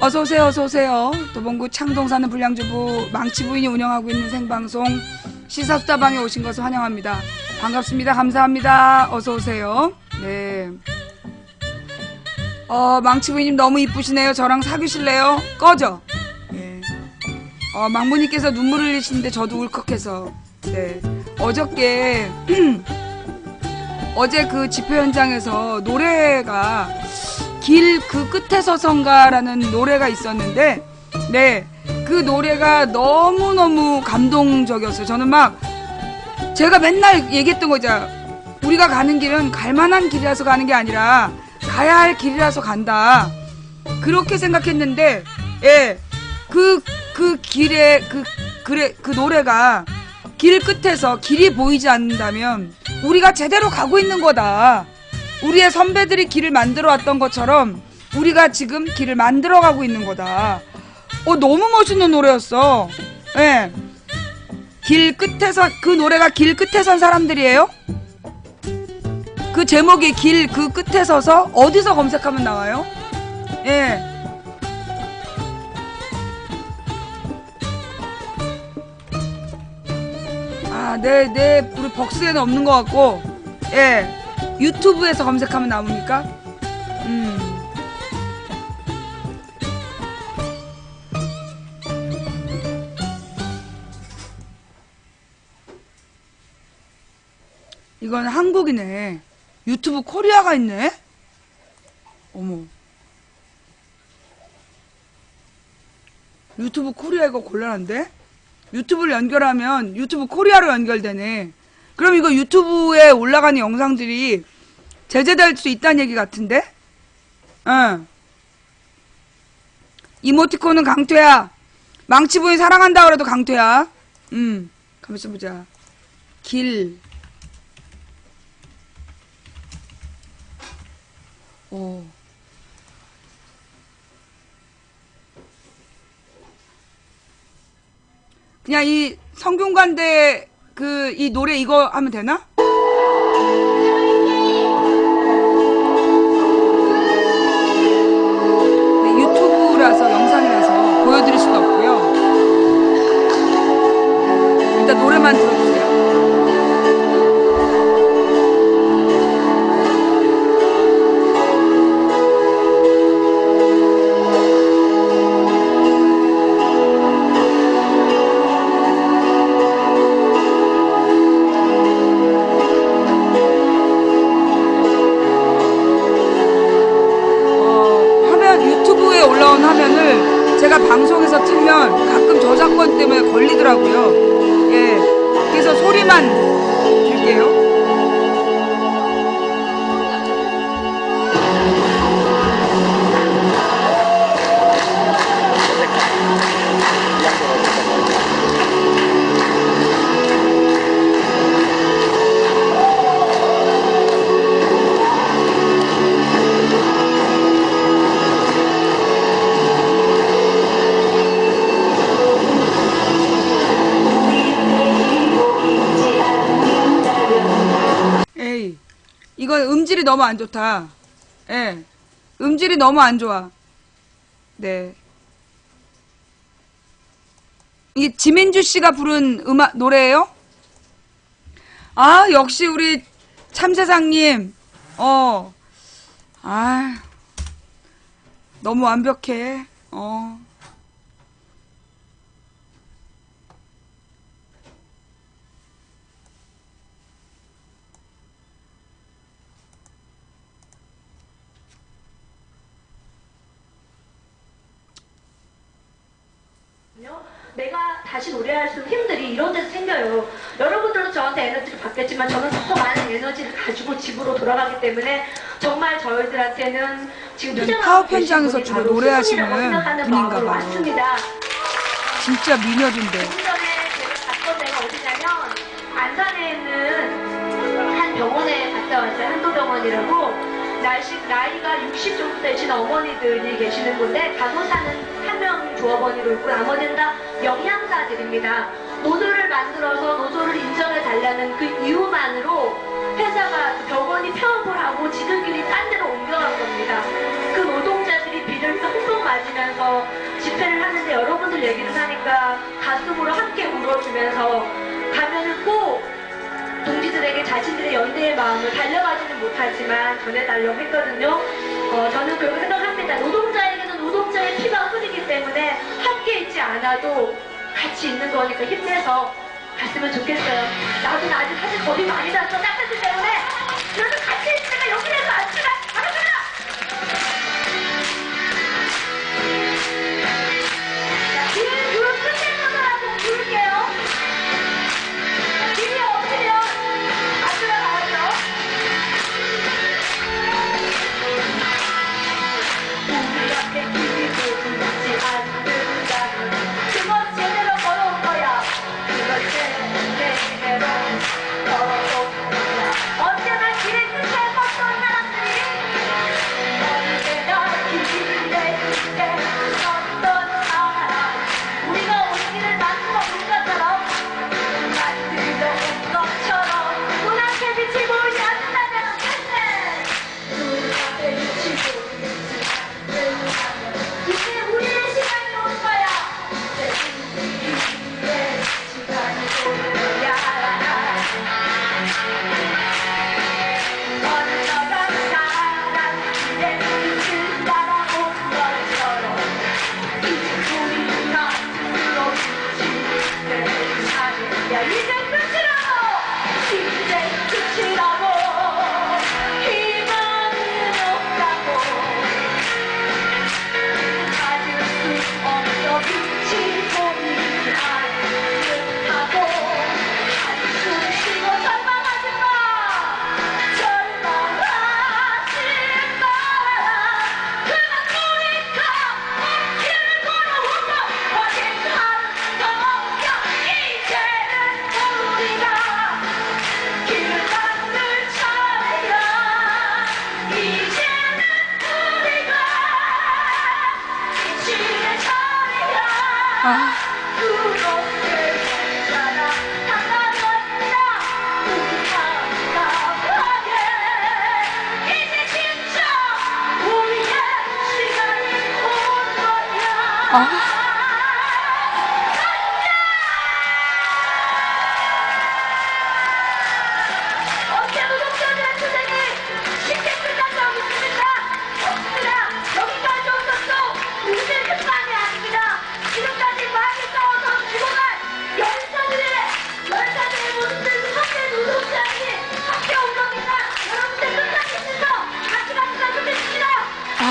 어서오세요, 어서오세요. 도봉구 창동 사는 불량주부 망치부인이 운영하고 있는 생방송 시사수다방에 오신 것을 환영합니다. 반갑습니다. 감사합니다. 어서오세요. 네. 망치부인님 너무 이쁘시네요. 저랑 사귀실래요? 꺼져. 네. 망부님께서 눈물 흘리시는데 저도 울컥해서. 네. 어저께 어제 그 집회 현장에서 노래가 길 그 끝에 서선가라는 노래가 있었는데, 네, 그 노래가 너무너무 감동적이었어요. 저는 막 제가 맨날 얘기했던 거죠. 우리가 가는 길은 갈만한 길이라서 가는 게 아니라 가야 할 길이라서 간다, 그렇게 생각했는데, 예, 그 길에 그 노래가 길 끝에서 길이 보이지 않는다면 우리가 제대로 가고 있는 거다. 우리의 선배들이 길을 만들어 왔던 것처럼 우리가 지금 길을 만들어 가고 있는 거다. 너무 멋있는 노래였어. 예. 길 끝에서, 그 노래가 길 끝에 선 사람들이에요? 그 제목이 길 그 끝에 서서 어디서 검색하면 나와요? 예. 우리 벅스에는 없는 것 같고, 예. 유튜브에서 검색하면 나옵니까? 이건 한국이네. 유튜브 코리아가 있네? 어머. 유튜브 코리아 이거 곤란한데? 유튜브를 연결하면 유튜브 코리아로 연결되네. 그럼 이거 유튜브에 올라가는 영상들이 제재될 수 있다는 얘기 같은데? 응. 이모티콘은 강퇴야. 망치부인 사랑한다 그래도 강퇴야. 가만있어 보자. 길. 그냥 이 성균관대 이 노래 이거 하면 되나? 네, 유튜브라서 영상이라서 보여드릴 수가 없고요. 일단 노래만 들어주세요. 올라온 화면을 제가 방송에서 틀면 가끔 저작권 때문에 걸리더라고요. 예, 그래서 소리만 들게요. 이건 음질이 너무 안 좋다. 예. 음질이 너무 안 좋아. 네. 이게 지민주 씨가 부른 노래예요? 아, 역시 우리 참세상님. 너무 완벽해. 내가 다시 노래할 수 있는 힘들이 이런 데서 생겨요. 여러분들도 저한테 에너지를 받겠지만 저는 더 많은 에너지를 가지고 집으로 돌아가기 때문에 정말 저희들한테는 지금 파업 현장에서 주로 노래하시는 분인가 봐요. 맞습니다. 진짜 미녀인데. 조금 전에 제가 갔던 데가 어디냐면 안산에 있는 한 병원에 갔다 왔어요. 한도병원이라고. 나이가 60 정도 되신 어머니들이 계시는 곳에 간호사는 한 명 조합원으로 있고 나머지는 다 영양사들입니다. 노조를 만들어서 노조를 인정해달라는 그 이유만으로 회사가 병원이 폐업을 하고 지들끼리 딴 데로 옮겨간 겁니다. 그 노동자들이 비를 흠뻑 맞으면 울면서 집회를 하는데 여러분들 얘기를 하니까 가슴으로 함께 울어주면서 가면은 꼭 동지들에게 자신들의 연대의 마음을 달려가지는 못하지만 전해달라고 했거든요. 저는 그렇게 생각합니다. 노동자에게는 노동자의 피가 흐르기 때문에 함께 있지 않아도 같이 있는 거니까 힘내서 갔으면 좋겠어요. 나도 아직 사실 겁이 많이 났어. 짝꿍들 때문에. 그래도 같이 있으니까 여기에서 안 쓰라. 가라! 자, 길 무릎 끝에서라도 부를게요. 자, 길이 없으면 앞으로 나오죠. 우리 앞에 길이 보이지 않는다면 그건 제대로 걸어온 거야. 그건 제대로 걸어온 거야. 언제나 길의 끝에 섰던 사람들이 언제나 길의 끝에 섰던 사람 우리가 온 길을 만들어 온 것처럼 만들어 온 것처럼 눈앞에 빛이 보이지 않는다면 눈앞에 빛이 보이지 않는다면 이제 우리의 시간이 온 거야. 이제 우리의 시간이 온 거야. 건너간 사람들의 빛을 따라온 것처럼 이제 우리가 들어오지 야 이제 끝이라고 이제 끝이라고 희망은 없다고 가질 수 없어 빛이 보이지 않는다고 한숨 쉬고 절망하지 마 절망하지 마 그만 우리가 길을 걸어오고 확인하는 거야 이제는 우리가 길을 만들 차례야 이제는 우리가 미치는 차례야 아, 그렇게 되잖아 하나였다 우리가 이제 진짜 우리의 시간이 온 거야 아. 언제 노동자들의 투쟁이 쉽게 끝난다고 믿습니까? 없습니다. 여기까지 온 것도 우리의 끝만이 아닙니다. 지금까지 많이 싸워서 죽어간 열사들의 모습들 함께 노동자들이 함께 온 겁니다. 여러분들 끝까지 있어서 같이 갔으면 좋겠습니다. 아,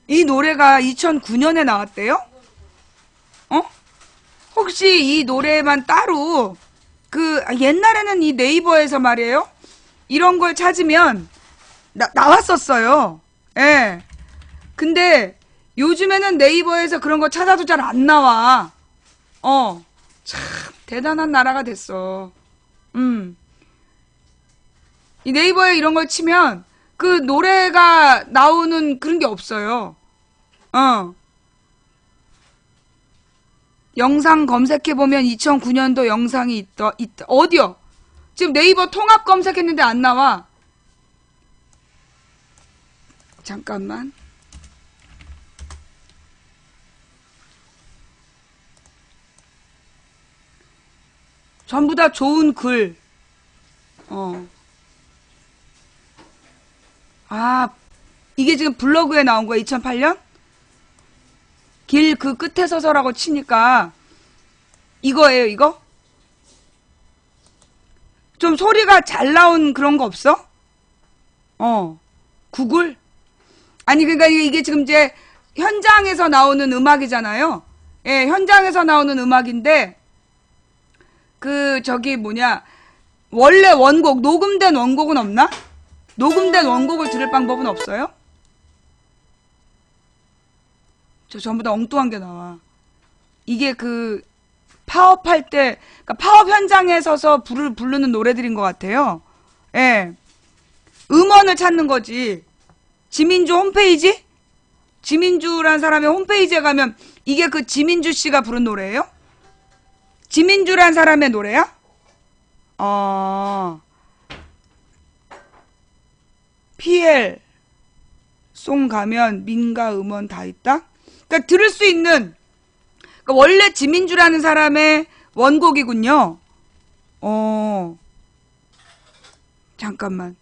이 노래가 2009년에 나왔대요? 어? 혹시 이 노래만 따로 옛날에는 이 네이버에서 말이에요. 이런 걸 찾으면 나왔었어요. 예. 근데 요즘에는 네이버에서 그런 거 찾아도 잘 안 나와. 참 대단한 나라가 됐어. 이 네이버에 이런 걸 치면 그 노래가 나오는 그런 게 없어요. 영상 검색해보면 2009년도 영상이 있다. 어디요? 지금 네이버 통합 검색했는데 안 나와. 잠깐만. 전부 다 좋은 글. 이게 지금 블로그에 나온 거야, 2008년? 길 그 끝에 서서라고 치니까 이거예요, 이거? 좀 소리가 잘 나온 그런 거 없어? 구글? 아니, 그러니까 이게 지금 이제 현장에서 나오는 음악이잖아요. 예, 현장에서 나오는 음악인데, 원래 원곡, 녹음된 원곡은 없나? 녹음된 원곡을 들을 방법은 없어요? 저 전부 다 엉뚱한 게 나와. 이게 파업할 때, 그러니까 파업 현장에 서서 부르는 노래들인 것 같아요. 예. 음원을 찾는 거지. 지민주 홈페이지? 지민주란 사람의 홈페이지에 가면 이게 지민주 씨가 부른 노래예요? 지민주란 사람의 노래야? PL 송 가면 민가 음원 다 있다? 그러니까 들을 수 있는, 그러니까 원래 지민주라는 사람의 원곡이군요. 잠깐만.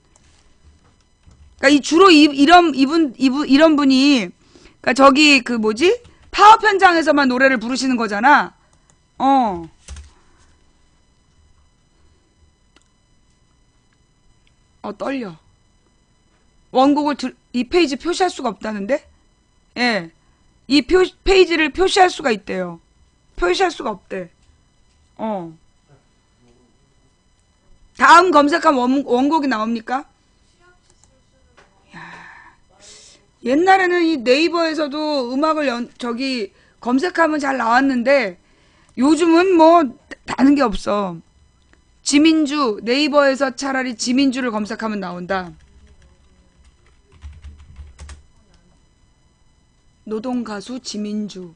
그러니까 주로 이런 분이, 그러니까 파업 현장에서만 노래를 부르시는 거잖아. 떨려. 원곡을 이 페이지 표시할 수가 없다는데? 예. 이 페이지를 표시할 수가 있대요. 표시할 수가 없대. 다음 검색하면 원곡이 나옵니까? 옛날에는 이 네이버에서도 음악을 검색하면 잘 나왔는데 요즘은 뭐 다른 게 없어. 지민주, 네이버에서 차라리 지민주를 검색하면 나온다. 노동가수 지민주.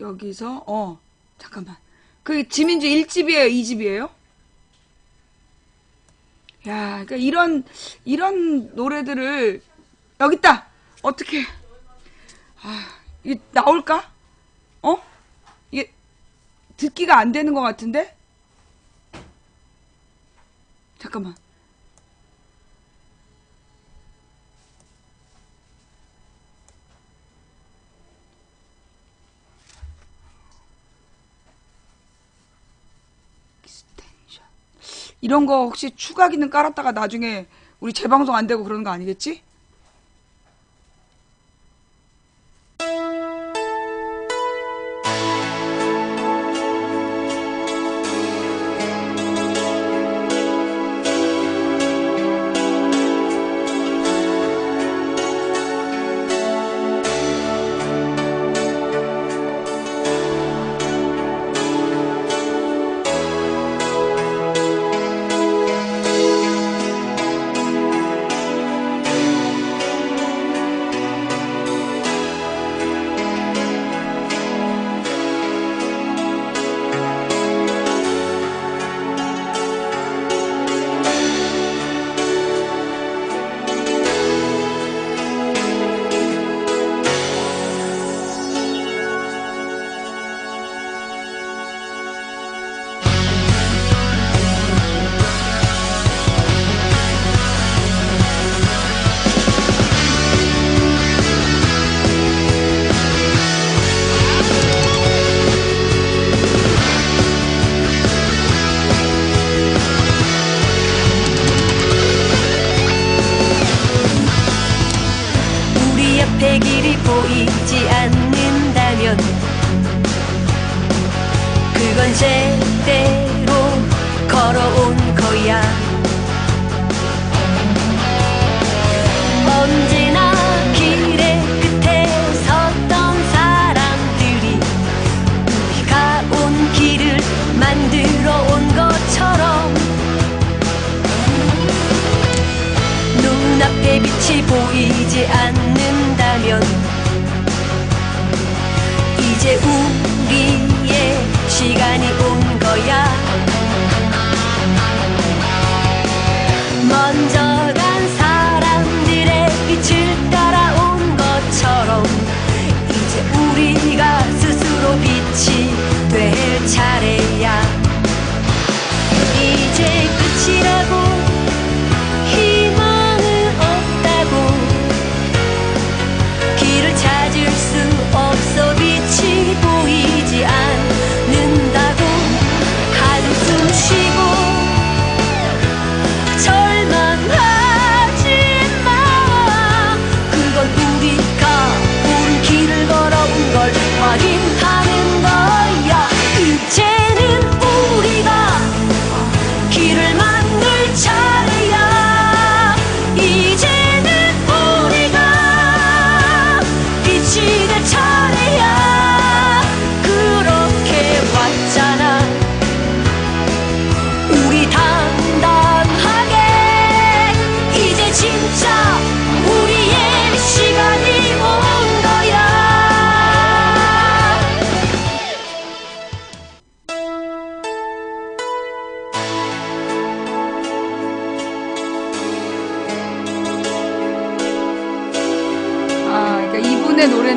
여기서 잠깐만. 그 지민주 1집이에요, 2집이에요? 야, 그러니까 이런 노래들을 여기 있다. 어떻게? 이게 나올까? 이게 듣기가 안 되는 것 같은데? 잠깐만. 이런 거 혹시 추가 기능 깔았다가 나중에 우리 재방송 안 되고 그러는 거 아니겠지?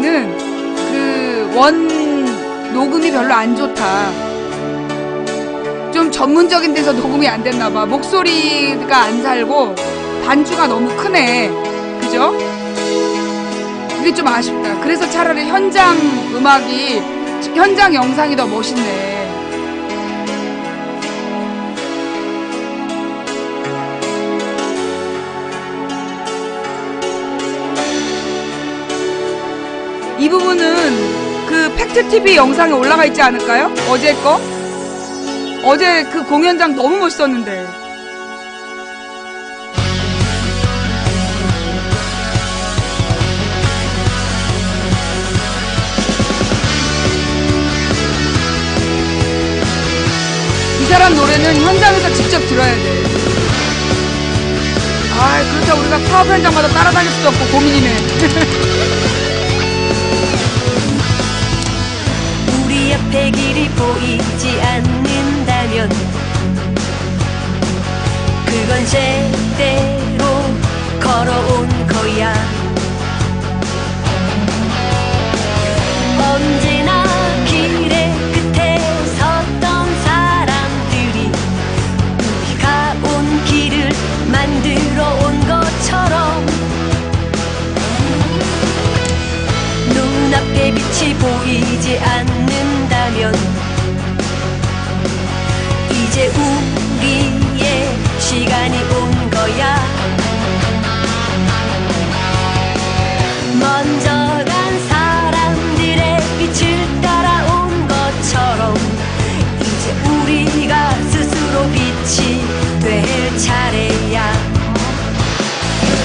노래는 그 원 녹음이 별로 안 좋다. 좀 전문적인 데서 녹음이 안 됐나봐. 목소리가 안 살고 반주가 너무 크네. 그죠? 그게 좀 아쉽다. 그래서 차라리 현장 음악이, 현장 영상이 더 멋있네. 이 부분은 그 팩트TV 영상에 올라가 있지 않을까요? 어제 거? 어제 그 공연장 너무 멋있었는데. 이 사람 노래는 현장에서 직접 들어야 돼. 아, 그렇다고 우리가 파업 현장마다 따라다닐 수도 없고 고민이네. 우리 앞에 길이 보이지 않는다면 그건 제대로 걸어온 거야. 언제나 길의 끝에 섰던 사람들이 우리가 온 길을 만들어 온 것처럼 눈앞에 빛이 보이지 않는다면 이제 우리의 시간이 온 거야. 먼저 간 사람들의 빛을 따라온 것처럼 이제 우리가 스스로 빛이 될 차례야.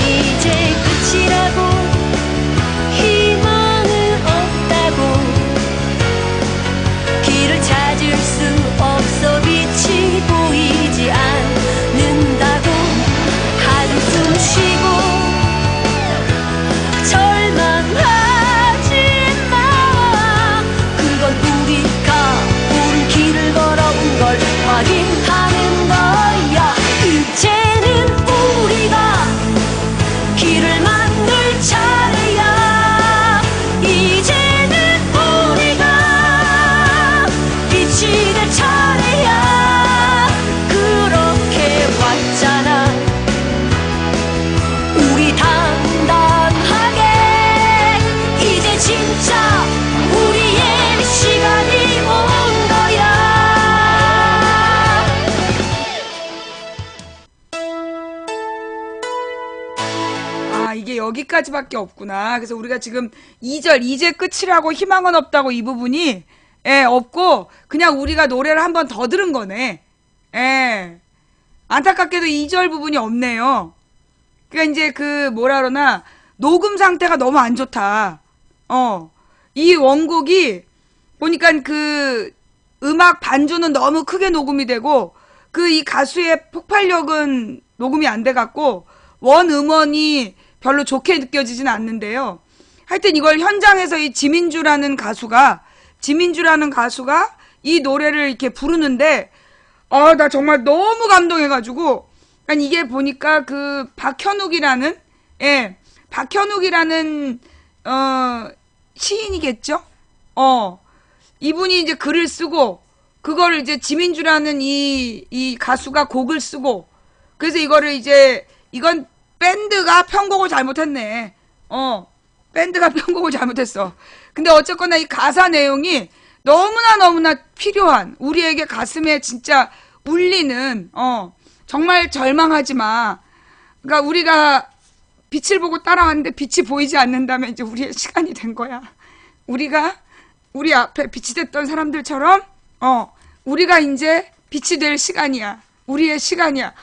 이제 끝이라고 찾을 수 없어. 빛이 보이지 않는다고 한숨 쉬고 절망하지 마. 그건 우리가 옳은 길을 걸어온 걸 확인하는 거야. 이제는 우리가 길을 만들 차례야. 이제는 빛이 될 차례야. 그렇게 왔잖아. 우리 당당하게 이제 진짜 우리의 시간이 온 거야. 아, 이게 여기까지밖에 없구나. 그래서 우리가 지금 2절 이제 끝이라고 희망은 없다고 이 부분이 없고 그냥 우리가 노래를 한 번 더 들은 거네. 안타깝게도 2절 부분이 없네요. 그러니까 이제 그 뭐라 그러나 녹음 상태가 너무 안 좋다. 이 원곡이 보니까 그 음악 반주는 너무 크게 녹음이 되고 그 이 가수의 폭발력은 녹음이 안 돼 갖고 원 음원이 별로 좋게 느껴지진 않는데요. 하여튼 이걸 현장에서 이 지민주라는 가수가 이 노래를 이렇게 부르는데, 나 정말 너무 감동해가지고, 아니, 이게 보니까 그 박현욱이라는, 시인이겠죠? 이분이 이제 글을 쓰고, 그거를 이제 지민주라는 이 가수가 곡을 쓰고, 그래서 이거를 이제, 이건 밴드가 편곡을 잘못했네. 밴드가 편곡을 잘못했어. 근데 어쨌거나 이 가사 내용이 너무나 필요한, 우리에게 가슴에 진짜 울리는, 정말 절망하지 마. 그러니까 우리가 빛을 보고 따라왔는데 빛이 보이지 않는다면 이제 우리의 시간이 된 거야. 우리 앞에 빛이 됐던 사람들처럼, 우리가 이제 빛이 될 시간이야. 우리의 시간이야.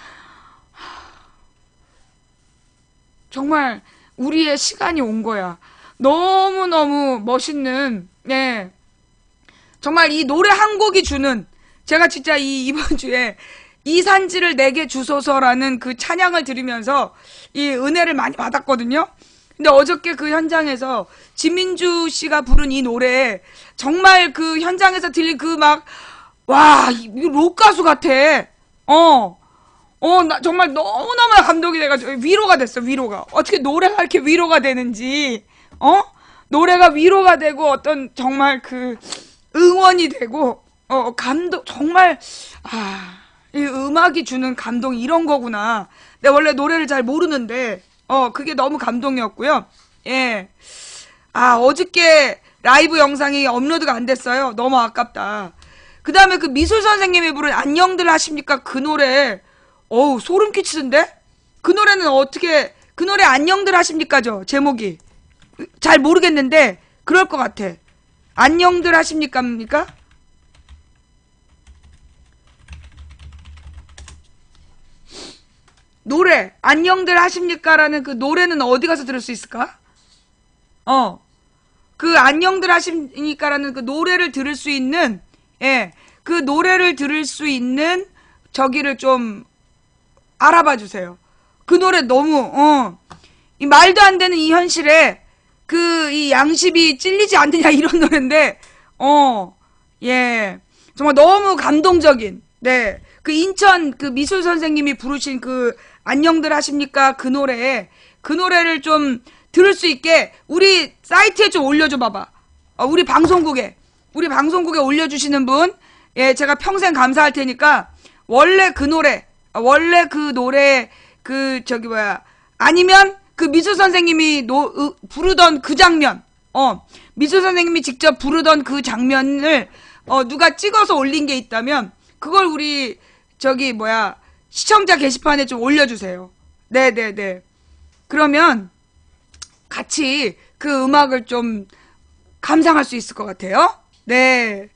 정말 우리의 시간이 온 거야. 너무너무 멋있는, 정말 이 노래 한 곡이 주는, 제가 진짜 이번 주에 이 산지를 내게 주소서라는 그 찬양을 들으면서 이 은혜를 많이 받았거든요. 근데 어저께 그 현장에서 지민주 씨가 부른 이 노래, 정말 그 현장에서 들린 그 와, 이거 록 가수 같아. 나 정말 너무너무 감동이 돼가지고 위로가 됐어, 위로가. 어떻게 노래가 이렇게 위로가 되는지, 노래가 위로가 되고 어떤 정말 그 응원이 되고 감동 정말 이 음악이 주는 감동이 이런 거구나. 내가 원래 노래를 잘 모르는데 그게 너무 감동이었고요. 예. 어저께 라이브 영상이 업로드가 안 됐어요. 너무 아깝다. 그 다음에 그 미술 선생님이 부른 안녕들 하십니까? 그 노래 소름 끼치던데? 그 노래는 어떻게 그 노래 안녕들 하십니까죠? 제목이 잘 모르겠는데 그럴 것 같아. 안녕들 하십니까? 노래 안녕들 하십니까라는 그 노래는 어디 가서 들을 수 있을까? 그 안녕들 하십니까라는 그 노래를 들을 수 있는 그 노래를 들을 수 있는 저기를 좀 알아봐 주세요. 그 노래 너무 이 말도 안 되는 이 현실에 그 이 양심이 찔리지 않느냐 이런 노래인데 예 정말 너무 감동적인 그 인천 그 미술 선생님이 부르신 그 안녕들 하십니까 그 노래를 좀 들을 수 있게 우리 사이트에 좀 올려줘 봐봐. 우리 방송국에 올려주시는 분 제가 평생 감사할 테니까 원래 그 노래 아니면 그 미술 선생님이 부르던 그 장면 미술 선생님이 직접 부르던 그 장면을 누가 찍어서 올린 게 있다면 그걸 우리 시청자 게시판에 좀 올려주세요. 네네네. 그러면 같이 그 음악을 좀 감상할 수 있을 것 같아요. 네.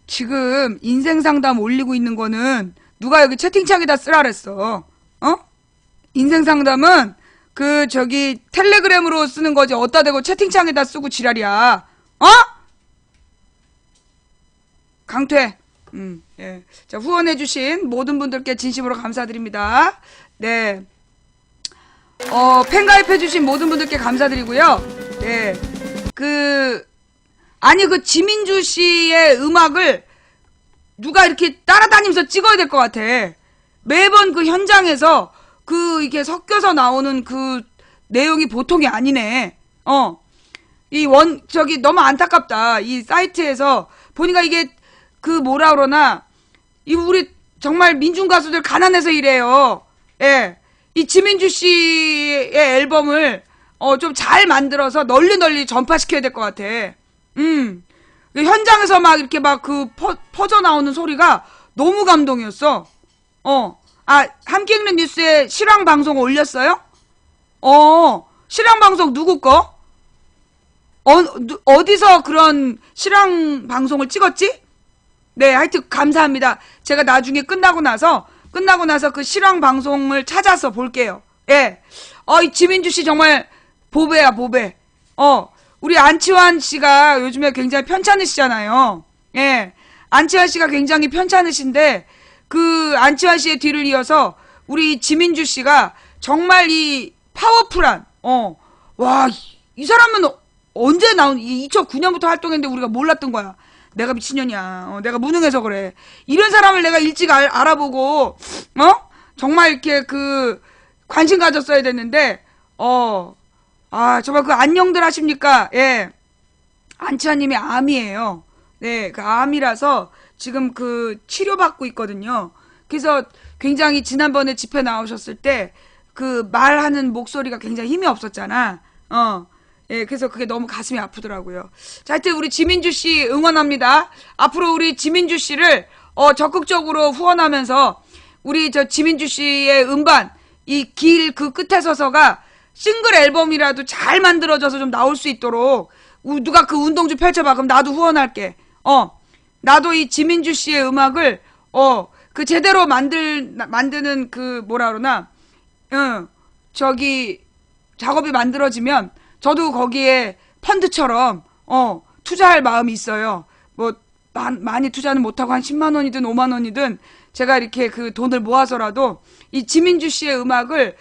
지금 인생상담 올리고 있는 거는 누가 여기 채팅창에다 쓰라 그랬어. 인생상담은 텔레그램으로 쓰는 거지 어디다 대고 채팅창에다 쓰고 지랄이야. 강퇴. 예. 자, 후원해주신 모든 분들께 진심으로 감사드립니다. 네. 팬가입해주신 모든 분들께 감사드리고요. 네. 지민주 씨의 음악을 누가 이렇게 따라다니면서 찍어야 될 것 같아. 매번 그 현장에서 이게 섞여서 나오는 그 내용이 보통이 아니네. 너무 안타깝다. 이 사이트에서 보니까 이게 뭐라 그러나, 우리 정말 민중 가수들 가난해서 이래요. 예. 이 지민주 씨의 앨범을 좀 잘 만들어서 널리 전파시켜야 될 것 같아. 현장에서 막 이렇게 퍼져 나오는 소리가 너무 감동이었어. 함께 읽는 뉴스에 실황 방송 올렸어요? 실황 방송 누구 거? 어디서 그런 실황 방송을 찍었지? 네, 하여튼 감사합니다. 제가 나중에 끝나고 나서 그 실황 방송을 찾아서 볼게요. 예. 이 지민주 씨 정말 보배야, 보배. 우리 안치환 씨가 요즘에 굉장히 편찮으시잖아요. 예. 안치환 씨가 굉장히 편찮으신데, 그 안치환 씨의 뒤를 이어서 우리 지민주 씨가 정말 이 파워풀한, 와, 이 사람은 언제 2009년부터 활동했는데 우리가 몰랐던 거야. 내가 미친년이야. 내가 무능해서 그래. 이런 사람을 내가 일찍 알아보고, 정말 이렇게 관심 가졌어야 됐는데, 정말 안녕들 하십니까? 예. 안치환님이 암이에요. 네, 암이라서 지금 치료받고 있거든요. 그래서 굉장히 지난번에 집회 나오셨을 때, 말하는 목소리가 굉장히 힘이 없었잖아. 예, 그래서 그게 너무 가슴이 아프더라고요. 자, 하여튼 우리 지민주 씨 응원합니다. 앞으로 우리 지민주 씨를 적극적으로 후원하면서 우리 지민주 씨의 음반 이 길 그 끝에 서서가 싱글 앨범이라도 잘 만들어져서 좀 나올 수 있도록 누가 운동 좀 펼쳐봐. 그럼 나도 후원할게. 나도 이 지민주 씨의 음악을 제대로 만드는 뭐라 그러나 작업이 만들어지면 저도 거기에 펀드처럼 투자할 마음이 있어요. 많이 투자는 못하고 한 10만 원이든 5만 원이든 제가 이렇게 돈을 모아서라도 이 지민주 씨의 음악을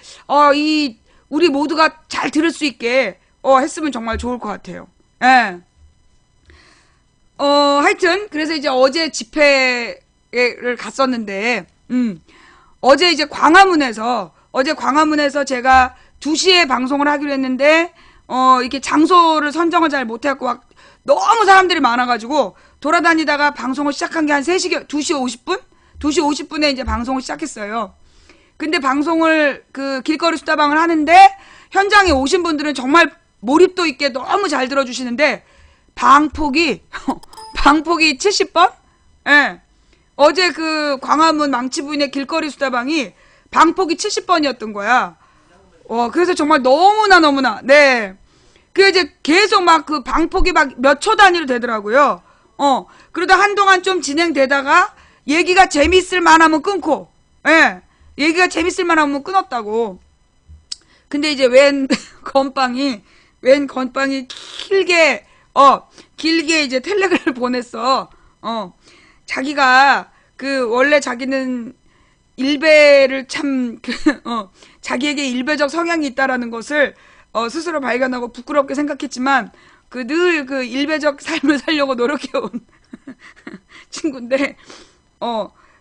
우리 모두가 잘 들을 수 있게 했으면 정말 좋을 것 같아요. 예. 하여튼 그래서 이제 어제 집회를 갔었는데 어제 광화문에서 제가 2시에 방송을 하기로 했는데 이렇게 장소를 선정을 잘 못해갖고 막 너무 사람들이 많아가지고 돌아다니다가 방송을 시작한 게 한 2시 50분? 2시 50분에 이제 방송을 시작했어요. 근데 방송을 그 길거리 수다방을 하는데 현장에 오신 분들은 정말 몰입도 있게 너무 잘 들어주시는데 방폭이 70번? 예. 어제 그 광화문 망치부인의 길거리 수다방이 방폭이 70번이었던 거야. 그래서 정말 너무나 네. 그 이제 계속 막 그 방폭이 막 몇 초 단위로 되더라고요. 그러다 한동안 좀 진행되다가 얘기가 재밌을 만하면 끊고, 예. 얘기가 재밌을 만하면 끊었다고. 근데 이제 웬 건빵이 길게 이제 텔레그램을 보냈어. 자기가 원래 자기는 일배를 참 자기에게 일배적 성향이 있다라는 것을 스스로 발견하고 부끄럽게 생각했지만 늘 그 일배적 삶을 살려고 노력해온 친구인데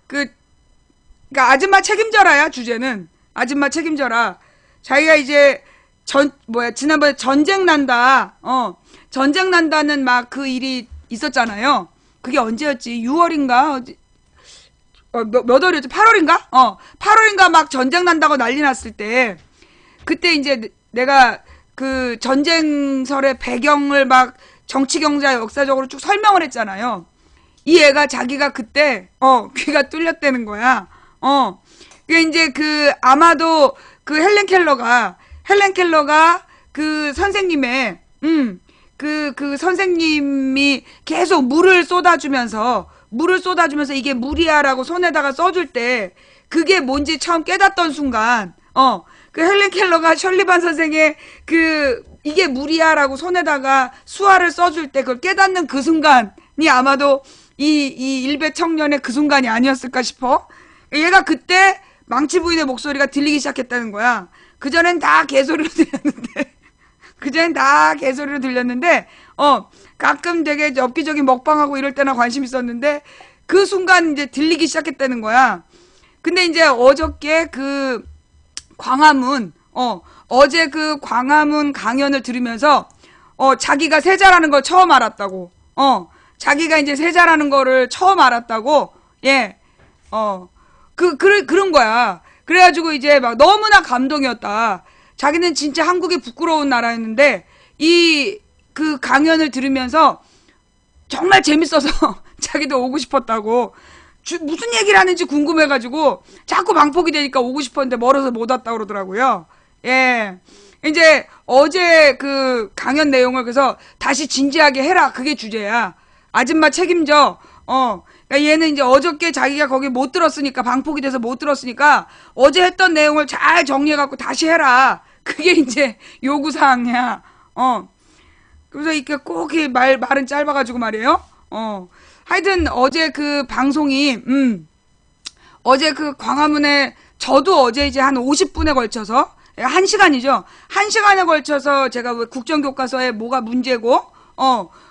그러니까 아줌마 책임져라야 주제는 아줌마 책임져라. 자기가 이제 지난번에 전쟁 난다는 막 그 일이 있었잖아요. 그게 언제였지? 6월인가? 몇 월이었지? 8월인가? 8월인가 막 전쟁 난다고 난리 났을 때 그때 이제 내가 그 전쟁설의 배경을 막 정치, 경제, 역사적으로 쭉 설명을 했잖아요. 이 애가 자기가 그때 귀가 뚫렸다는 거야. 그게 이제 아마도 그 헬렌 켈러가 그 선생님의 그 선생님이 계속 물을 쏟아주면서 이게 물이야라고 손에다가 써줄 때 그게 뭔지 처음 깨닫던 순간 그 헬렌 켈러가 셜리반 선생의 이게 물이야라고 손에다가 수화를 써줄 때 그걸 깨닫는 그 순간이 아마도 이 일베 청년의 그 순간이 아니었을까 싶어. 얘가 그때 망치 부인의 목소리가 들리기 시작했다는 거야. 그전엔 다 개소리로 들렸는데 가끔 되게 엽기적인 먹방하고 이럴 때나 관심 있었는데 그 순간 이제 들리기 시작했다는 거야. 근데 이제 어저께 그 광화문 어제 그 광화문 강연을 들으면서 자기가 세자라는 걸 처음 알았다고. 자기가 이제 세자라는 거를 처음 알았다고. 예. 그런 거야. 그래가지고 이제 막 너무나 감동이었다. 자기는 진짜 한국이 부끄러운 나라였는데 그 강연을 들으면서 정말 재밌어서 자기도 오고 싶었다고. 무슨 얘기를 하는지 궁금해가지고 자꾸 방폭이 되니까 오고 싶었는데 멀어서 못 왔다 그러더라고요. 예. 이제 어제 그 강연 내용을 그래서 다시 진지하게 해라. 그게 주제야. 아줌마 책임져. 그러니까 얘는 이제 어저께 자기가 거기 못 들었으니까 방폭이 돼서 못 들었으니까 어제 했던 내용을 잘 정리해갖고 다시 해라. 그게 이제 요구사항이야. 그래서 이렇게 꼭 말은 짧아가지고 말이에요. 하여튼 어제 그 방송이 어제 그 광화문에 저도 어제 이제 한 50분에 걸쳐서 1시간이죠. 1시간에 걸쳐서 제가 왜 국정교과서에 뭐가 문제고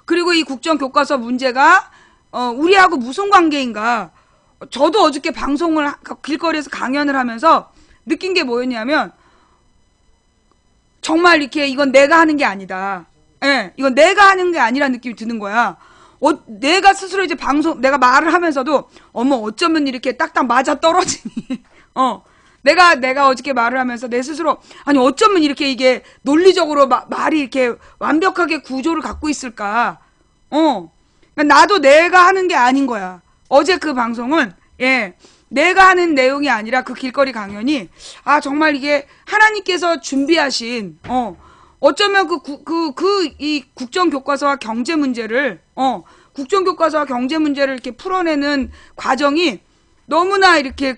그리고 이 국정교과서 문제가 우리하고 무슨 관계인가. 저도 어저께 방송을 길거리에서 강연을 하면서 느낀 게 뭐였냐면 정말 이렇게 이건 내가 하는 게 아니다. 예, 이건 내가 하는 게 아니라는 느낌이 드는 거야. 내가 스스로 이제 내가 말을 하면서도 어머 어쩌면 이렇게 딱딱 맞아 떨어지니. 내가 어저께 말을 하면서 내 스스로 아니 어쩌면 이렇게 이게 논리적으로 말이 이렇게 완벽하게 구조를 갖고 있을까. 나도 내가 하는 게 아닌 거야. 어제 그 방송은 내가 하는 내용이 아니라 그 길거리 강연이 정말 이게 하나님께서 준비하신 어쩌면 이 국정교과서와 경제 문제를 이렇게 풀어내는 과정이 너무나 이렇게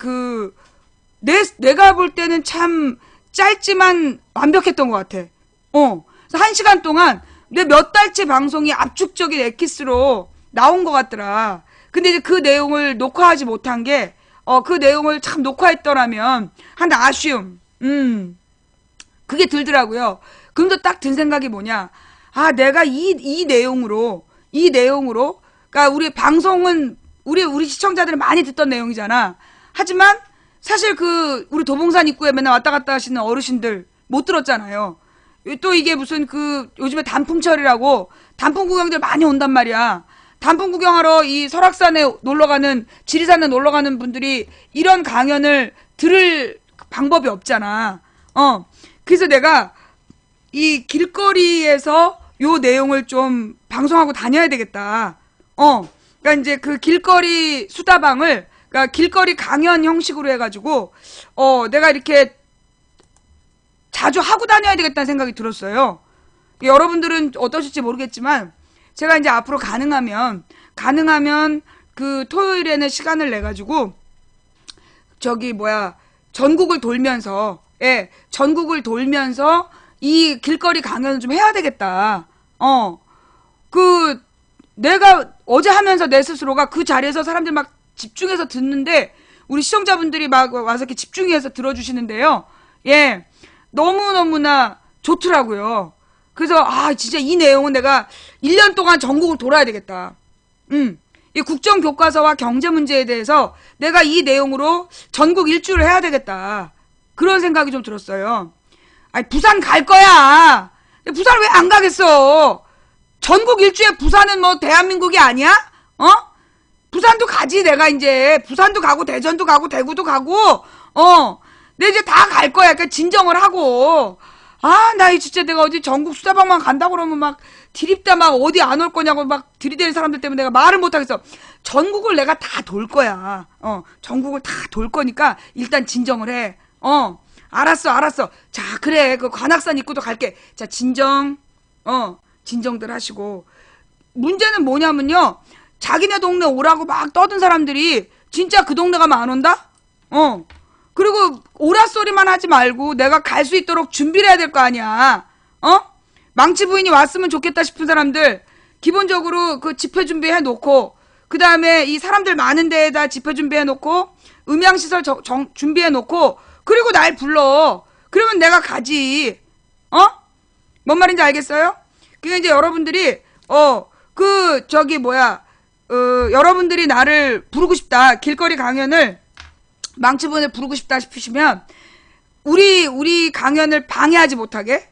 내가 볼 때는 참 짧지만 완벽했던 것 같아. 그래서 1시간 동안 내 몇 달째 방송이 압축적인 엑기스로 나온 것 같더라. 근데 이제 그 내용을 녹화하지 못한 게, 그 내용을 참 녹화했더라면, 한 아쉬움, 그게 들더라고요. 그런데 딱 든 생각이 뭐냐. 내가 이 내용으로, 그러니까 우리 방송은, 우리 시청자들이 많이 듣던 내용이잖아. 하지만, 사실 우리 도봉산 입구에 맨날 왔다 갔다 하시는 어르신들 못 들었잖아요. 또 이게 무슨 그 요즘에 단풍철이라고 단풍 구경들 많이 온단 말이야. 단풍 구경하러 이 설악산에 놀러가는, 지리산에 놀러가는 분들이 이런 강연을 들을 방법이 없잖아. 그래서 내가 이 길거리에서 요 내용을 좀 방송하고 다녀야 되겠다. 그러니까 이제 그 길거리 수다방을, 그러니까 길거리 강연 형식으로 해가지고, 내가 이렇게 자주 하고 다녀야 되겠다는 생각이 들었어요. 여러분들은 어떠실지 모르겠지만, 제가 이제 앞으로 가능하면 그 토요일에는 시간을 내가지고, 전국을 돌면서, 전국을 돌면서 이 길거리 강연을 좀 해야 되겠다. 내가 어제 하면서 내 스스로가 그 자리에서 사람들 막 집중해서 듣는데, 우리 시청자분들이 막 와서 이렇게 집중해서 들어주시는데요. 너무너무나 좋더라고요. 그래서, 진짜 이 내용은 내가 1년 동안 전국을 돌아야 되겠다. 이 국정교과서와 경제 문제에 대해서 내가 이 내용으로 전국 일주를 해야 되겠다. 그런 생각이 좀 들었어요. 부산 갈 거야. 부산 왜 안 가겠어? 전국 일주에 부산은 뭐 대한민국이 아니야? 부산도 가지. 내가 이제 부산도 가고 대전도 가고 대구도 가고 내 이제 다 갈 거야. 그러니까 진정을 하고. 나 진짜 내가 어디 전국 수다방만 간다고 그러면 막 디립다 막 어디 안 올 거냐고 막 들이대는 사람들 때문에 내가 말을 못 하겠어. 전국을 내가 다 돌 거야. 전국을 다 돌 거니까 일단 진정을 해. 알았어. 자, 그래. 그 관악산 입구도 갈게. 자, 진정들 하시고. 문제는 뭐냐면요. 자기네 동네 오라고 막 떠든 사람들이 진짜 그 동네 가면 안 온다? 그리고 오라 소리만 하지 말고 내가 갈 수 있도록 준비를 해야 될 거 아니야. 망치 부인이 왔으면 좋겠다 싶은 사람들 기본적으로 그 집회 준비해 놓고, 그 다음에 이 사람들 많은 데에다 집회 준비해 놓고, 음향시설 준비해 놓고, 그리고 날 불러. 그러면 내가 가지. 뭔 말인지 알겠어요? 그게 이제 여러분들이 여러분들이 나를 부르고 싶다, 길거리 강연을 망치분을 부르고 싶다 싶으시면 우리 강연을 방해하지 못하게,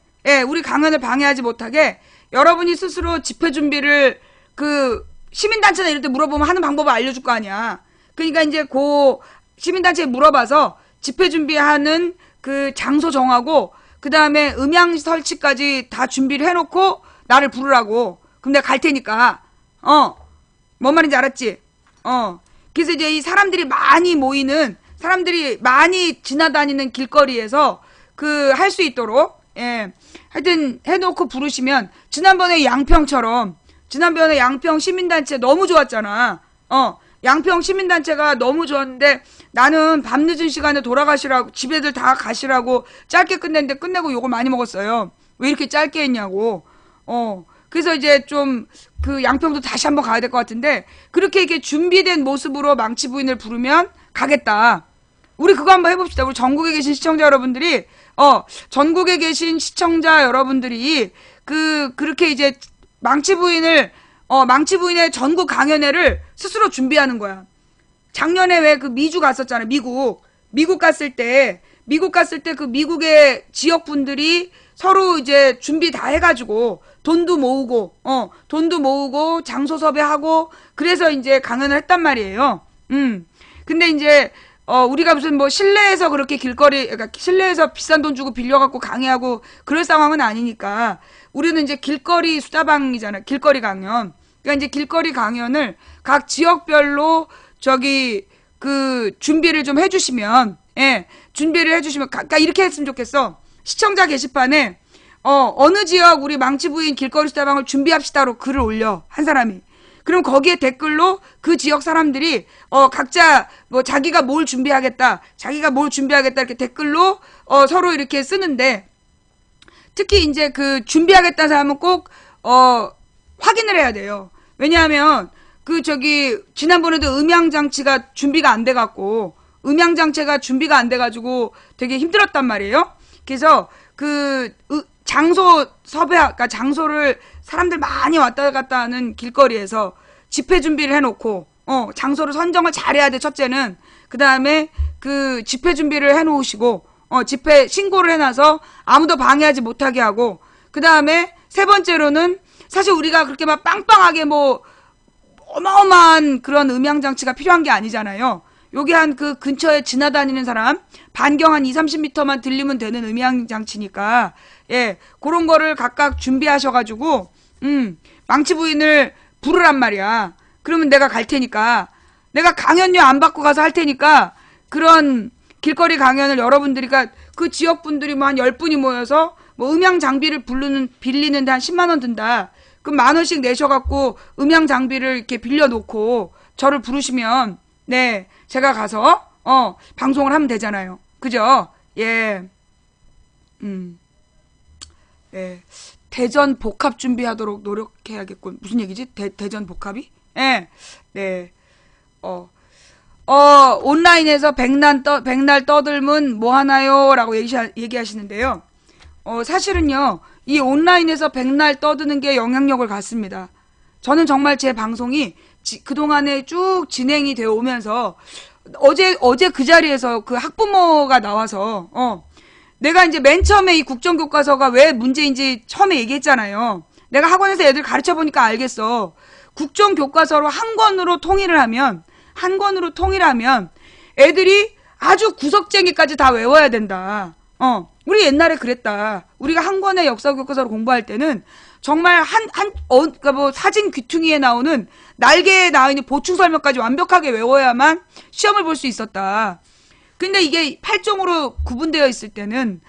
우리 강연을 방해하지 못하게 여러분이 스스로 집회 준비를 그 시민단체나 이럴 때 물어보면 하는 방법을 알려줄 거 아니야. 그러니까 이제 그 시민단체에 물어봐서 집회 준비하는 그 장소 정하고, 그 다음에 음향 설치까지 다 준비를 해놓고 나를 부르라고. 그럼 내가 갈 테니까. 뭔 말인지 알았지? 그래서 이제 이 사람들이 많이 지나다니는 길거리에서 할 수 있도록, 하여튼 해놓고 부르시면, 지난번에 양평 시민단체 너무 좋았잖아. 양평 시민단체가 너무 좋았는데, 나는 밤늦은 시간에 돌아가시라고, 집에들 다 가시라고 짧게 끝냈는데 끝내고 욕을 많이 먹었어요. 왜 이렇게 짧게 했냐고. 그래서 이제 좀 그 양평도 다시 한번 가야 될 것 같은데, 그렇게 이렇게 준비된 모습으로 망치 부인을 부르면 가겠다. 우리 그거 한번 해봅시다. 우리 전국에 계신 시청자 여러분들이, 그렇게 이제 망치 부인의 전국 강연회를 스스로 준비하는 거야. 작년에 왜 그 미주 갔었잖아. 미국 갔을 때 그 미국의 지역 분들이 서로 이제 준비 다 해가지고 돈도 모으고 장소 섭외하고 그래서 이제 강연을 했단 말이에요. 근데 이제 우리가 무슨 뭐 실내에서 그렇게 그러니까 실내에서 비싼 돈 주고 빌려갖고 강의하고 그럴 상황은 아니니까 우리는 이제 길거리 수다방이잖아. 길거리 강연. 그러니까 이제 길거리 강연을 각 지역별로 준비를 좀 해주시면, 그러니까 이렇게 했으면 좋겠어. 시청자 게시판에, 어느 지역 우리 망치부인 길거리 수다방을 준비합시다로 글을 올려. 한 사람이. 그럼 거기에 댓글로 그 지역 사람들이, 각자, 자기가 뭘 준비하겠다, 이렇게 댓글로, 서로 이렇게 쓰는데, 특히 이제 준비하겠다는 사람은 꼭, 확인을 해야 돼요. 왜냐하면, 지난번에도 음향장치가 준비가 안 돼가지고 되게 힘들었단 말이에요. 그래서 그러니까 장소를 사람들 많이 왔다 갔다 하는 길거리에서 집회 준비를 해놓고, 장소를 선정을 잘해야 돼, 첫째는. 그 다음에 집회 준비를 해놓으시고, 집회 신고를 해놔서 아무도 방해하지 못하게 하고, 그 다음에 세 번째로는 사실 우리가 그렇게 막 빵빵하게 뭐 어마어마한 그런 음향장치가 필요한 게 아니잖아요. 여기 한 그 근처에 지나다니는 사람 반경 한 2, 30m만 들리면 되는 음향장치니까 예, 그런 거를 각각 준비하셔가지고 망치 부인을 부르란 말이야. 그러면 내가 갈 테니까 내가 강연료 안 받고 가서 할 테니까 그런 길거리 강연을 여러분들이 그 지역 분들이 뭐 한 10분이 모여서 뭐 음향 장비를 빌리는데 한 10만 원 든다. 그럼 10,000원씩 내셔갖고 음향 장비를 이렇게 빌려놓고 저를 부르시면 네 제가 가서 방송을 하면 되잖아요. 그죠? 예. 예. 대전 복합 준비하도록 노력해야겠군. 무슨 얘기지? 대전 복합이? 예. 네. 온라인에서 백날 떠들면 뭐 하나요? 라고 얘기하시는데요. 사실은요, 이 온라인에서 백날 떠드는 게 영향력을 갖습니다. 저는 정말 제 방송이 그동안에 쭉 진행이 되어 오면서 어제 그 자리에서 그 학부모가 나와서, 내가 이제 맨 처음에 이 국정교과서가 왜 문제인지 처음에 얘기했잖아요. 내가 학원에서 애들 가르쳐 보니까 알겠어. 국정교과서로 한 권으로 통일을 하면 애들이 아주 구석쟁이까지 다 외워야 된다. 우리 옛날에 그랬다. 우리가 한 권의 역사교과서를 공부할 때는 정말 그러니까 뭐 사진 귀퉁이에 나오는 날개에 나와 있는 보충 설명까지 완벽하게 외워야만 시험을 볼 수 있었다. 근데 이게 8종으로 구분되어 있을 때는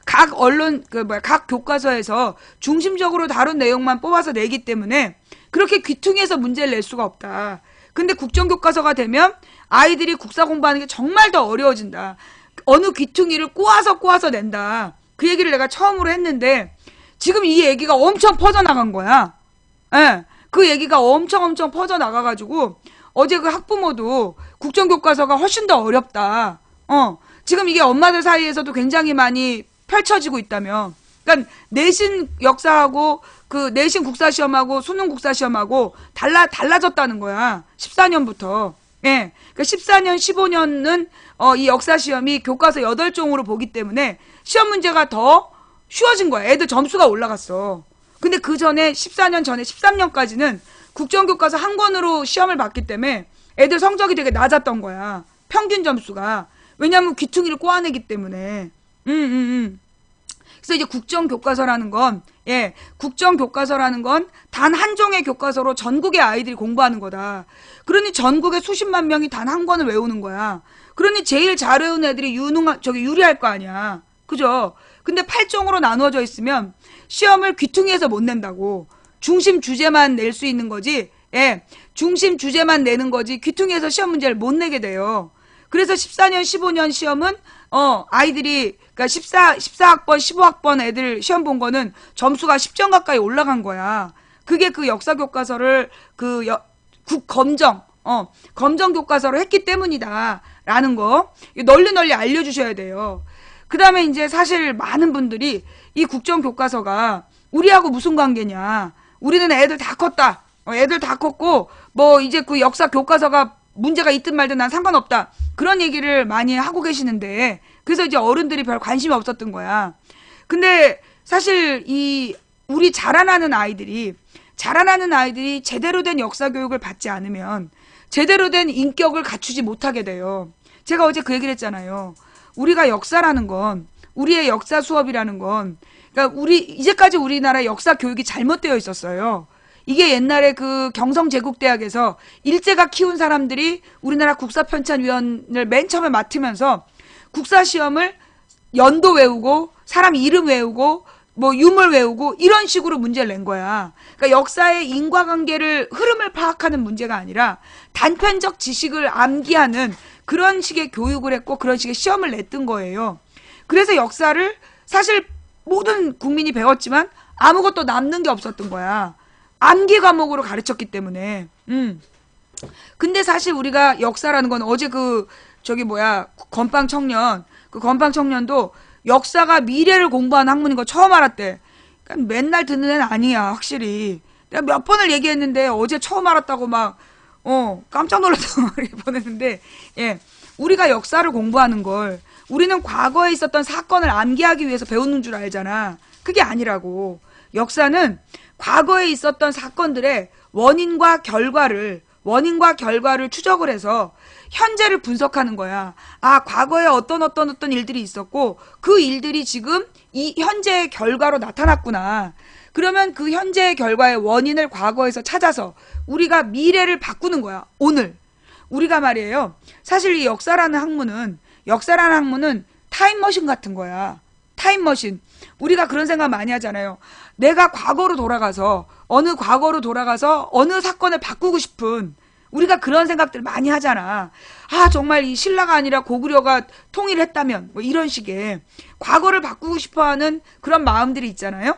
각 각 교과서에서 중심적으로 다룬 내용만 뽑아서 내기 때문에 그렇게 귀퉁이에서 문제를 낼 수가 없다. 근데 국정교과서가 되면 아이들이 국사 공부하는 게 정말 더 어려워진다. 어느 귀퉁이를 꼬아서 낸다. 그 얘기를 내가 처음으로 했는데 지금 이 얘기가 엄청 퍼져나간 거야. 예. 그 얘기가 엄청 퍼져나가가지고 어제 그 학부모도 국정교과서가 훨씬 더 어렵다. 지금 이게 엄마들 사이에서도 굉장히 많이 펼쳐지고 있다며. 그러니까 내신 역사하고 그 내신 국사시험하고 수능 국사시험하고 달라졌다는 거야. 14년부터. 예. 그러니까 14년, 15년은 이 역사시험이 교과서 8종으로 보기 때문에 시험 문제가 더 쉬워진 거야. 애들 점수가 올라갔어. 근데 그 전에 14년 전에 13년까지는 국정교과서 한 권으로 시험을 봤기 때문에 애들 성적이 되게 낮았던 거야. 평균 점수가. 왜냐면 귀퉁이를 꼬아내기 때문에. 그래서 이제 국정교과서라는 건 단 한 종의 교과서로 전국의 아이들이 공부하는 거다. 그러니 전국의 수십만 명이 단 한 권을 외우는 거야. 그러니 제일 잘 외우는 애들이 유리할 거 아니야. 그죠? 근데 8종으로 나누어져 있으면 시험을 귀퉁이에서 못 낸다고. 중심 주제만 낼 수 있는 거지. 예. 중심 주제만 내는 거지. 귀퉁이에서 시험 문제를 못 내게 돼요. 그래서 14년, 15년 시험은 아이들이 그러니까 14학번, 15학번 애들 시험 본 거는 점수가 10점 가까이 올라간 거야. 그게 그 역사 교과서를 검정 교과서로 했기 때문이다라는 거 널리 알려주셔야 돼요. 그다음에 이제 사실 많은 분들이 이 국정 교과서가 우리하고 무슨 관계냐? 우리는 애들 다 컸다. 애들 다 컸고 뭐 이제 그 역사 교과서가 문제가 있든 말든 난 상관없다. 그런 얘기를 많이 하고 계시는데 그래서 이제 어른들이 별 관심이 없었던 거야. 근데 사실 우리 자라나는 아이들이 제대로 된 역사 교육을 받지 않으면 제대로 된 인격을 갖추지 못하게 돼요. 제가 어제 그 얘기를 했잖아요. 우리가 역사라는 건 우리의 역사 수업이라는 건 그러니까 이제까지 우리나라 역사 교육이 잘못되어 있었어요. 이게 옛날에 그 경성제국대학에서 일제가 키운 사람들이 우리나라 국사편찬위원을 맨 처음에 맡으면서 국사시험을 연도 외우고 사람 이름 외우고 뭐 유물 외우고 이런 식으로 문제를 낸 거야. 그러니까 역사의 인과관계를 흐름을 파악하는 문제가 아니라 단편적 지식을 암기하는 그런 식의 교육을 했고 그런 식의 시험을 냈던 거예요. 그래서 역사를 사실 모든 국민이 배웠지만 아무것도 남는 게 없었던 거야. 암기 과목으로 가르쳤기 때문에. 근데 사실 우리가 역사라는 건 어제 건빵 청년도 역사가 미래를 공부하는 학문인 거 처음 알았대. 그러니까 맨날 듣는 애는 아니야, 확실히. 내가 몇 번을 얘기했는데 어제 처음 알았다고 막 깜짝 놀랐다고 말이 뻔했는데, 예. 우리가 역사를 공부하는 걸 우리는 과거에 있었던 사건을 암기하기 위해서 배우는 줄 알잖아. 그게 아니라고. 역사는 과거에 있었던 사건들의 원인과 결과를 추적을 해서 현재를 분석하는 거야. 아, 과거에 어떤 일들이 있었고 그 일들이 지금 이 현재의 결과로 나타났구나. 그러면 그 현재의 결과의 원인을 과거에서 찾아서 우리가 미래를 바꾸는 거야. 오늘. 우리가 말이에요. 사실 이 역사라는 학문은 타임머신 같은 거야. 타임머신. 우리가 그런 생각 많이 하잖아요. 내가 과거로 돌아가서 어느 사건을 바꾸고 싶은, 우리가 그런 생각들 많이 하잖아. 아, 정말 이 신라가 아니라 고구려가 통일했다면 뭐 이런 식의 과거를 바꾸고 싶어하는 그런 마음들이 있잖아요.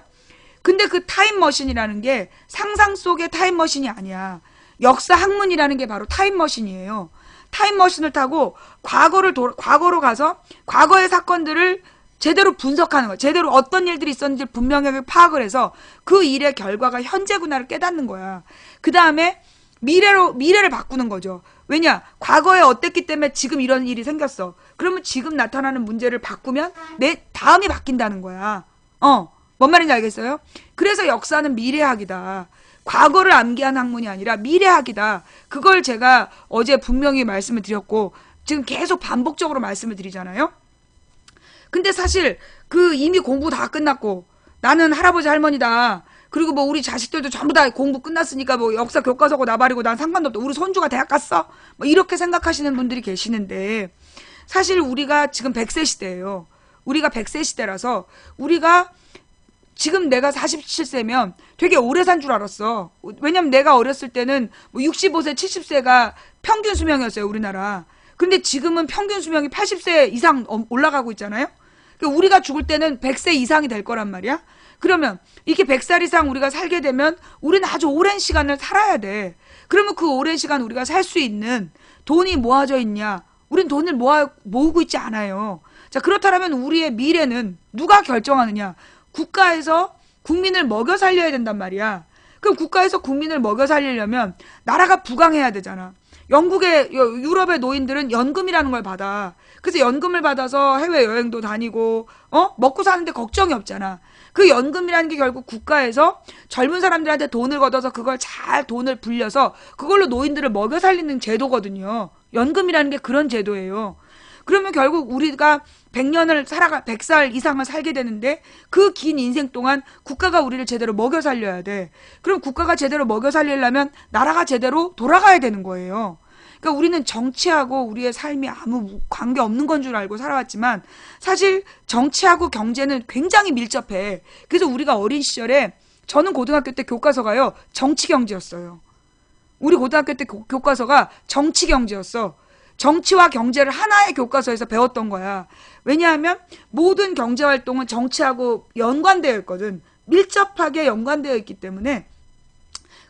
근데 그 타임머신이라는 게 상상 속의 타임머신이 아니야. 역사 학문이라는 게 바로 타임머신이에요. 타임머신을 타고 과거로 가서 과거의 사건들을 제대로 분석하는 거야. 제대로 어떤 일들이 있었는지 분명하게 파악을 해서 그 일의 결과가 현재구나를 깨닫는 거야. 그 다음에 미래를 바꾸는 거죠. 왜냐? 과거에 어땠기 때문에 지금 이런 일이 생겼어. 그러면 지금 나타나는 문제를 바꾸면 내 다음이 바뀐다는 거야. 뭔 말인지 알겠어요? 그래서 역사는 미래학이다. 과거를 암기한 학문이 아니라 미래학이다. 그걸 제가 어제 분명히 말씀을 드렸고 지금 계속 반복적으로 말씀을 드리잖아요. 근데 사실 그 이미 공부 다 끝났고 나는 할아버지 할머니다. 그리고 뭐 우리 자식들도 전부 다 공부 끝났으니까 뭐 역사 교과서고 나발이고 난 상관도 없다. 우리 손주가 대학 갔어? 뭐 이렇게 생각하시는 분들이 계시는데 사실 우리가 지금 100세 시대예요. 우리가 100세 시대라서 우리가 지금 내가 47세면 되게 오래 산 줄 알았어. 왜냐면 내가 어렸을 때는 뭐 65세, 70세가 평균 수명이었어요, 우리나라. 근데 지금은 평균 수명이 80세 이상 올라가고 있잖아요. 그러니까 우리가 죽을 때는 100세 이상이 될 거란 말이야. 그러면 이렇게 100살 이상 우리가 살게 되면 우리는 아주 오랜 시간을 살아야 돼. 그러면 그 오랜 시간 우리가 살 수 있는 돈이 모아져 있냐? 우린 돈을 모으고 있지 않아요. 자, 그렇다면 우리의 미래는 누가 결정하느냐? 국가에서 국민을 먹여 살려야 된단 말이야. 그럼 국가에서 국민을 먹여 살리려면 나라가 부강해야 되잖아. 유럽의 노인들은 연금이라는 걸 받아. 그래서 연금을 받아서 해외여행도 다니고, 먹고 사는데 걱정이 없잖아. 그 연금이라는 게 결국 국가에서 젊은 사람들한테 돈을 걷어서 그걸 잘 돈을 불려서 그걸로 노인들을 먹여 살리는 제도거든요. 연금이라는 게 그런 제도예요. 그러면 결국 우리가 100살 이상을 살게 되는데 그 긴 인생 동안 국가가 우리를 제대로 먹여 살려야 돼. 그럼 국가가 제대로 먹여 살리려면 나라가 제대로 돌아가야 되는 거예요. 그러니까 우리는 정치하고 우리의 삶이 아무 관계 없는 건 줄 알고 살아왔지만 사실 정치하고 경제는 굉장히 밀접해. 그래서 우리가 어린 시절에 저는 고등학교 때 교과서가요. 정치 경제였어요. 우리 고등학교 때 교과서가 정치 경제였어. 정치와 경제를 하나의 교과서에서 배웠던 거야. 왜냐하면 모든 경제활동은 정치하고 연관되어 있거든. 밀접하게 연관되어 있기 때문에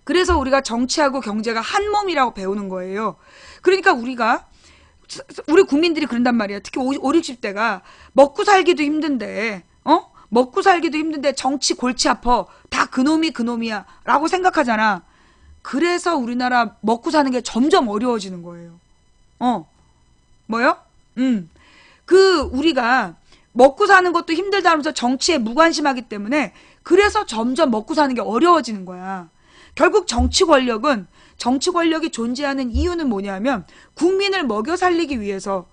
그래서 우리가 정치하고 경제가 한 몸이라고 배우는 거예요. 그러니까 우리 국민들이 그런단 말이야. 특히 50, 60대가 먹고 살기도 힘든데 정치 골치 아파. 다 그놈이야 라고 생각하잖아. 그래서 우리나라 먹고 사는 게 점점 어려워지는 거예요. 뭐요? 우리가 먹고 사는 것도 힘들다 하면서 정치에 무관심하기 때문에 그래서 점점 먹고 사는 게 어려워지는 거야. 결국 정치 권력이 존재하는 이유는 뭐냐면 국민을 먹여 살리기 위해서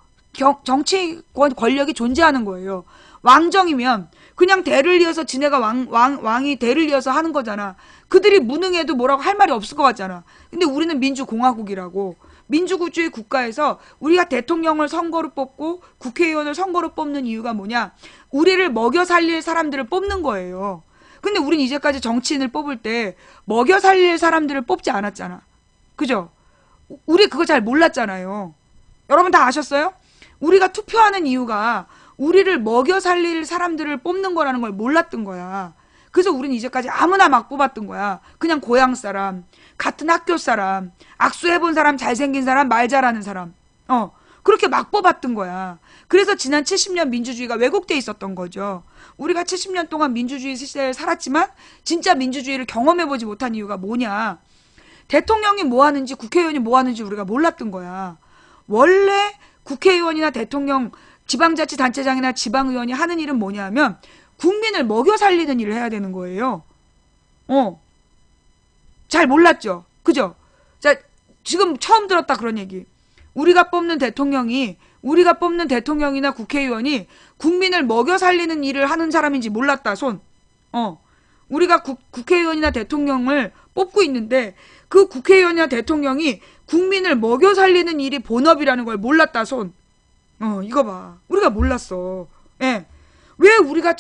정치 권력이 존재하는 거예요. 왕정이면 그냥 대를 이어서 지네가 왕이 대를 이어서 하는 거잖아. 그들이 무능해도 뭐라고 할 말이 없을 것 같잖아. 근데 우리는 민주공화국이라고. 민주주의 국가에서 우리가 대통령을 선거로 뽑고 국회의원을 선거로 뽑는 이유가 뭐냐? 우리를 먹여 살릴 사람들을 뽑는 거예요. 근데 우린 이제까지 정치인을 뽑을 때 먹여 살릴 사람들을 뽑지 않았잖아. 그죠? 우리 그거 잘 몰랐잖아요. 여러분 다 아셨어요? 우리가 투표하는 이유가 우리를 먹여 살릴 사람들을 뽑는 거라는 걸 몰랐던 거야. 그래서 우린 이제까지 아무나 막 뽑았던 거야. 그냥 고향 사람, 같은 학교 사람, 악수해본 사람, 잘생긴 사람, 말 잘하는 사람. 그렇게 막 뽑았던 거야. 그래서 지난 70년 민주주의가 왜곡돼 있었던 거죠. 우리가 70년 동안 민주주의 시대를 살았지만 진짜 민주주의를 경험해보지 못한 이유가 뭐냐. 대통령이 뭐 하는지 국회의원이 뭐 하는지 우리가 몰랐던 거야. 원래 국회의원이나 대통령 지방자치단체장이나 지방의원이 하는 일은 뭐냐면 국민을 먹여 살리는 일을 해야 되는 거예요. 잘 몰랐죠? 그죠? 자, 지금 처음 들었다 그런 얘기. 우리가 뽑는 대통령이나 국회의원이 국민을 먹여 살리는 일을 하는 사람인지 몰랐다, 손. 우리가 국회의원이나 대통령을 뽑고 있는데 그 국회의원이나 대통령이 국민을 먹여 살리는 일이 본업이라는 걸 몰랐다, 손. 이거 봐. 우리가 몰랐어. 예. 왜 우리가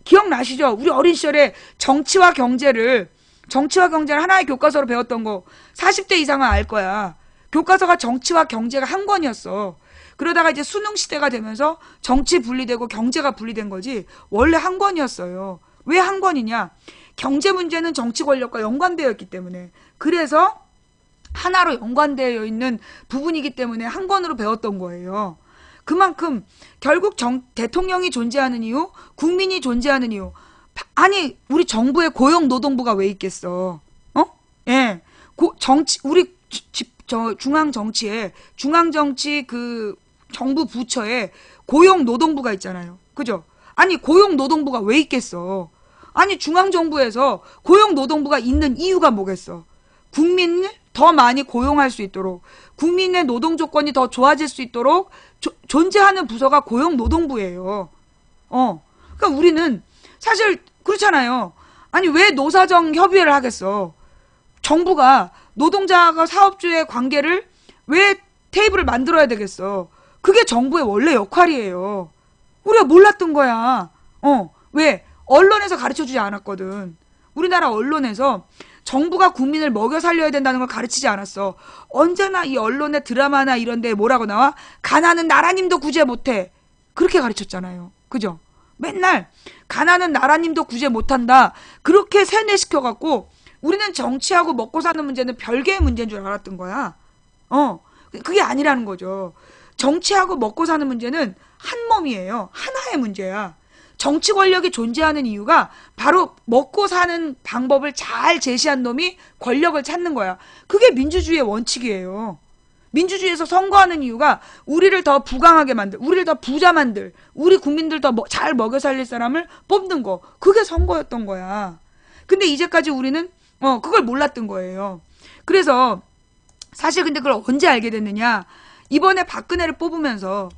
기억나시죠? 우리 어린 시절에 정치와 경제를 하나의 교과서로 배웠던 거 40대 이상은 알 거야. 교과서가 정치와 경제가 한 권이었어. 그러다가 이제 수능 시대가 되면서 정치 분리되고 경제가 분리된 거지 원래 한 권이었어요. 왜 한 권이냐? 경제 문제는 정치 권력과 연관되어 있기 때문에. 그래서 하나로 연관되어 있는 부분이기 때문에 한 권으로 배웠던 거예요. 그만큼 결국 대통령이 존재하는 이유, 국민이 존재하는 이유. 아니 우리 정부에 고용노동부가 왜 있겠어? 예, 우리 중앙정치 그 정부 부처에 고용노동부가 있잖아요. 그죠? 아니 고용노동부가 왜 있겠어? 아니 중앙정부에서 고용노동부가 있는 이유가 뭐겠어? 국민을 더 많이 고용할 수 있도록, 국민의 노동 조건이 더 좋아질 수 있도록 존재하는 부서가 고용노동부예요. 그러니까 우리는 사실 그렇잖아요. 아니 왜 노사정 협의회를 하겠어? 정부가 노동자가 사업주의 관계를 왜 테이블을 만들어야 되겠어? 그게 정부의 원래 역할이에요. 우리가 몰랐던 거야. 왜? 언론에서 가르쳐주지 않았거든. 우리나라 언론에서 정부가 국민을 먹여 살려야 된다는 걸 가르치지 않았어. 언제나 이 언론의 드라마나 이런 데 뭐라고 나와? 가난은 나라님도 구제 못해. 그렇게 가르쳤잖아요. 그죠? 맨날 가난은 나라님도 구제 못한다. 그렇게 세뇌시켜갖고 우리는 정치하고 먹고 사는 문제는 별개의 문제인 줄 알았던 거야. 그게 아니라는 거죠. 정치하고 먹고 사는 문제는 한 몸이에요. 하나의 문제야. 정치 권력이 존재하는 이유가 바로 먹고 사는 방법을 잘 제시한 놈이 권력을 찾는 거야. 그게 민주주의의 원칙이에요. 민주주의에서 선거하는 이유가 우리를 더 부강하게 만들, 우리를 더 부자 만들, 우리 국민들 더 잘 먹여 살릴 사람을 뽑는 거. 그게 선거였던 거야. 근데 이제까지 우리는 그걸 몰랐던 거예요. 그래서 사실 근데 그걸 언제 알게 됐느냐? 이번에 박근혜를 뽑으면서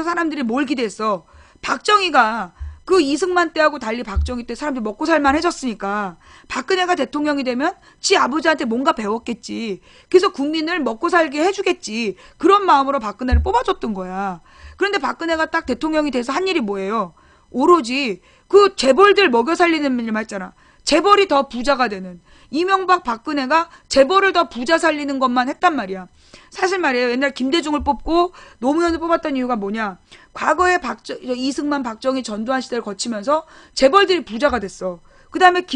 사람들이 뭘 기대했어? 박정희가 그 이승만 때하고 달리 박정희 때 사람들이 먹고 살만해졌으니까 박근혜가 대통령이 되면 지 아버지한테 뭔가 배웠겠지. 그래서 국민을 먹고 살게 해주겠지. 그런 마음으로 박근혜를 뽑아줬던 거야. 그런데 박근혜가 딱 대통령이 돼서 한 일이 뭐예요? 오로지 그 재벌들 먹여 살리는 일만 했잖아. 재벌이 더 부자가 되는. 이명박 박근혜가 재벌을 더 부자 살리는 것만 했단 말이야. 사실 말이에요. 옛날 김대중을 뽑고 노무현을 뽑았던 이유가 뭐냐. 과거에 이승만, 박정희, 전두환 시대를 거치면서 재벌들이 부자가 됐어. 그 다음에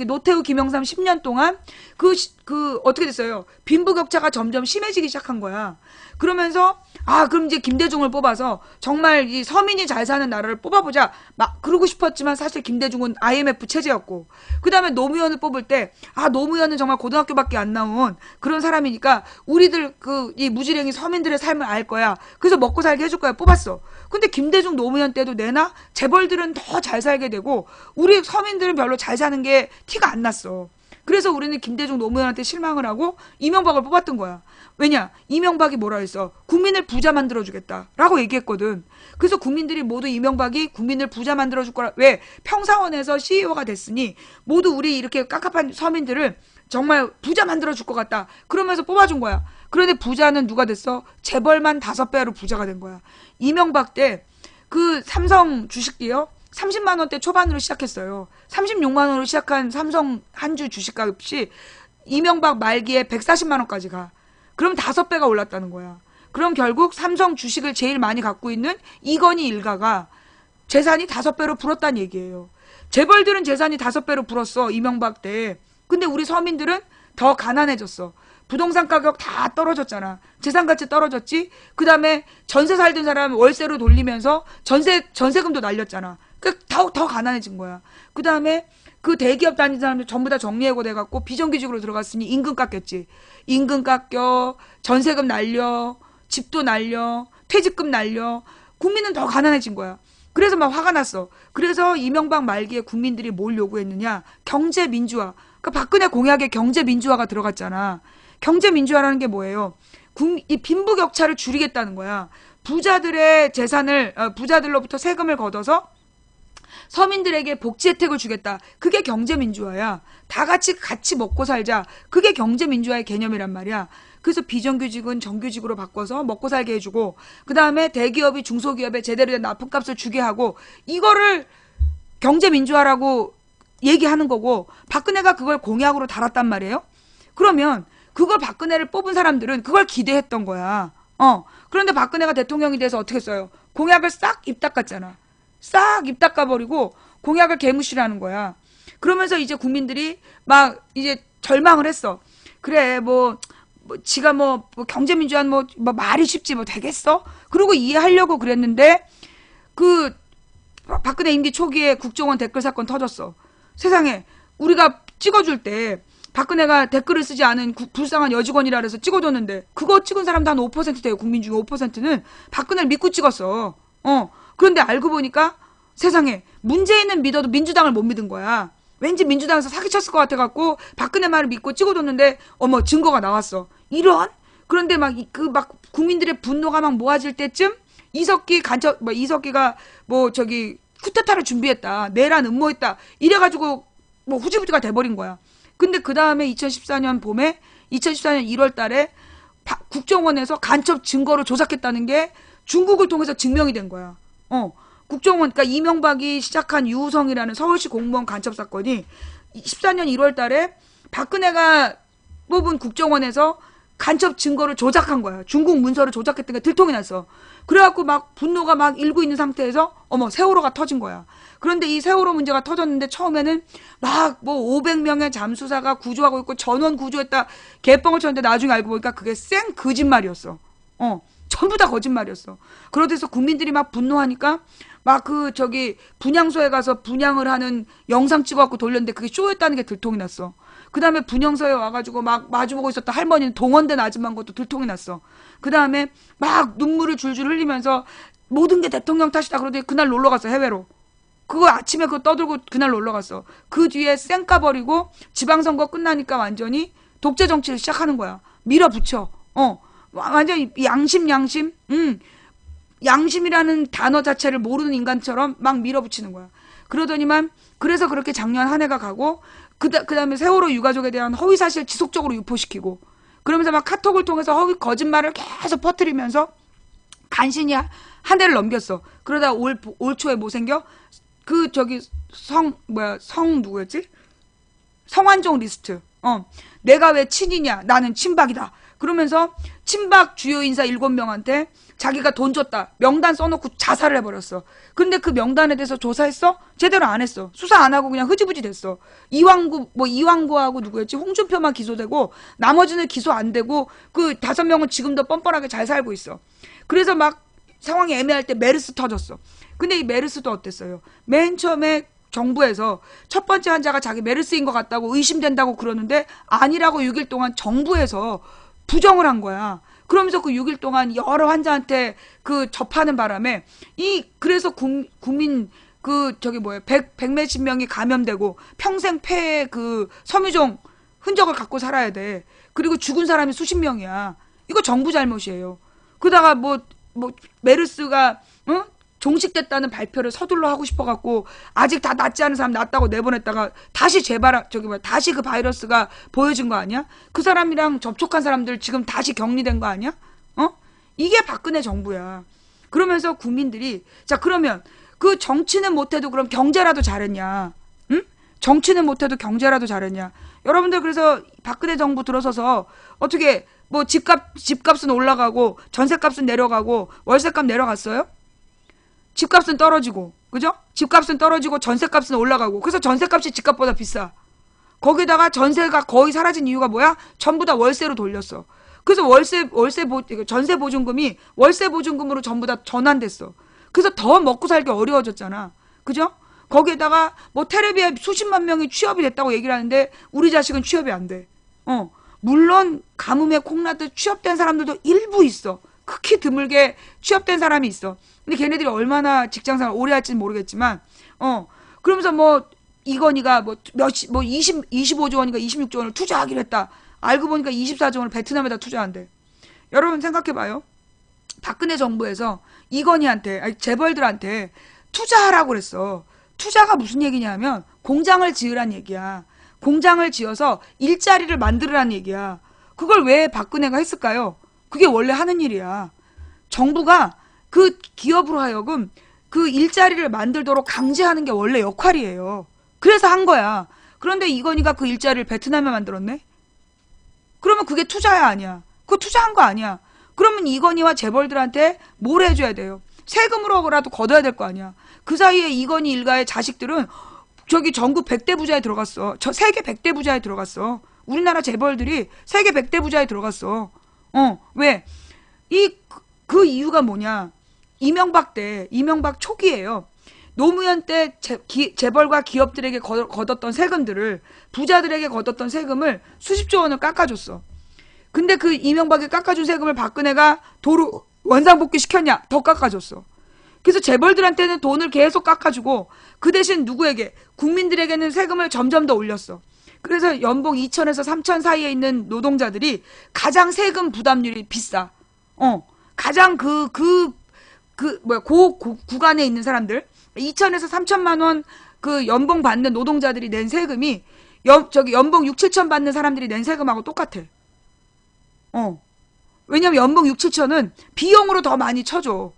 노태우, 김영삼 10년 동안 어떻게 됐어요? 빈부격차가 점점 심해지기 시작한 거야. 그러면서, 그럼 이제 김대중을 뽑아서 정말 이 서민이 잘 사는 나라를 뽑아보자. 그러고 싶었지만 사실 김대중은 IMF 체제였고. 그 다음에 노무현을 뽑을 때, 노무현은 정말 고등학교밖에 안 나온 그런 사람이니까 우리들 이 무지랭이 서민들의 삶을 알 거야. 그래서 먹고 살게 해줄 거야. 뽑았어. 근데 김대중, 노무현 때도 내나 재벌들은 더 잘 살게 되고 우리 서민들은 별로 잘 사는 게 티가 안 났어. 그래서 우리는 김대중, 노무현한테 실망을 하고 이명박을 뽑았던 거야. 왜냐? 이명박이 뭐라 했어? 국민을 부자 만들어주겠다라고 얘기했거든. 그래서 국민들이 모두 이명박이 국민을 부자 만들어줄 거라. 왜? 평사원에서 CEO가 됐으니 모두 우리 이렇게 깝깝한 서민들을 정말 부자 만들어줄 것 같다. 그러면서 뽑아준 거야. 그런데 부자는 누가 됐어? 재벌만 5배로 부자가 된 거야. 이명박 때 그 삼성 주식이요? 30만 원대 초반으로 시작했어요. 36만 원으로 시작한 삼성 한 주 주식값이 이명박 말기에 140만 원까지 가. 그럼 5배가 올랐다는 거야. 그럼 결국 삼성 주식을 제일 많이 갖고 있는 이건희 일가가 재산이 5배로 불었다는 얘기예요. 재벌들은 재산이 5배로 불었어. 이명박 때. 근데 우리 서민들은 더 가난해졌어. 부동산 가격 다 떨어졌잖아. 재산 가치 떨어졌지. 그 다음에 전세 살던 사람 월세로 돌리면서 전세금도 날렸잖아. 더 가난해진 거야. 그 다음에 그 대기업 다니는 사람들 전부 다 정리해고 돼갖고 비정규직으로 들어갔으니 임금 깎였지. 임금 깎여, 전세금 날려, 집도 날려, 퇴직금 날려, 국민은 더 가난해진 거야. 그래서 막 화가 났어. 그래서 이명박 말기에 국민들이 뭘 요구했느냐? 경제 민주화. 그러니까 박근혜 공약에 경제 민주화가 들어갔잖아. 경제 민주화라는 게 뭐예요? 이 빈부격차를 줄이겠다는 거야. 부자들의 재산을 부자들로부터 세금을 걷어서 서민들에게 복지 혜택을 주겠다. 그게 경제 민주화야. 다 같이 먹고 살자. 그게 경제 민주화의 개념이란 말이야. 그래서 비정규직은 정규직으로 바꿔서 먹고 살게 해주고, 그 다음에 대기업이 중소기업에 제대로 된 납품값을 주게 하고, 이거를 경제 민주화라고 얘기하는 거고, 박근혜가 그걸 공약으로 달았단 말이에요. 그러면 그걸 박근혜를 뽑은 사람들은 그걸 기대했던 거야. 그런데 박근혜가 대통령이 돼서 어떻게 했어요? 공약을 싹 입 닦았잖아. 싹 입 닦아버리고 공약을 개무시하는 거야. 그러면서 이제 국민들이 막 이제 절망을 했어. 그래, 지가 경제민주화 말이 쉽지 되겠어? 그러고 이해하려고 그랬는데, 박근혜 임기 초기에 국정원 댓글 사건 터졌어. 세상에, 우리가 찍어줄 때, 박근혜가 댓글을 쓰지 않은 불쌍한 여직원이라 그래서 찍어줬는데, 그거 찍은 사람도 한 5% 돼요. 국민 중에 5%는 박근혜를 믿고 찍었어. 그런데 알고 보니까 세상에, 문재인은 믿어도 민주당을 못 믿은 거야. 왠지 민주당에서 사기쳤을 것 같아갖고 박근혜 말을 믿고 찍어줬는데 증거가 나왔어. 이런? 그런데 국민들의 분노가 막 모아질 때쯤 이석기가 쿠데타를 준비했다. 내란 음모했다. 이래가지고 후지부지가 돼버린 거야. 근데 그 다음에 2014년 1월 달에 국정원에서 간첩 증거를 조작했다는 게 중국을 통해서 증명이 된 거야. 국정원, 그러니까 이명박이 시작한 유우성이라는 서울시 공무원 간첩 사건이 14년 1월 달에 박근혜가 뽑은 국정원에서 간첩 증거를 조작한 거야. 중국 문서를 조작했던 게 들통이 났어. 그래갖고 분노가 일고 있는 상태에서 세월호가 터진 거야. 그런데 이 세월호 문제가 터졌는데 처음에는 500명의 잠수사가 구조하고 있고 전원 구조했다. 개뻥을 쳤는데 나중에 알고 보니까 그게 생 거짓말이었어. 전부 다 거짓말이었어. 그러면서 국민들이 분노하니까 분향소에 가서 분향을 하는 영상 찍어갖고 돌렸는데 그게 쇼였다는 게 들통이 났어. 그 다음에 분향소에 와가지고 마주보고 있었던 할머니는 동원된 아줌마인 것도 들통이 났어. 그 다음에 눈물을 줄줄 흘리면서 모든 게 대통령 탓이다. 그러더니 그날 놀러 갔어, 해외로. 그거 아침에 그거 떠들고 그날 놀러 갔어. 그 뒤에 쌩 까버리고 지방선거 끝나니까 완전히 독재 정치를 시작하는 거야. 밀어붙여. 완전히 양심이라는 단어 자체를 모르는 인간처럼 밀어붙이는 거야. 그러더니만 그래서 그렇게 작년 한 해가 가고 그 다음에 세월호 유가족에 대한 허위사실 지속적으로 유포시키고 그러면서 카톡을 통해서 허위 거짓말을 계속 퍼뜨리면서 간신히 한 해를 넘겼어. 그러다 올 초에 뭐 생겨? 누구였지? 성완종 리스트. 내가 왜 친이냐? 나는 친박이다. 그러면서 친박 주요 인사 7명한테 자기가 돈 줬다. 명단 써놓고 자살을 해버렸어. 근데 그 명단에 대해서 조사했어? 제대로 안 했어. 수사 안 하고 그냥 흐지부지 됐어. 이왕구하고 누구였지? 홍준표만 기소되고 나머지는 기소 안 되고 그 5명은 지금도 뻔뻔하게 잘 살고 있어. 그래서 상황이 애매할 때 메르스 터졌어. 근데 이 메르스도 어땠어요? 맨 처음에 정부에서 첫 번째 환자가 자기 메르스인 것 같다고 의심된다고 그러는데 아니라고 6일 동안 정부에서 부정을 한 거야. 그러면서 그 6일 동안 여러 환자한테 접하는 바람에 그래서 국민 백몇십 명이 감염되고 평생 폐에 섬유종 흔적을 갖고 살아야 돼. 그리고 죽은 사람이 수십 명이야. 이거 정부 잘못이에요. 그러다가 메르스가 종식됐다는 발표를 서둘러 하고 싶어갖고 아직 다 낫지 않은 사람 낫다고 내보냈다가 다시 다시 그 바이러스가 보여진 거 아니야? 그 사람이랑 접촉한 사람들 지금 다시 격리된 거 아니야? 이게 박근혜 정부야. 그러면서 국민들이 그러면 그 정치는 못해도 그럼 경제라도 잘했냐? 응? 정치는 못해도 경제라도 잘했냐? 여러분들 그래서 박근혜 정부 들어서서 어떻게 집값은 올라가고 전세값은 내려가고 월세값 내려갔어요? 집값은 떨어지고, 그죠? 집값은 떨어지고 전세값은 올라가고, 그래서 전세값이 집값보다 비싸. 거기다가 전세가 거의 사라진 이유가 뭐야? 전부 다 월세로 돌렸어. 그래서 전세 보증금이 월세 보증금으로 전부 다 전환됐어. 그래서 더 먹고 살기 어려워졌잖아. 그죠? 거기에다가 텔레비에 수십만 명이 취업이 됐다고 얘기를 하는데 우리 자식은 취업이 안 돼. 물론 가뭄에 콩나듯 취업된 사람들도 일부 있어. 극히 드물게 취업된 사람이 있어. 근데 걔네들이 얼마나 직장생활 오래 할지는 모르겠지만, 그러면서 뭐, 이건희가 뭐 25조 원인가 26조 원을 투자하기로 했다. 알고 보니까 24조 원을 베트남에다 투자한대. 여러분 생각해봐요. 박근혜 정부에서 이건희한테, 아니, 재벌들한테 투자하라고 그랬어. 투자가 무슨 얘기냐면 공장을 지으란 얘기야. 공장을 지어서 일자리를 만들으란 얘기야. 그걸 왜 박근혜가 했을까요? 그게 원래 하는 일이야. 정부가 그 기업으로 하여금 그 일자리를 만들도록 강제하는 게 원래 역할이에요. 그래서 한 거야. 그런데 이건희가 그 일자리를 베트남에 만들었네? 그러면 그게 투자야 아니야? 그거 투자한 거 아니야? 그러면 이건희와 재벌들한테 뭘 해줘야 돼요? 세금으로라도 걷어야 될 거 아니야? 그 사이에 이건희 일가의 자식들은 저기 전국 100대 부자에 들어갔어. 세계 100대 부자에 들어갔어. 우리나라 재벌들이 세계 100대 부자에 들어갔어. 왜? 그 이유가 뭐냐? 이명박 초기예요. 노무현 때 재벌과 기업들에게 걷었던 세금들을, 부자들에게 걷었던 세금을 수십조 원을 깎아줬어. 근데 그 이명박이 깎아준 세금을 박근혜가 도로 원상복귀 시켰냐? 더 깎아줬어. 그래서 재벌들한테는 돈을 계속 깎아주고 그 대신 누구에게? 국민들에게는 세금을 점점 더 올렸어. 그래서 연봉 2천에서 3천 사이에 있는 노동자들이 가장 세금 부담률이 비싸. 가장 구간에 있는 사람들, 2천에서 3천만 원 그 연봉 받는 노동자들이 낸 세금이 연봉 6, 7천 받는 사람들이 낸 세금하고 똑같아. 왜냐면 연봉 6, 7천은 비용으로 더 많이 쳐줘.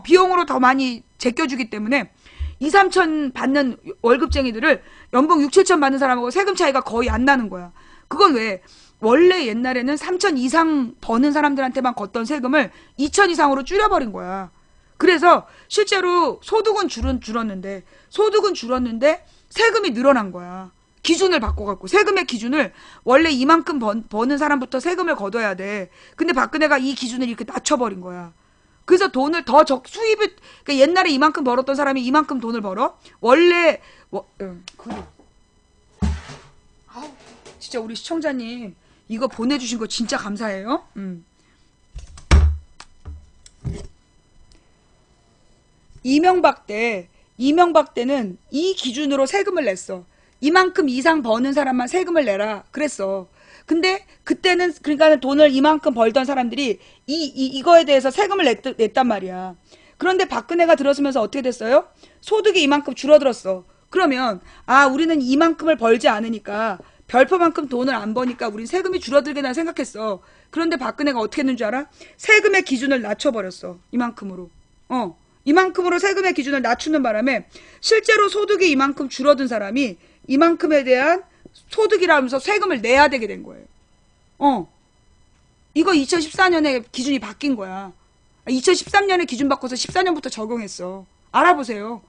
비용으로 더 많이 제껴주기 때문에 2, 3천 받는 월급쟁이들을 연봉 6, 7천 받는 사람하고 세금 차이가 거의 안 나는 거야. 그건 왜? 원래 옛날에는 3천 이상 버는 사람들한테만 걷던 세금을 2천 이상으로 줄여버린 거야. 그래서 실제로 소득은 줄었는데 세금이 늘어난 거야. 기준을 바꿔갖고 세금의 기준을 원래 이만큼 버는 사람부터 세금을 걷어야 돼. 근데 박근혜가 이 기준을 이렇게 낮춰버린 거야. 그래서 돈을 수입을, 그러니까 옛날에 이만큼 벌었던 사람이 이만큼 돈을 벌어? 원래, 진짜 우리 시청자님, 이거 보내주신 거 진짜 감사해요. 이명박 때는 이 기준으로 세금을 냈어. 이만큼 이상 버는 사람만 세금을 내라. 그랬어. 근데 그때는 그러니까 돈을 이만큼 벌던 사람들이 이거에 대해서 세금을 냈단 말이야. 그런데 박근혜가 들어서면서 어떻게 됐어요? 소득이 이만큼 줄어들었어. 그러면 우리는 이만큼을 벌지 않으니까 별표만큼 돈을 안 버니까 우린 세금이 줄어들게나 생각했어. 그런데 박근혜가 어떻게 했는 줄 알아? 세금의 기준을 낮춰버렸어. 이만큼으로. 이만큼으로 세금의 기준을 낮추는 바람에 실제로 소득이 이만큼 줄어든 사람이 이만큼에 대한 소득이라면서 세금을 내야 되게 된 거예요. 이거 2014년에 기준이 바뀐 거야. 2013년에 기준 바꿔서 14년부터 적용했어. 알아보세요.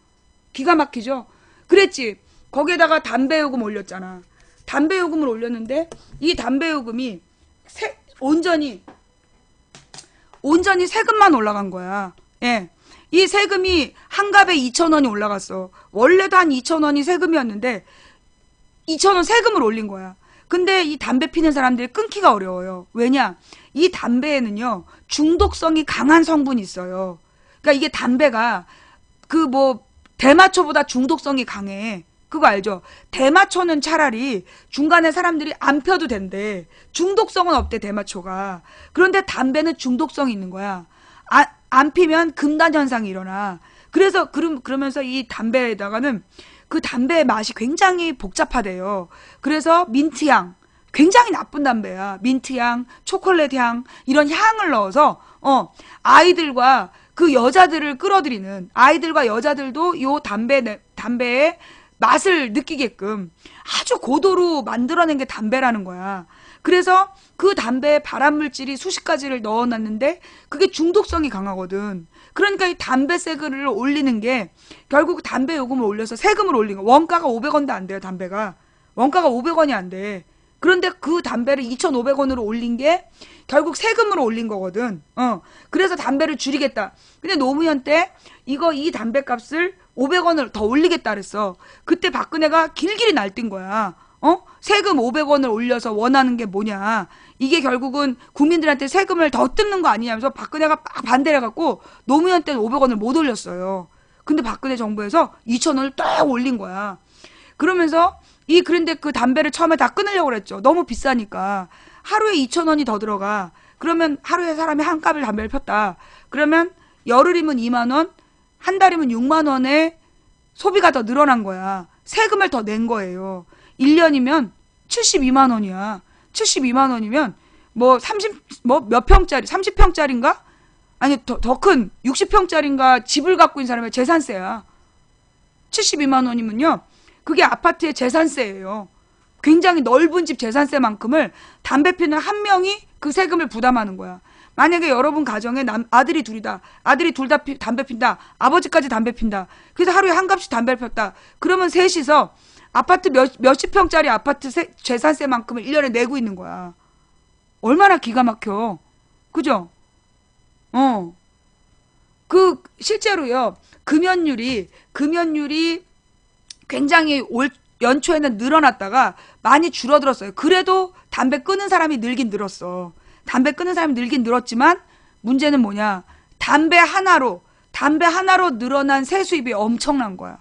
기가 막히죠? 그랬지. 거기에다가 담배요금 올렸잖아. 담배요금을 올렸는데 이 담배요금이 온전히 세금만 올라간 거야. 예. 이 세금이 한갑에 2,000원이 올라갔어. 원래도 한 2,000원이 세금이었는데 2,000원 세금을 올린 거야. 근데 이 담배 피는 사람들이 끊기가 어려워요. 왜냐? 이 담배에는요, 중독성이 강한 성분이 있어요. 그러니까 이게 담배가 대마초보다 중독성이 강해. 그거 알죠? 대마초는 차라리 중간에 사람들이 안 펴도 된대. 중독성은 없대, 대마초가. 그런데 담배는 중독성이 있는 거야. 안 피면 금단 현상이 일어나. 그래서 그러면서 이 담배에다가는 그 담배의 맛이 굉장히 복잡하대요. 그래서 민트향, 굉장히 나쁜 담배야. 민트향, 초콜릿향 이런 향을 넣어서 아이들과 그 여자들을 끌어들이는, 아이들과 여자들도 요 담배의 맛을 느끼게끔 아주 고도로 만들어낸 게 담배라는 거야. 그래서 그 담배에 발암물질이 수십 가지를 넣어놨는데 그게 중독성이 강하거든. 그러니까 이 담배세금을 올리는 게 결국 담배 요금을 올려서 세금을 올린 거. 원가가 500원도 안 돼요, 담배가. 원가가 500원이 안 돼. 그런데 그 담배를 2,500원으로 올린 게 결국 세금으로 올린 거거든. 그래서 담배를 줄이겠다. 근데 노무현 때 이 담배 값을 500원을 더 올리겠다 그랬어. 그때 박근혜가 길길이 날뛴 거야. 세금 500원을 올려서 원하는 게 뭐냐. 이게 결국은 국민들한테 세금을 더 뜯는 거 아니냐면서 박근혜가 막 반대를 해갖고 노무현 때는 500원을 못 올렸어요. 근데 박근혜 정부에서 2,000원을 딱 올린 거야. 그러면서 그런데 그 담배를 처음에 다 끊으려고 그랬죠. 너무 비싸니까. 하루에 2,000원이 더 들어가. 그러면 하루에 사람이 한 갑을 담배를 폈다. 그러면 열흘이면 2만 원, 한 달이면 6만 원의 소비가 더 늘어난 거야. 세금을 더 낸 거예요. 1년이면 72만 원이야. 72만 원이면 몇 평짜리, 30평짜리인가? 아니, 더 큰 60평짜리인가 집을 갖고 있는 사람의 재산세야. 72만 원이면요. 그게 아파트의 재산세예요. 굉장히 넓은 집 재산세만큼을 담배 피는 한 명이 그 세금을 부담하는 거야. 만약에 여러분 가정에 아들이 둘이다. 아들이 둘 다 담배 핀다. 아버지까지 담배 핀다. 그래서 하루에 한 갑씩 담배를 폈다. 그러면 셋이서 아파트 몇십 평짜리 아파트 재산세만큼을 1년에 내고 있는 거야. 얼마나 기가 막혀. 그죠? 실제로요. 금연율이 굉장히 연초에는 늘어났다가 많이 줄어들었어요. 그래도 담배 끊는 사람이 늘긴 늘었어. 담배 끊는 사람이 늘긴 늘었지만 문제는 뭐냐. 담배 하나로 늘어난 세수입이 엄청난 거야.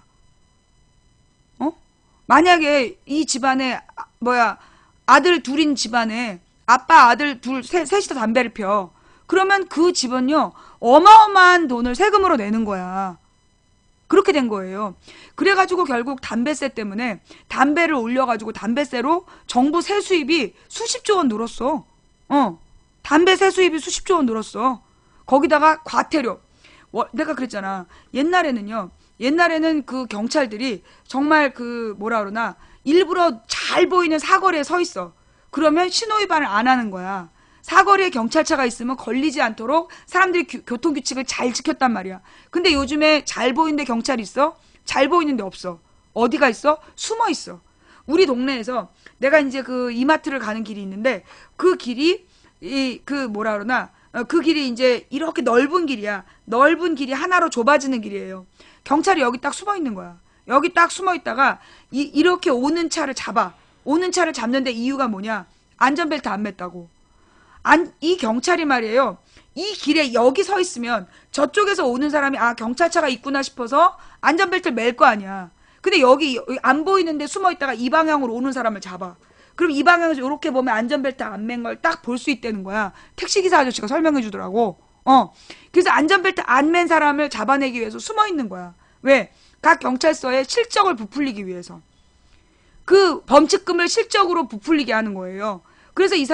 만약에 이 집안에 아들 둘인 집안에 아빠 아들 셋이 다 담배를 펴. 그러면 그 집은요 어마어마한 돈을 세금으로 내는 거야. 그렇게 된 거예요. 그래가지고 결국 담배세 때문에 담배를 올려가지고 담배세로 정부 세수입이 수십조 원 늘었어. 담배 세수입이 수십조 원 늘었어. 거기다가 과태료. 내가 그랬잖아. 옛날에는 그 경찰들이 정말 일부러 잘 보이는 사거리에 서 있어. 그러면 신호위반을 안 하는 거야. 사거리에 경찰차가 있으면 걸리지 않도록 사람들이 교통규칙을 잘 지켰단 말이야. 근데 요즘에 잘 보이는데 경찰이 있어? 잘 보이는데 없어. 어디가 있어? 숨어 있어. 우리 동네에서 내가 이제 그 이마트를 가는 길이 있는데 그 길이 그 길이 이제 이렇게 넓은 길이야. 넓은 길이 하나로 좁아지는 길이에요. 경찰이 여기 딱 숨어 있는 거야. 여기 딱 숨어 있다가 이렇게 오는 차를 잡아. 오는 차를 잡는데 이유가 뭐냐? 안전벨트 안 맸다고. 이 경찰이 말이에요. 이 길에 여기 서 있으면 저쪽에서 오는 사람이 경찰차가 있구나 싶어서 안전벨트를 맬 거 아니야. 근데 여기 안 보이는데 숨어 있다가 이 방향으로 오는 사람을 잡아. 그럼 이 방향에서 이렇게 보면 안전벨트 안 맨 걸 딱 볼 수 있다는 거야. 택시기사 아저씨가 설명해 주더라고. 그래서 안전벨트 안 맨 사람을 잡아내기 위해서 숨어 있는 거야. 왜? 각 경찰서에 실적을 부풀리기 위해서. 그 범칙금을 실적으로 부풀리게 하는 거예요. 그래서 이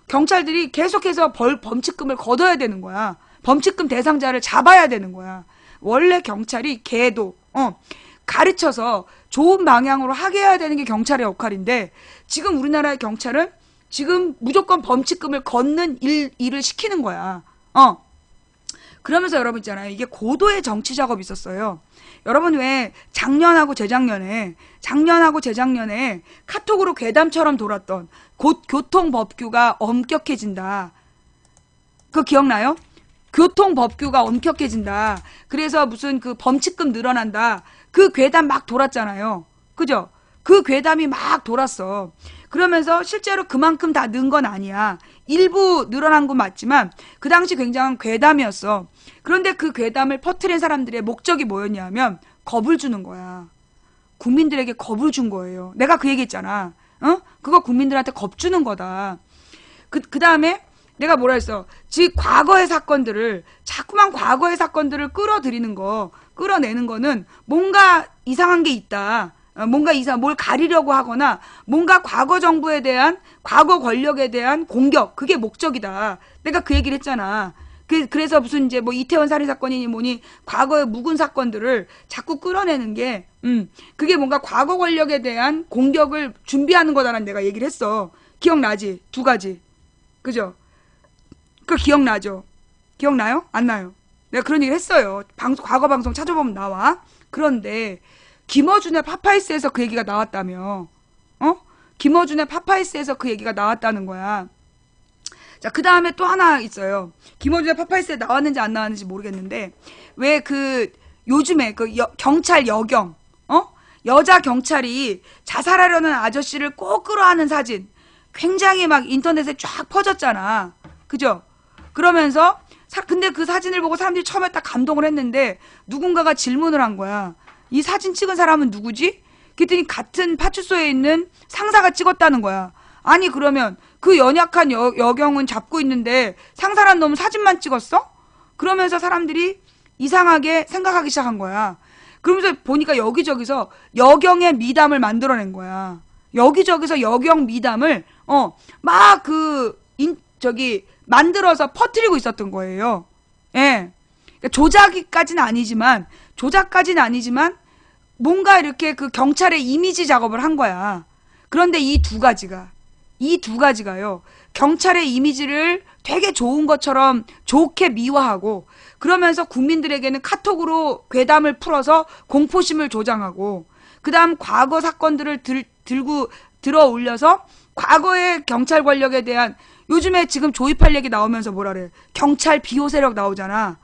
경찰들이 계속해서 범칙금을 걷어야 되는 거야. 범칙금 대상자를 잡아야 되는 거야. 원래 경찰이 가르쳐서 좋은 방향으로 하게 해야 되는 게 경찰의 역할인데 지금 우리나라의 경찰은 지금 무조건 범칙금을 걷는 일을 시키는 거야. 그러면서 여러분 있잖아요. 이게 고도의 정치 작업이 있었어요. 여러분 왜 작년하고 재작년에 카톡으로 괴담처럼 돌았던 곧 교통법규가 엄격해진다. 그거 기억나요? 교통법규가 엄격해진다. 그래서 무슨 그 범칙금 늘어난다. 그 괴담 막 돌았잖아요. 그죠? 그 괴담이 막 돌았어. 그러면서 실제로 그만큼 다 는 건 아니야. 일부 늘어난 건 맞지만 그 당시 굉장한 괴담이었어. 그런데 그 괴담을 퍼뜨린 사람들의 목적이 뭐였냐면 겁을 주는 거야. 국민들에게 겁을 준 거예요. 내가 그 얘기했잖아. 그거 국민들한테 겁 주는 거다. 그 다음에 내가 뭐라 했어. 즉 자꾸만 과거의 사건들을 끌어내는 거는 뭔가 이상한 게 있다. 뭘 가리려고 하거나 뭔가 과거 정부에 대한, 과거 권력에 대한 공격, 그게 목적이다. 내가 그 얘기를 했잖아. 그래서 무슨 이제 이태원 살인 사건이니 뭐니 과거의 묵은 사건들을 자꾸 끌어내는 게, 그게 뭔가 과거 권력에 대한 공격을 준비하는 거다라는 내가 얘기를 했어. 기억나지? 두 가지. 그죠? 그거 기억나죠? 기억나요? 안 나요? 내가 그런 얘기를 했어요. 과거 방송 찾아보면 나와. 그런데 김어준의 파파이스에서 그 얘기가 나왔다며. 김어준의 파파이스에서 그 얘기가 나왔다는 거야. 자, 그 다음에 또 하나 있어요. 김어준의 파파이스에 나왔는지 안 나왔는지 모르겠는데, 왜 요즘에 경찰 여경, 여자 경찰이 자살하려는 아저씨를 꼭 끌어안는 사진 굉장히 막 인터넷에 쫙 퍼졌잖아. 그죠? 그러면서 근데 그 사진을 보고 사람들이 처음에 딱 감동을 했는데 누군가가 질문을 한 거야. 이 사진 찍은 사람은 누구지? 그랬더니 같은 파출소에 있는 상사가 찍었다는 거야. 아니 그러면 그 연약한 여경은 잡고 있는데 상사란 놈은 사진만 찍었어? 그러면서 사람들이 이상하게 생각하기 시작한 거야. 그러면서 보니까 여기저기서 여경의 미담을 만들어낸 거야. 여기저기서 여경 미담을 막 만들어서 퍼뜨리고 있었던 거예요. 예. 그러니까 조작까지는 아니지만 뭔가 이렇게 그 경찰의 이미지 작업을 한 거야. 그런데 이 두 가지가요. 경찰의 이미지를 되게 좋은 것처럼 좋게 미화하고 그러면서 국민들에게는 카톡으로 괴담을 풀어서 공포심을 조장하고 그다음 과거 사건들을 들어 올려서 과거의 경찰 권력에 대한 요즘에 지금 조이팔 얘기 나오면서 뭐라 그래. 경찰 비호 세력 나오잖아.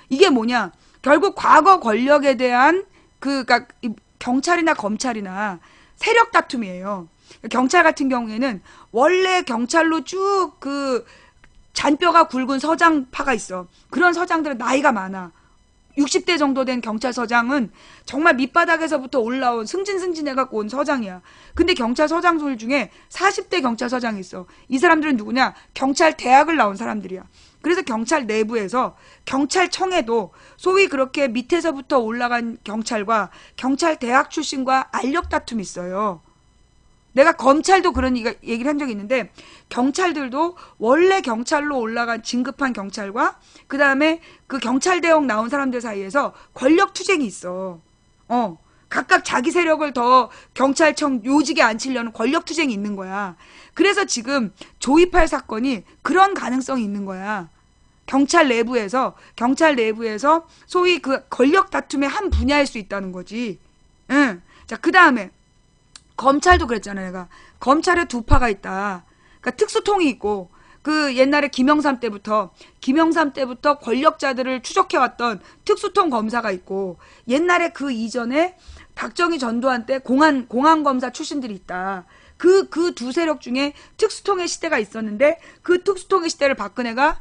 이게 뭐냐. 결국 과거 권력에 대한 그러니까 경찰이나 검찰이나 세력 다툼이에요. 경찰 같은 경우에는 원래 경찰로 쭉 잔뼈가 굵은 서장파가 있어. 그런 서장들은 나이가 많아. 60대 정도 된 경찰서장은 정말 밑바닥에서부터 올라온 승진해갖고 온 서장이야. 근데 경찰 서장들 중에 40대 경찰서장이 있어. 이 사람들은 누구냐? 경찰 대학을 나온 사람들이야. 그래서 경찰 내부에서 경찰청에도 소위 그렇게 밑에서부터 올라간 경찰과 경찰 대학 출신과 알력 다툼이 있어요. 내가 검찰도 그런 얘기를 한 적이 있는데 경찰들도 원래 경찰로 올라간 진급한 경찰과 그 다음에 그 경찰대학 나온 사람들 사이에서 권력 투쟁이 있어. 각각 자기 세력을 더 경찰청 요직에 앉히려는 권력 투쟁이 있는 거야. 그래서 지금 조이팔 사건이 그런 가능성이 있는 거야. 경찰 내부에서 소위 그 권력 다툼의 한 분야일 수 있다는 거지. 응. 자, 그 다음에 검찰도 그랬잖아, 내가. 검찰에 두 파가 있다. 그러니까 특수통이 있고, 그 옛날에 김영삼 때부터 권력자들을 추적해왔던 특수통 검사가 있고, 옛날에 그 이전에 박정희 전두환 때 공안검사 출신들이 있다. 그 두 세력 중에 특수통의 시대가 있었는데, 그 특수통의 시대를 박근혜가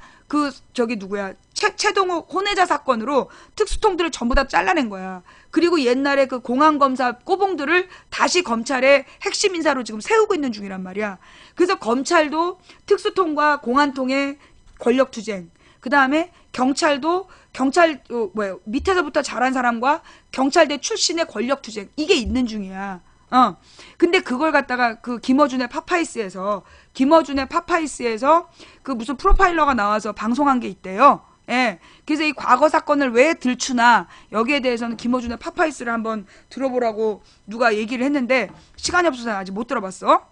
최동욱 혼외자 사건으로 특수통들을 전부 다 잘라낸 거야. 그리고 옛날에 그 공안검사 꼬봉들을 다시 검찰의 핵심 인사로 지금 세우고 있는 중이란 말이야. 그래서 검찰도 특수통과 공안통의 권력투쟁, 그 다음에 경찰도 밑에서부터 자란 사람과 경찰대 출신의 권력투쟁, 이게 있는 중이야. 근데 그걸 갖다가 그 김어준의 파파이스에서 그 무슨 프로파일러가 나와서 방송한 게 있대요. 예. 그래서 이 과거 사건을 왜 들추나 여기에 대해서는 김어준의 파파이스를 한번 들어보라고 누가 얘기를 했는데 시간이 없어서 아직 못 들어봤어.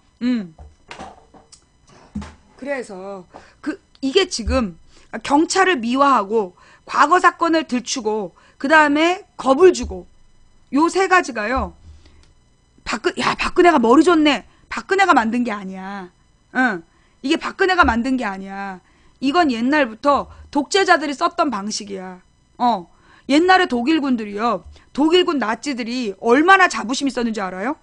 그래서 이게 지금 경찰을 미화하고 과거 사건을 들추고 그 다음에 겁을 주고 요 세 가지가요. 박근혜가 머리 좋네. 박근혜가 만든 게 아니야. 이게 박근혜가 만든 게 아니야. 이건 옛날부터 독재자들이 썼던 방식이야. 옛날에 독일군 나치들이 얼마나 자부심 있었는지 알아요?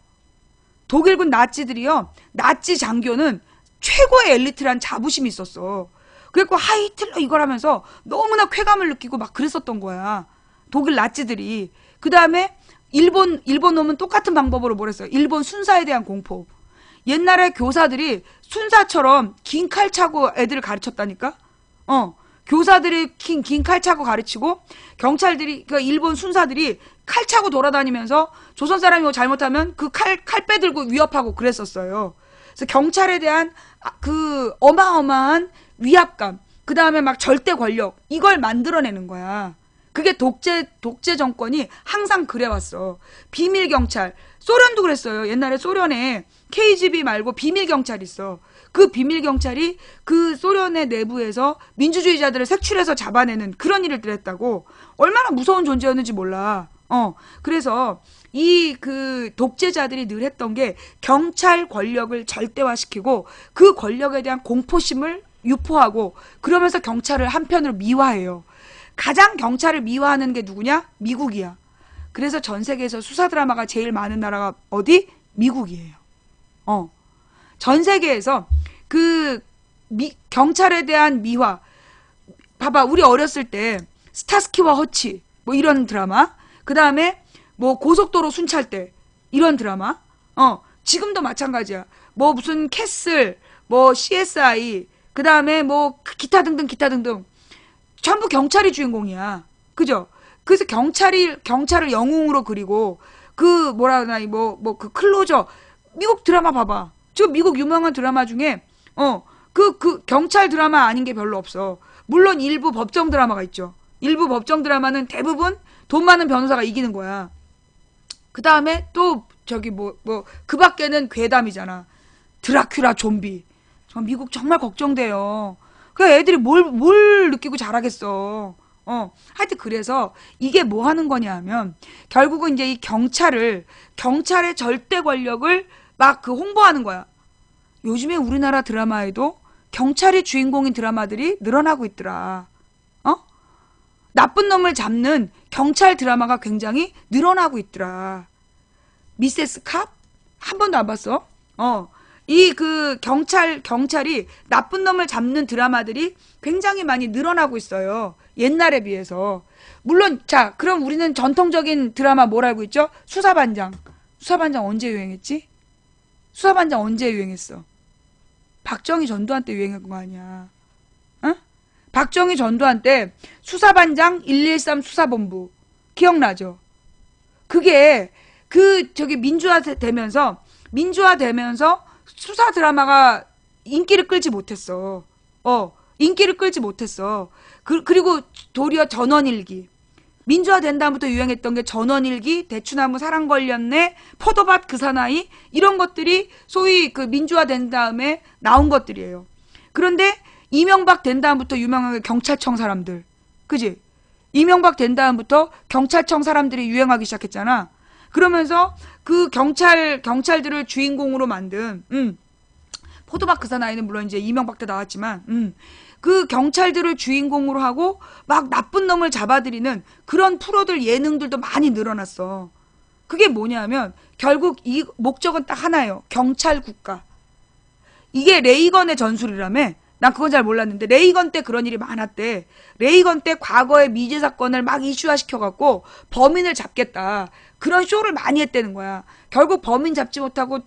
독일군 나치들이요. 나치 장교는 최고의 엘리트란 자부심이 있었어. 그래갖고 하이틀러 이걸 하면서 너무나 쾌감을 느끼고 막 그랬었던 거야. 독일 나치들이. 그 다음에 일본 놈은 똑같은 방법으로 뭘 했어요. 일본 순사에 대한 공포. 옛날에 교사들이 순사처럼 긴 칼 차고 애들을 가르쳤다니까? 교사들이 긴 칼 차고 가르치고 경찰들이, 그러니까 일본 순사들이 칼 차고 돌아다니면서 조선 사람이 뭐 잘못하면 그 칼 빼들고 위협하고 그랬었어요. 그래서 경찰에 대한 그 어마어마한 위압감, 그 다음에 막 절대 권력, 이걸 만들어내는 거야. 그게 독재 정권이 항상 그래왔어. 비밀경찰. 소련도 그랬어요. 옛날에 소련에 KGB 말고 비밀경찰이 있어. 그 비밀경찰이 그 소련의 내부에서 민주주의자들을 색출해서 잡아내는 그런 일을 했다고. 얼마나 무서운 존재였는지 몰라. 그래서 그 독재자들이 늘 했던 게 경찰 권력을 절대화시키고 그 권력에 대한 공포심을 유포하고 그러면서 경찰을 한편으로 미화해요. 가장 경찰을 미화하는 게 누구냐? 미국이야. 그래서 전 세계에서 수사 드라마가 제일 많은 나라가 어디? 미국이에요. 전 세계에서 그 경찰에 대한 미화. 봐봐, 우리 어렸을 때 스타스키와 허치 뭐 이런 드라마, 그 다음에 뭐 고속도로 순찰대 이런 드라마, 지금도 마찬가지야. 뭐 무슨 캐슬, 뭐 CSI, 그 다음에 뭐 기타 등등 전부 경찰이 주인공이야. 그죠? 그래서 경찰을 영웅으로 그리고 그 뭐라 하나 그 클로저 미국 드라마 봐봐. 지금 미국 유명한 드라마 중에 그 경찰 드라마 아닌 게 별로 없어. 물론 일부 법정 드라마가 있죠. 일부 법정 드라마는 대부분 돈 많은 변호사가 이기는 거야. 그 다음에 또 저기 그 밖에는 괴담이잖아. 드라큘라 좀비. 미국 정말 걱정돼요. 그 애들이 뭘 느끼고 자라겠어. 하여튼 그래서 이게 뭐 하는 거냐 하면 결국은 이제 이 경찰의 절대 권력을 막 그 홍보하는 거야. 요즘에 우리나라 드라마에도 경찰이 주인공인 드라마들이 늘어나고 있더라. 나쁜 놈을 잡는 경찰 드라마가 굉장히 늘어나고 있더라. 미세스 캅? 한 번도 안 봤어? 이 그 경찰이 나쁜 놈을 잡는 드라마들이 굉장히 많이 늘어나고 있어요. 옛날에 비해서. 물론, 자, 그럼 우리는 전통적인 드라마 뭘 알고 있죠? 수사반장. 수사반장 언제 유행했지? 수사반장 언제 유행했어? 박정희 전두환 때 유행한 거 아니야. 박정희 전두환 때 수사반장 113 수사본부. 기억나죠? 그게 민주화되면서 수사 드라마가 인기를 끌지 못했어. 인기를 끌지 못했어. 그리고 도리어 전원일기. 민주화된 다음부터 유행했던 게 전원일기, 대추나무 사랑 걸렸네, 포도밭 그 사나이 이런 것들이 소위 그 민주화된 다음에 나온 것들이에요. 그런데 이명박 된 다음부터 유명한 게 경찰청 사람들. 그지? 이명박 된 다음부터 경찰청 사람들이 유행하기 시작했잖아. 그러면서 그 경찰들을 주인공으로 만든 포도밭 그 사나이는 물론 이제 이명박 때 나왔지만 그 경찰들을 주인공으로 하고 막 나쁜 놈을 잡아들이는 그런 프로들 예능들도 많이 늘어났어. 그게 뭐냐면 결국 이 목적은 딱 하나예요. 경찰 국가. 이게 레이건의 전술이라며. 난 그건 잘 몰랐는데 레이건 때 그런 일이 많았대. 레이건 때 과거의 미제 사건을 막 이슈화 시켜갖고 범인을 잡겠다. 그런 쇼를 많이 했다는 거야. 결국 범인 잡지 못하고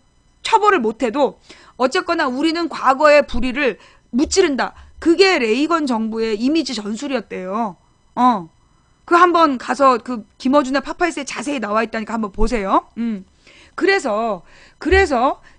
처벌을 못해도 어쨌거나 우리는 과거의 불의를 무찌른다. 그게 레이건 정부의 이미지 전술이었대요. 그 한번 가서 그 김어준의 파파이스에 자세히 나와 있다니까 한번 보세요. 그래서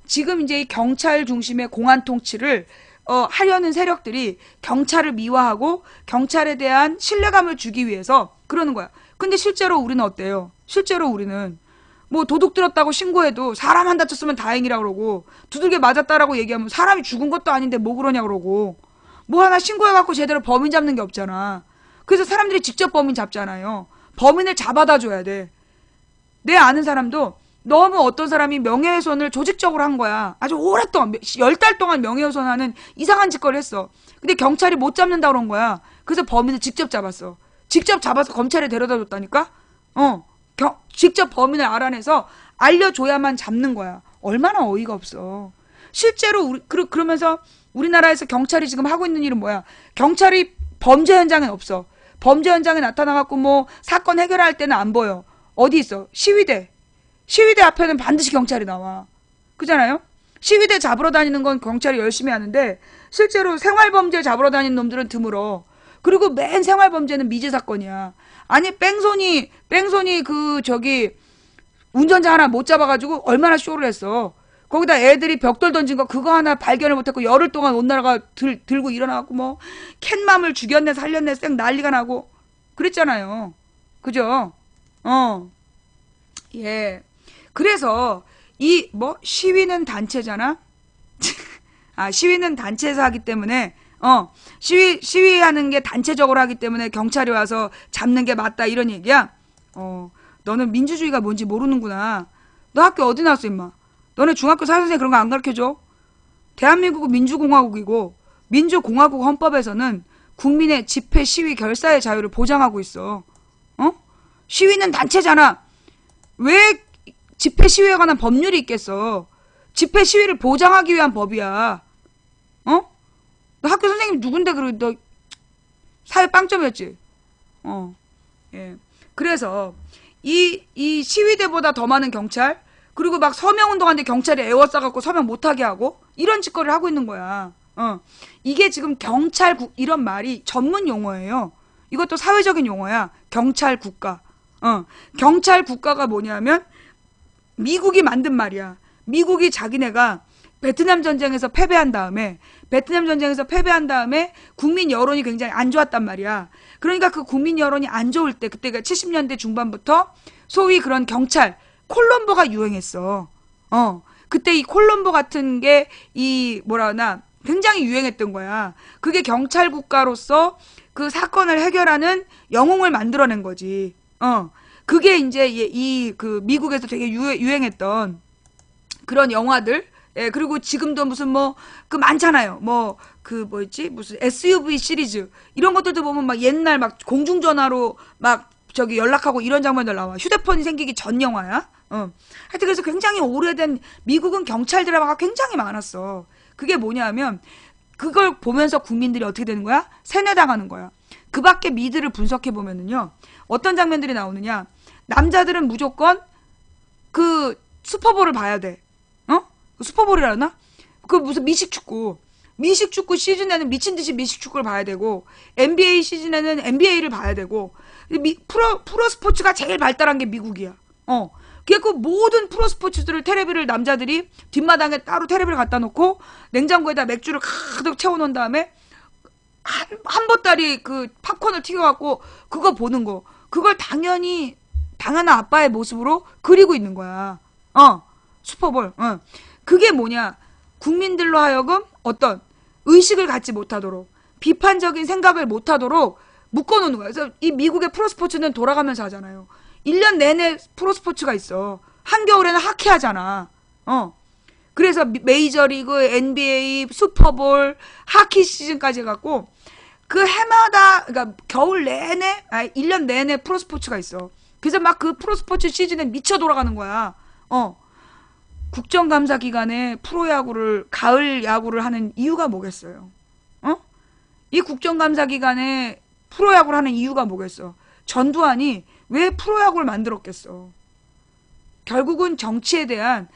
지금 이제 이 경찰 중심의 공안 통치를 하려는 세력들이 경찰을 미화하고 경찰에 대한 신뢰감을 주기 위해서 그러는 거야. 근데 실제로 우리는 어때요? 실제로 우리는 뭐 도둑 들었다고 신고해도 사람 안 다쳤으면 다행이라 그러고 두들겨 맞았다라고 얘기하면 사람이 죽은 것도 아닌데 뭐 그러냐 그러고 뭐 하나 신고해갖고 제대로 범인 잡는 게 없잖아. 그래서 사람들이 직접 범인 잡잖아요. 범인을 잡아다 줘야 돼. 내 아는 사람도 너무 어떤 사람이 명예훼손을 조직적으로 한 거야. 아주 오랫동안 10달 동안 명예훼손하는 이상한 짓거리를 했어. 근데 경찰이 못 잡는다 그런 거야. 그래서 범인을 직접 잡았어. 직접 잡아서 검찰에 데려다 줬다니까? 직접 범인을 알아내서 알려줘야만 잡는 거야. 얼마나 어이가 없어. 실제로 그러면서 우리나라에서 경찰이 지금 하고 있는 일은 뭐야? 경찰이 범죄 현장엔 없어. 범죄 현장에 나타나갖고 뭐 사건 해결할 때는 안 보여. 어디 있어? 시위대 앞에는 반드시 경찰이 나와. 그잖아요? 시위대 잡으러 다니는 건 경찰이 열심히 하는데 실제로 생활범죄 잡으러 다니는 놈들은 드물어. 그리고 맨 생활범죄는 미제 사건이야. 아니 뺑소니 운전자 하나 못 잡아가지고 얼마나 쇼를 했어. 거기다 애들이 벽돌 던진 거 그거 하나 발견을 못했고 열흘 동안 온 나라가 들고 일어나갖고 뭐 캣맘을 죽였네 살렸네 쌩 난리가 나고 그랬잖아요. 그죠? 예. 그래서 이 시위는 단체잖아. 시위는 단체에서 하기 때문에 시위하는 게 단체적으로 하기 때문에 경찰이 와서 잡는 게 맞다 이런 얘기야. 너는 민주주의가 뭔지 모르는구나. 너 학교 어디 나왔어 임마? 너네 중학교 사회선생 그런 거 안 가르쳐줘? 대한민국은 민주공화국이고 민주공화국 헌법에서는 국민의 집회, 시위, 결사의 자유를 보장하고 있어. 시위는 단체잖아. 왜 집회 시위에 관한 법률이 있겠어? 집회 시위를 보장하기 위한 법이야. 너 학교 선생님 누군데 너 사회 빵점이었지? 예. 그래서 이 시위대보다 더 많은 경찰, 그리고 막 서명운동하는데 경찰이 에워싸갖고 서명 못하게 하고 이런 짓거리를 하고 있는 거야. 이게 지금 경찰국 이런 말이 전문 용어예요. 이것도 사회적인 용어야. 경찰국가. 경찰국가가 뭐냐면 미국이 만든 말이야. 미국이 자기네가 베트남 전쟁에서 패배한 다음에 국민 여론이 굉장히 안 좋았단 말이야. 그러니까 그 국민 여론이 안 좋을 때, 그때가 70년대 중반부터 소위 그런 경찰 콜럼보가 유행했어. 그때 이 콜럼보 같은 게 뭐라 하나 굉장히 유행했던 거야. 그게 경찰 국가로서 그 사건을 해결하는 영웅을 만들어낸 거지. 그게 이제 그 미국에서 되게 유행했던 그런 영화들. 예, 그리고 지금도 무슨 그 많잖아요. 무슨 SUV 시리즈. 이런 것들도 보면 막 옛날 막 공중전화로 막 저기 연락하고 이런 장면들 나와. 휴대폰이 생기기 전 영화야. 하여튼 그래서 굉장히 오래된 미국은 경찰 드라마가 굉장히 많았어. 그게 뭐냐면 그걸 보면서 국민들이 어떻게 되는 거야? 세뇌당하는 거야. 그 밖에 미드를 분석해 보면은요. 어떤 장면들이 나오느냐. 남자들은 무조건 그 슈퍼볼을 봐야 돼. 슈퍼볼이라나? 그 무슨 미식축구 시즌에는 미친듯이 미식축구를 봐야 되고, NBA 시즌에는 NBA를 봐야 되고, 프로 스포츠가 제일 발달한 게 미국이야. 그 모든 프로 스포츠들을 테레비를 남자들이 뒷마당에 따로 테레비를 갖다 놓고 냉장고에다 맥주를 가득 채워놓은 다음에 한 보따리 그 팝콘을 튀겨갖고 그거 보는 거. 그걸 당연한 아빠의 모습으로 그리고 있는 거야. 슈퍼볼. 그게 뭐냐. 국민들로 하여금 어떤 의식을 갖지 못하도록, 비판적인 생각을 못하도록 묶어놓는 거야. 그래서 이 미국의 프로스포츠는 돌아가면서 하잖아요. 1년 내내 프로스포츠가 있어. 한겨울에는 하키 하잖아. 그래서 메이저리그, NBA, 슈퍼볼, 하키 시즌까지 해갖고 그 해마다, 그러니까 겨울 내내, 1년 내내 프로스포츠가 있어. 그래서 막 그 프로스포츠 시즌에 미쳐 돌아가는 거야. 국정감사 기간에 가을 야구를 하는 이유가 뭐겠어요? 이 국정감사 기간에 프로야구를 하는 이유가 뭐겠어? 전두환이 왜 프로야구를 만들었겠어? 결국은 정치에 대한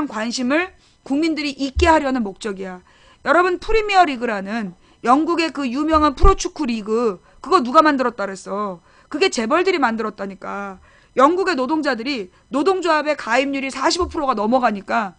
관심을 국민들이 잊게 하려는 목적이야. 여러분, 프리미어 리그라는 영국의 그 유명한 프로축구 리그, 그거 누가 만들었다 그랬어? 그게 재벌들이 만들었다니까. 영국의 노동자들이 노동조합의 가입률이 45%가 넘어가니까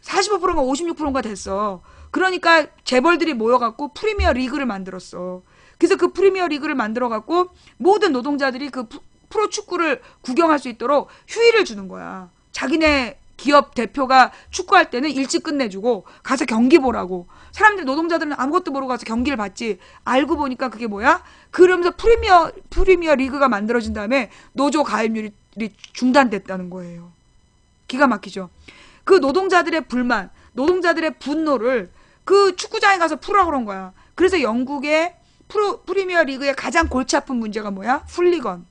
45%인가 56%인가 됐어. 그러니까 재벌들이 모여갖고 프리미어 리그를 만들었어. 그래서 그 프리미어 리그를 만들어갖고 모든 노동자들이 그 프로축구를 구경할 수 있도록 휴일을 주는 거야. 자기네 기업 대표가 축구할 때는 일찍 끝내주고 가서 경기 보라고. 사람들, 노동자들은 아무것도 모르고 가서 경기를 봤지. 알고 보니까 그게 뭐야? 그러면서 프리미어 리그가 만들어진 다음에 노조 가입률이 중단됐다는 거예요. 기가 막히죠. 그 노동자들의 불만, 노동자들의 분노를 그 축구장에 가서 풀으라고 그런 거야. 그래서 영국의 프리미어 리그의 가장 골치 아픈 문제가 뭐야? 훌리건.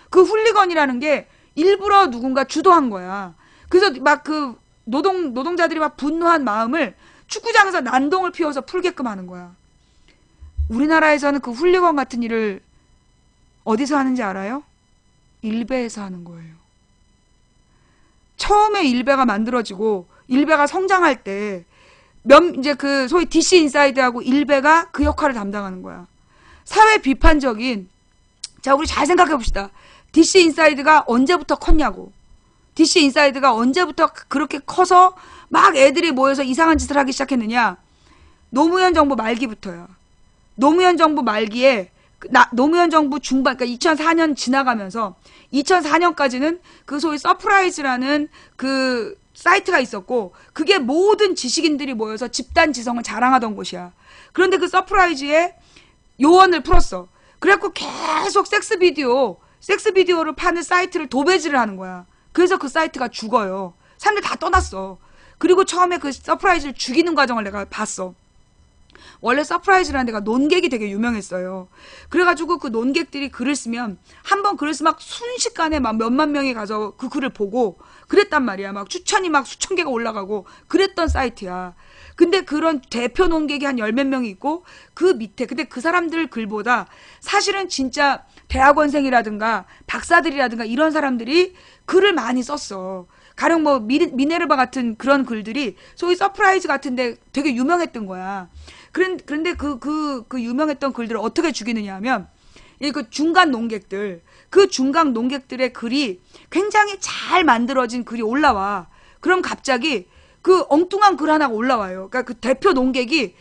그 훌리건이라는 게 일부러 누군가 주도한 거야. 그래서 막 그 노동자들이 막 분노한 마음을 축구장에서 난동을 피워서 풀게끔 하는 거야. 우리나라에서는 그 훌리건 같은 일을 어디서 하는지 알아요? 일베에서 하는 거예요. 처음에 일베가 만들어지고 일베가 성장할 때 이제 그 소위 DC 인사이드하고 일베가 그 역할을 담당하는 거야. 사회 비판적인, 자, 우리 잘 생각해 봅시다. DC 인사이드가 언제부터 컸냐고. DC 인사이드가 언제부터 그렇게 커서 막 애들이 모여서 이상한 짓을 하기 시작했느냐. 노무현 정부 말기부터야. 노무현 정부 말기에 노무현 정부 중반, 그러니까 2004년 지나가면서 2004년까지는 그 소위 서프라이즈라는 그 사이트가 있었고, 그게 모든 지식인들이 모여서 집단 지성을 자랑하던 곳이야. 그런데 그 서프라이즈에 요원을 풀었어. 그래갖고 계속 섹스 비디오를 파는 사이트를 도배질을 하는 거야. 그래서 그 사이트가 죽어요. 사람들 다 떠났어. 그리고 처음에 그 서프라이즈를 죽이는 과정을 내가 봤어. 원래 서프라이즈라는 데가 논객이 되게 유명했어요. 그래가지고 그 논객들이 글을 쓰면 한 번 글을 쓰면 막 순식간에 막 몇만 명이 가서 그 글을 보고 그랬단 말이야. 막 추천이 막 수천 개가 올라가고 그랬던 사이트야. 근데 그런 대표 논객이 한 열 몇 명이 있고 그 밑에 근데 그 사람들 글보다 사실은 진짜 대학원생이라든가 박사들이라든가 이런 사람들이 글을 많이 썼어. 가령 뭐 미네르바 같은 그런 글들이 소위 서프라이즈 같은데 되게 유명했던 거야. 그런데 그 유명했던 글들을 어떻게 죽이느냐 하면 이 그 중간 농객들 그 중간 농객들의 글이 굉장히 잘 만들어진 글이 올라와. 그럼 갑자기 그 엉뚱한 글 하나가 올라와요. 그러니까 그 대표 농객이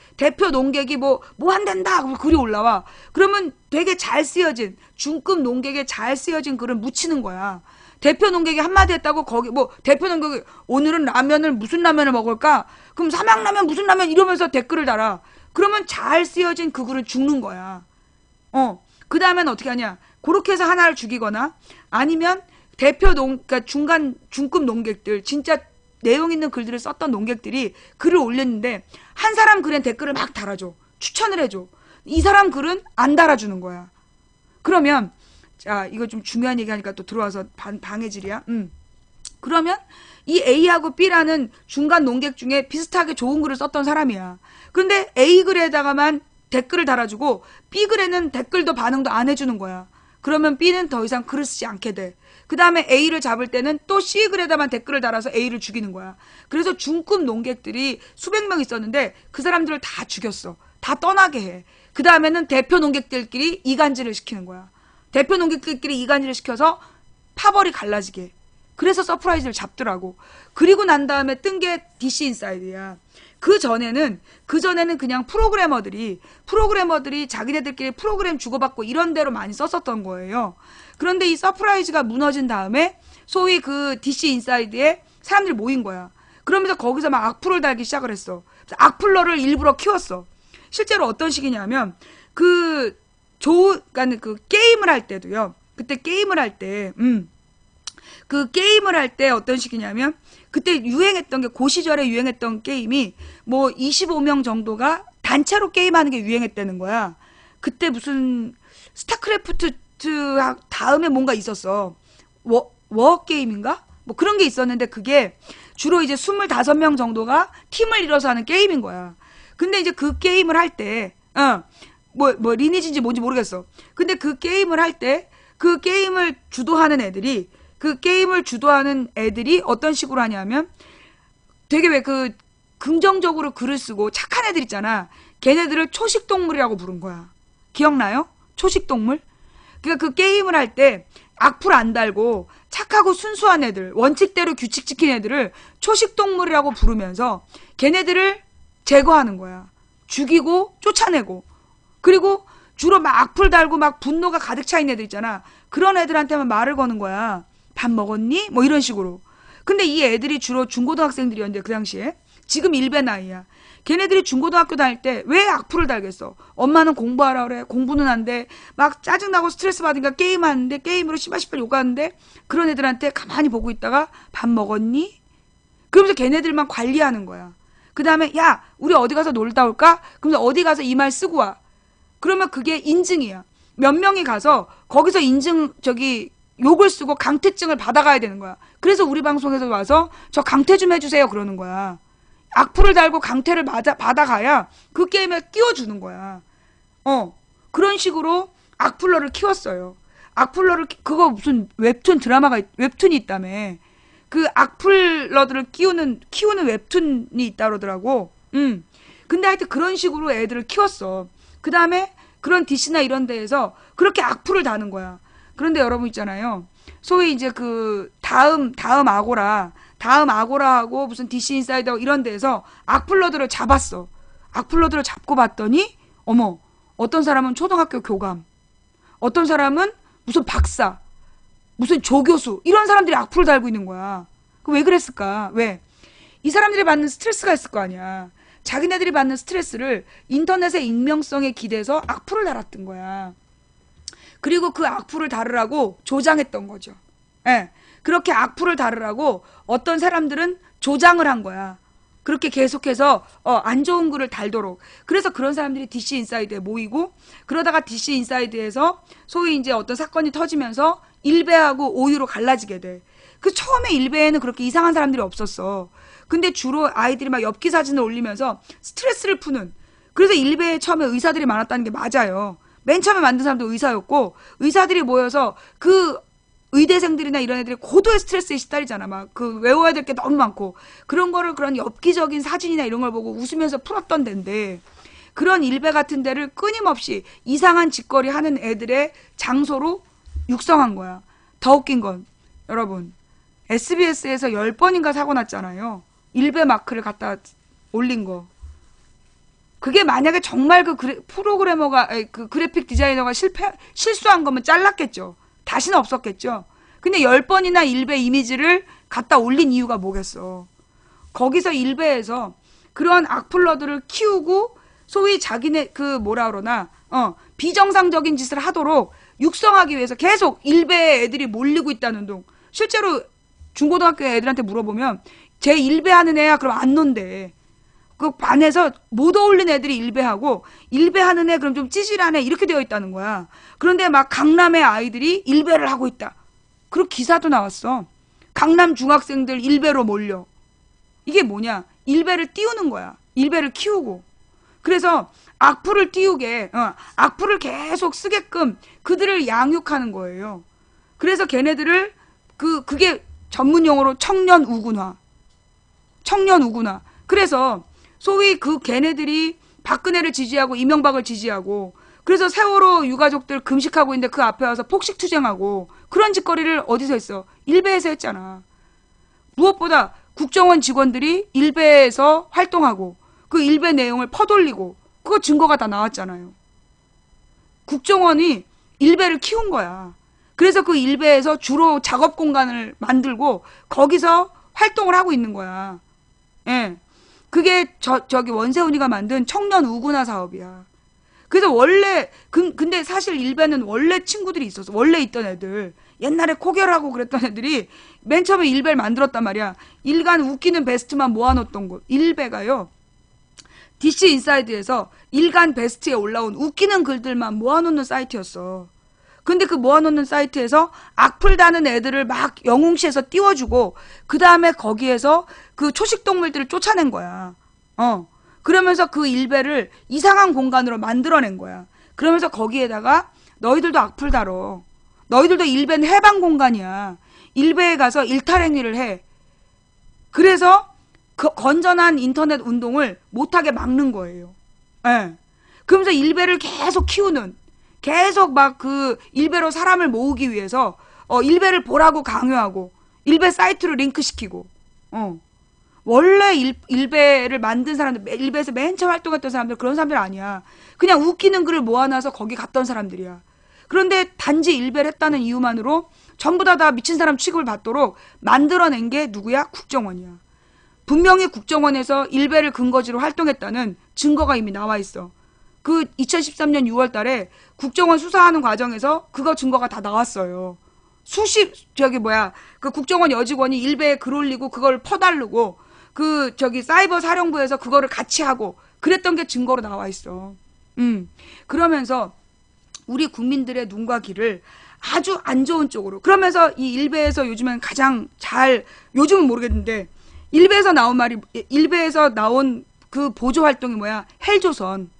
뭐 안 된다. 그러면 글이 올라와. 그러면 되게 잘 쓰여진 중급 농객에 잘 쓰여진 글을 묻히는 거야. 대표 농객이 한마디 했다고 거기 뭐 대표 농객이 오늘은 라면을 무슨 라면을 먹을까? 그럼 삼양라면 무슨 라면 이러면서 댓글을 달아. 그러면 잘 쓰여진 그 글은 죽는 거야. 그 다음엔 어떻게 하냐? 그렇게 해서 하나를 죽이거나 아니면 그러니까 중급 농객들 진짜 내용 있는 글들을 썼던 농객들이 글을 올렸는데 한 사람 글엔 댓글을 막 달아줘. 추천을 해줘. 이 사람 글은 안 달아주는 거야. 그러면 자 이거 좀 중요한 얘기하니까 또 들어와서 방해질이야. 그러면 이 A하고 B라는 중간 농객 중에 비슷하게 좋은 글을 썼던 사람이야. 근데 A 글에다가만 댓글을 달아주고 B 글에는 댓글도 반응도 안 해주는 거야. 그러면 B는 더 이상 글을 쓰지 않게 돼. 그 다음에 A를 잡을 때는 또 C 글에다만 댓글을 달아서 A를 죽이는 거야. 그래서 중급 농객들이 수백 명 있었는데 그 사람들을 다 죽였어. 다 떠나게 해. 그 다음에는 대표 농객들끼리 이간질을 시키는 거야. 대표 농객들끼리 이간질을 시켜서 파벌이 갈라지게 해. 그래서 서프라이즈를 잡더라고. 그리고 난 다음에 뜬 게 DC 인사이드야. 그 전에는 그냥 프로그래머들이 자기네들끼리 프로그램 주고받고 이런 데로 많이 썼었던 거예요. 그런데 이 서프라이즈가 무너진 다음에 소위 그 DC 인사이드에 사람들이 모인 거야. 그러면서 거기서 막 악플을 달기 시작을 했어. 악플러를 일부러 키웠어. 실제로 어떤 식이냐면 그러니까 그 게임을 할 때도요. 그때 게임을 할 때 그 게임을 할 때 어떤 식이냐면 그때 유행했던 게 그 시절에 유행했던 게임이 뭐 25명 정도가 단체로 게임하는 게 유행했다는 거야. 그때 무슨 스타크래프트 다음에 뭔가 있었어. 워 게임인가? 뭐 그런 게 있었는데 그게 주로 이제 25명 정도가 팀을 이뤄서 하는 게임인 거야. 근데 이제 그 게임을 할 때 뭐 리니지인지 뭔지 모르겠어. 근데 그 게임을 할 때 그 게임을 주도하는 애들이 어떤 식으로 하냐면 되게 왜 그 긍정적으로 글을 쓰고 착한 애들 있잖아. 걔네들을 초식동물이라고 부른 거야. 기억나요? 초식동물? 그러니까 그 게임을 할 때 악플 안 달고 착하고 순수한 애들, 원칙대로 규칙 지킨 애들을 초식동물이라고 부르면서 걔네들을 제거하는 거야. 죽이고 쫓아내고. 그리고 주로 막 악플 달고 막 분노가 가득 차 있는 애들 있잖아. 그런 애들한테만 말을 거는 거야. 밥 먹었니? 뭐 이런 식으로. 근데 이 애들이 주로 중고등학생들이었는데 그 당시에 지금 일배 나이야. 걔네들이 중고등학교 다닐 때 왜 악플을 달겠어? 엄마는 공부하라 그래. 공부는 안 돼. 막 짜증나고 스트레스 받으니까 게임하는데 게임으로 씨발씨발 욕하는데 그런 애들한테 가만히 보고 있다가 밥 먹었니? 그러면서 걔네들만 관리하는 거야. 그 다음에 야 우리 어디 가서 놀다 올까? 그러면서 어디 가서 이 말 쓰고 와. 그러면 그게 인증이야. 몇 명이 가서 거기서 욕을 쓰고 강퇴증을 받아가야 되는 거야. 그래서 우리 방송에서 와서 저 강퇴 좀 해주세요 그러는 거야. 악플을 달고 강퇴를 받아가야 그 게임에 끼워주는 거야. 그런 식으로 악플러를 키웠어요. 그거 무슨 웹툰이 있다며. 그 악플러들을 키우는 웹툰이 있다 그러더라고. 근데 하여튼 그런 식으로 애들을 키웠어. 그 다음에 그런 DC나 이런 데에서 그렇게 악플을 다는 거야. 그런데 여러분 있잖아요. 소위 이제 그 다음 아고라하고 무슨 DC 인사이드하고 이런 데에서 악플러들을 잡았어. 악플러들을 잡고 봤더니 어머 어떤 사람은 초등학교 교감, 어떤 사람은 무슨 박사, 무슨 조교수 이런 사람들이 악플을 달고 있는 거야. 왜 그랬을까? 왜? 이 사람들이 받는 스트레스가 있을 거 아니야. 자기네들이 받는 스트레스를 인터넷의 익명성에 기대서 악플을 달았던 거야. 그리고 그 악플을 다르라고 조장했던 거죠. 예. 그렇게 악플을 다르라고 어떤 사람들은 조장을 한 거야. 그렇게 계속해서 안 좋은 글을 달도록. 그래서 그런 사람들이 DC 인사이드에 모이고, 그러다가 DC 인사이드에서 소위 이제 어떤 사건이 터지면서 일베하고 오유로 갈라지게 돼. 그 처음에 일베에는 그렇게 이상한 사람들이 없었어. 근데 주로 아이들이 막 엽기 사진을 올리면서 스트레스를 푸는. 그래서 일베에 처음에 의사들이 많았다는 게 맞아요. 맨 처음에 만든 사람도 의사였고, 의사들이 모여서 그 의대생들이나 이런 애들이 고도의 스트레스에 시달리잖아. 막 그 외워야 될 게 너무 많고, 그런 거를 그런 엽기적인 사진이나 이런 걸 보고 웃으면서 풀었던 데인데, 그런 일베 같은 데를 끊임없이 이상한 짓거리 하는 애들의 장소로 육성한 거야. 더 웃긴 건 여러분, SBS에서 10번인가 사고 났잖아요. 일베 마크를 갖다 올린 거. 그게 만약에 정말 그 프로그래머가, 그 그래픽 디자이너가 실수한 거면 잘랐겠죠. 다시는 없었겠죠. 근데 10번이나 일베 이미지를 갖다 올린 이유가 뭐겠어. 거기서 일베에서 그런 악플러들을 키우고 소위 자기네 그 뭐라 그러나 비정상적인 짓을 하도록 육성하기 위해서 계속 일베 애들이 몰리고 있다는 둥. 실제로 중고등학교 애들한테 물어보면 제 일베하는 애야 그럼 안 논대. 그 반에서 못 어울린 애들이 일베하고, 일베하는 애 그럼 좀 찌질한 애 이렇게 되어 있다는 거야. 그런데 막 강남의 아이들이 일베를 하고 있다. 그리고 기사도 나왔어. 강남 중학생들 일베로 몰려. 이게 뭐냐? 일베를 띄우는 거야. 일베를 키우고. 그래서 악플을 띄우게, 악플을 계속 쓰게끔 그들을 양육하는 거예요. 그래서 걔네들을 그게 전문 용어로 청년 우군화. 청년 우군화. 그래서 소위 그 걔네들이 박근혜를 지지하고 이명박을 지지하고, 그래서 세월호 유가족들 금식하고 있는데 그 앞에 와서 폭식투쟁하고, 그런 짓거리를 어디서 했어? 일베에서 했잖아. 무엇보다 국정원 직원들이 일베에서 활동하고 그 일베 내용을 퍼돌리고, 그거 증거가 다 나왔잖아요. 국정원이 일베를 키운 거야. 그래서 그 일베에서 주로 작업 공간을 만들고 거기서 활동을 하고 있는 거야. 예. 그게 저기 원세훈이가 만든 청년 우군화 사업이야. 그래서 원래 근데 사실 일베는 원래 친구들이 있었어. 원래 있던 애들. 옛날에 코결하고 그랬던 애들이 맨 처음에 일베를 만들었단 말이야. 일간 웃기는 베스트만 모아놓던 곳. 일베가요. DC 인사이드에서 일간 베스트에 올라온 웃기는 글들만 모아놓는 사이트였어. 근데 그 모아놓는 사이트에서 악플 다는 애들을 막 영웅시에서 띄워주고, 그 다음에 거기에서 그 초식동물들을 쫓아낸 거야. 그러면서 그 일베를 이상한 공간으로 만들어낸 거야. 그러면서 거기에다가 너희들도 악플 다뤄. 너희들도 일베는 해방 공간이야. 일베에 가서 일탈행위를 해. 그래서 그 건전한 인터넷 운동을 못하게 막는 거예요. 예. 그러면서 일베를 계속 키우는, 계속 막 그 일베로 사람을 모으기 위해서 일베를 보라고 강요하고, 일베 사이트로 링크시키고, 원래 일베를 만든 사람들, 일베에서 맨 처음 활동했던 사람들, 그런 사람들 아니야. 그냥 웃기는 글을 모아놔서 거기 갔던 사람들이야. 그런데 단지 일베를 했다는 이유만으로 전부 다 미친 사람 취급을 받도록 만들어낸 게 누구야? 국정원이야. 분명히 국정원에서 일베를 근거지로 활동했다는 증거가 이미 나와 있어. 그 2013년 6월 달에 국정원 수사하는 과정에서 그거 증거가 다 나왔어요. 그 국정원 여직원이 일베에 글 올리고 그걸 퍼달르고, 사이버 사령부에서 그거를 같이 하고 그랬던 게 증거로 나와 있어. 그러면서 우리 국민들의 눈과 귀를 아주 안 좋은 쪽으로. 그러면서 이 일베에서 요즘엔 가장 요즘은 모르겠는데, 일베에서 나온 그 보조 활동이 뭐야? 헬조선.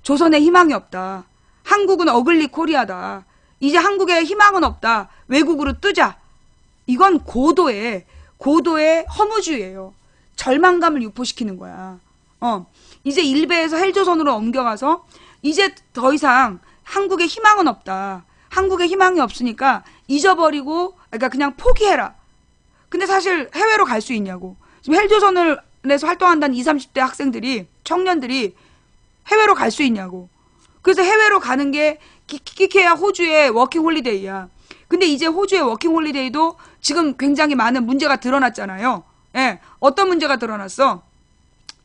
조선에 희망이 없다. 한국은 어글리 코리아다. 이제 한국에 희망은 없다. 외국으로 뜨자. 이건 고도의 허무주의예요. 절망감을 유포시키는 거야. 이제 일베에서 헬조선으로 옮겨가서 이제 더 이상 한국에 희망은 없다. 한국에 희망이 없으니까 잊어버리고, 그러니까 그냥 포기해라. 근데 사실 해외로 갈 수 있냐고. 지금 헬조선에서 활동한다는 20, 30대 학생들이, 청년들이 해외로 갈 수 있냐고. 그래서 해외로 가는 게 기케야 호주의 워킹 홀리데이야. 근데 이제 호주의 워킹 홀리데이도 지금 굉장히 많은 문제가 드러났잖아요. 예. 어떤 문제가 드러났어?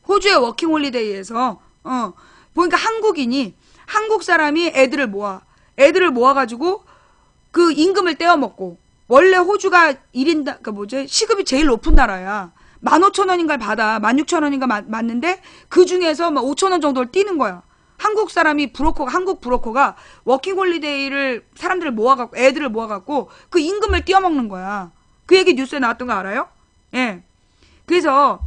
호주의 워킹 홀리데이에서 보니까 한국 사람이 애들을 모아가지고 그 임금을 떼어먹고, 원래 호주가 1인당 시급이 제일 높은 나라야. 15,000원인가를 받아. 16,000원인가 맞는데 그 중에서 막 5,000원 정도를 띄는 거야. 한국 사람이 한국 브로커가 워킹홀리데이를 사람들을 모아갖고, 애들을 모아갖고 그 임금을 띄어먹는 거야. 그 얘기 뉴스에 나왔던 거 알아요? 예. 그래서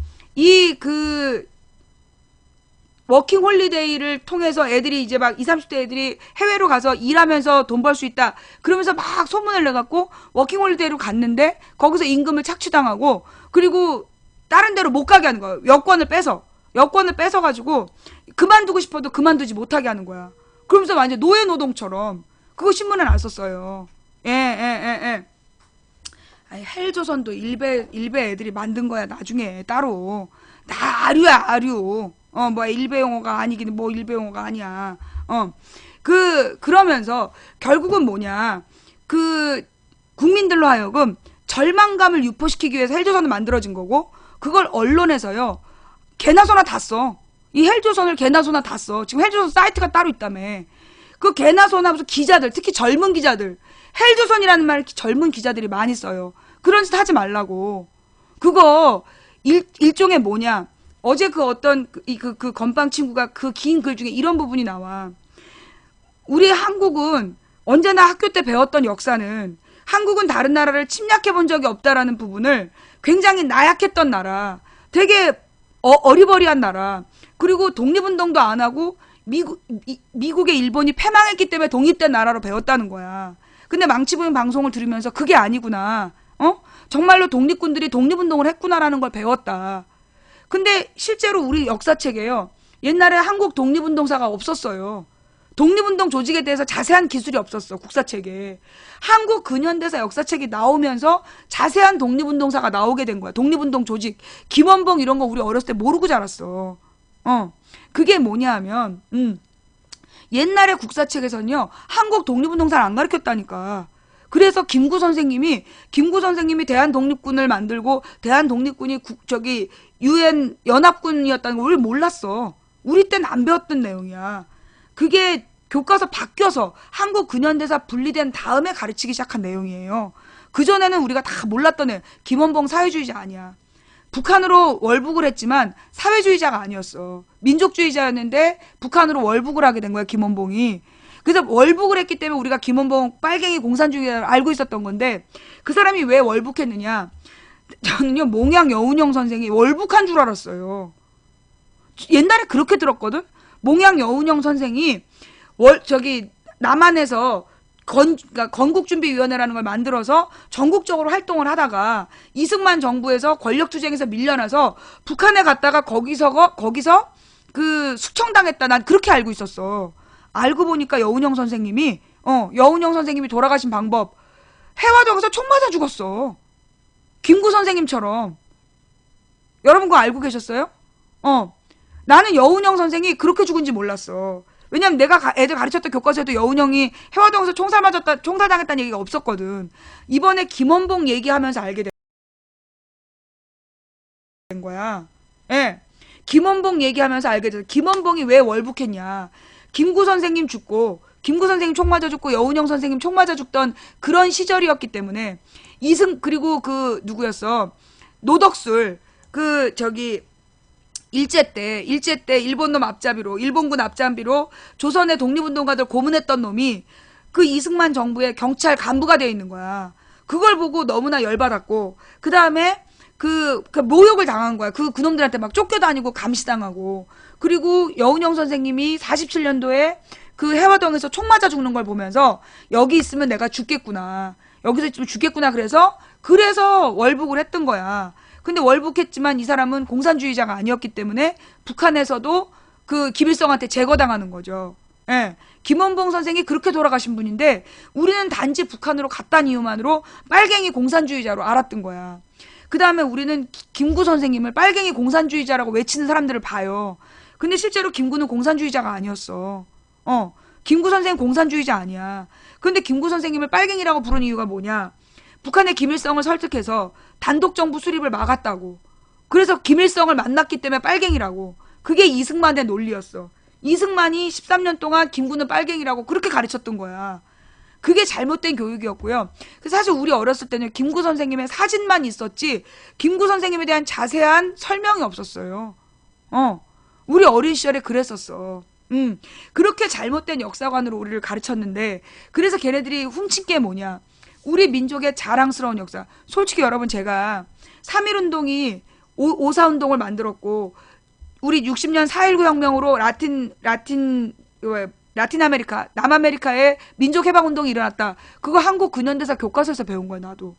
워킹홀리데이를 통해서 애들이 이제 막 20, 30대 애들이 해외로 가서 일하면서 돈 벌 수 있다. 그러면서 막 소문을 내갖고 워킹홀리데이로 갔는데 거기서 임금을 착취당하고 그리고 다른 데로 못 가게 하는 거야. 여권을 뺏어가지고 그만두고 싶어도 그만두지 못하게 하는 거야. 그러면서 완전 노예 노동처럼 그거 신문에 났었어요. 예. 아니, 헬조선도 일베 애들이 만든 거야. 나중에 따로 다 아류야 아류. 뭐 일베 용어가 아니긴 뭐 일베 용어가 아니야. 그러면서 결국은 뭐냐, 그 국민들로 하여금 절망감을 유포시키기 위해서 헬조선을 만들어진 거고, 그걸 언론에서요 개나 소나 다 써. 이 헬조선을 개나 소나 다 써. 지금 헬조선 사이트가 따로 있다며. 그 개나 소나 무슨 기자들, 특히 젊은 기자들, 헬조선이라는 말을 젊은 기자들이 많이 써요. 그런 짓 하지 말라고. 그거 일종의 뭐냐, 어제 그 어떤 그 건빵 친구가 그 긴 글 중에 이런 부분이 나와. 우리 한국은 언제나 학교 때 배웠던 역사는 한국은 다른 나라를 침략해 본 적이 없다라는 부분을 굉장히 나약했던 나라, 되게 어리버리한 나라, 그리고 독립운동도 안 하고 미국의 일본이 패망했기 때문에 독립된 나라로 배웠다는 거야. 근데 망치부인 방송을 들으면서 그게 아니구나, 정말로 독립군들이 독립운동을 했구나라는 걸 배웠다. 근데 실제로 우리 역사책에요, 옛날에 한국 독립운동사가 없었어요. 독립운동 조직에 대해서 자세한 기술이 없었어, 국사책에. 한국 근현대사 역사책이 나오면서 자세한 독립운동사가 나오게 된 거야. 독립운동 조직, 김원봉 이런 거 우리 어렸을 때 모르고 자랐어. 그게 뭐냐 하면, 옛날에 국사책에서는요, 한국 독립운동사를 안 가르쳤다니까. 그래서 김구 선생님이 대한독립군을 만들고 대한독립군이 UN 연합군이었다는 걸 우리 몰랐어. 우리 때는 안 배웠던 내용이야. 그게 교과서 바뀌어서 한국 근현대사 분리된 다음에 가르치기 시작한 내용이에요. 그전에는 우리가 다 몰랐던 애. 김원봉 사회주의자 아니야. 북한으로 월북을 했지만 사회주의자가 아니었어. 민족주의자였는데 북한으로 월북을 하게 된 거야, 김원봉이. 그래서 월북을 했기 때문에 우리가 김원봉 빨갱이 공산주의자를 알고 있었던 건데, 그 사람이 왜 월북했느냐. 저는요, 몽양 여운형 선생이 월북한 줄 알았어요. 옛날에 그렇게 들었거든. 몽양 여운형 선생이 남한에서 그러니까 건국준비위원회라는 걸 만들어서 전국적으로 활동을 하다가 이승만 정부에서 권력투쟁에서 밀려나서 북한에 갔다가 거기서 그 숙청당했다. 난 그렇게 알고 있었어. 알고 보니까 여운형 선생님이 돌아가신 방법, 해화동에서 총 맞아 죽었어. 김구 선생님처럼. 여러분 그거 알고 계셨어요? 나는 여운형 선생이 그렇게 죽은지 몰랐어. 왜냐면 내가 애들 가르쳤던 교과서에도 여운형이 해화동에서 총살당했다는 얘기가 없었거든. 이번에 김원봉 얘기하면서 알게 된 거야. 예. 김원봉 얘기하면서 알게 됐어. 김원봉이 왜 월북했냐. 김구 선생님 죽고, 김구 선생님 총 맞아 죽고 여운형 선생님 총 맞아 죽던 그런 시절이었기 때문에, 그리고 누구였어? 노덕술, 일제 때 일본군 앞잡이로 조선의 독립운동가들 고문했던 놈이 그 이승만 정부의 경찰 간부가 되어 있는 거야. 그걸 보고 너무나 열받았고, 그 다음에 그 모욕을 당한 거야. 그놈들한테 막 쫓겨다니고 감시당하고. 그리고 여운형 선생님이 47년도에 그 해화동에서 총 맞아 죽는 걸 보면서 여기 있으면 내가 죽겠구나. 여기서 있으면 죽겠구나. 그래서 월북을 했던 거야. 근데 월북했지만 이 사람은 공산주의자가 아니었기 때문에 북한에서도 그 김일성한테 제거당하는 거죠. 예. 김원봉 선생이 그렇게 돌아가신 분인데 우리는 단지 북한으로 갔다는 이유만으로 빨갱이 공산주의자로 알았던 거야. 그 다음에 우리는 김구 선생님을 빨갱이 공산주의자라고 외치는 사람들을 봐요. 근데 실제로 김구는 공산주의자가 아니었어. 김구 선생은 공산주의자 아니야. 근데 김구 선생님을 빨갱이라고 부른 이유가 뭐냐. 북한의 김일성을 설득해서 단독정부 수립을 막았다고. 그래서 김일성을 만났기 때문에 빨갱이라고. 그게 이승만의 논리였어. 이승만이 13년 동안 김구는 빨갱이라고 그렇게 가르쳤던 거야. 그게 잘못된 교육이었고요. 사실 우리 어렸을 때는 김구 선생님의 사진만 있었지 김구 선생님에 대한 자세한 설명이 없었어요. 우리 어린 시절에 그랬었어. 그렇게 잘못된 역사관으로 우리를 가르쳤는데 그래서 걔네들이 훔친 게 뭐냐. 우리 민족의 자랑스러운 역사. 솔직히 여러분 제가 3.1운동이 5.4운동을 만들었고 우리 60년 4.19 혁명으로 라틴 아메리카, 남아메리카에 민족해방운동이 일어났다. 그거 한국 근현대사 교과서에서 배운 거야, 나도.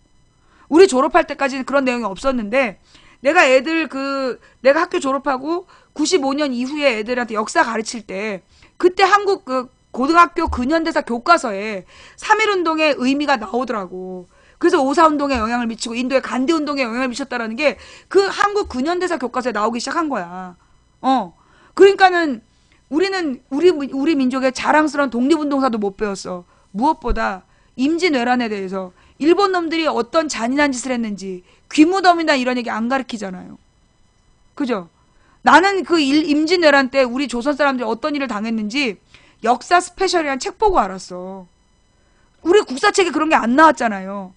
우리 졸업할 때까지는 그런 내용이 없었는데, 내가 학교 졸업하고 95년 이후에 애들한테 역사 가르칠 때, 그때 한국 고등학교 근현대사 교과서에 3.1운동의 의미가 나오더라고. 그래서 5.4운동에 영향을 미치고 인도의 간디운동에 영향을 미쳤다라는 게 그 한국 근현대사 교과서에 나오기 시작한 거야. 그러니까는 우리 민족의 자랑스러운 독립운동사도 못 배웠어. 무엇보다 임진왜란에 대해서 일본 놈들이 어떤 잔인한 짓을 했는지 귀무덤이나 이런 얘기 안 가르치잖아요. 그죠? 나는 그 임진왜란 때 우리 조선 사람들이 어떤 일을 당했는지 역사 스페셜이란 책 보고 알았어. 우리 국사책에 그런 게 안 나왔잖아요.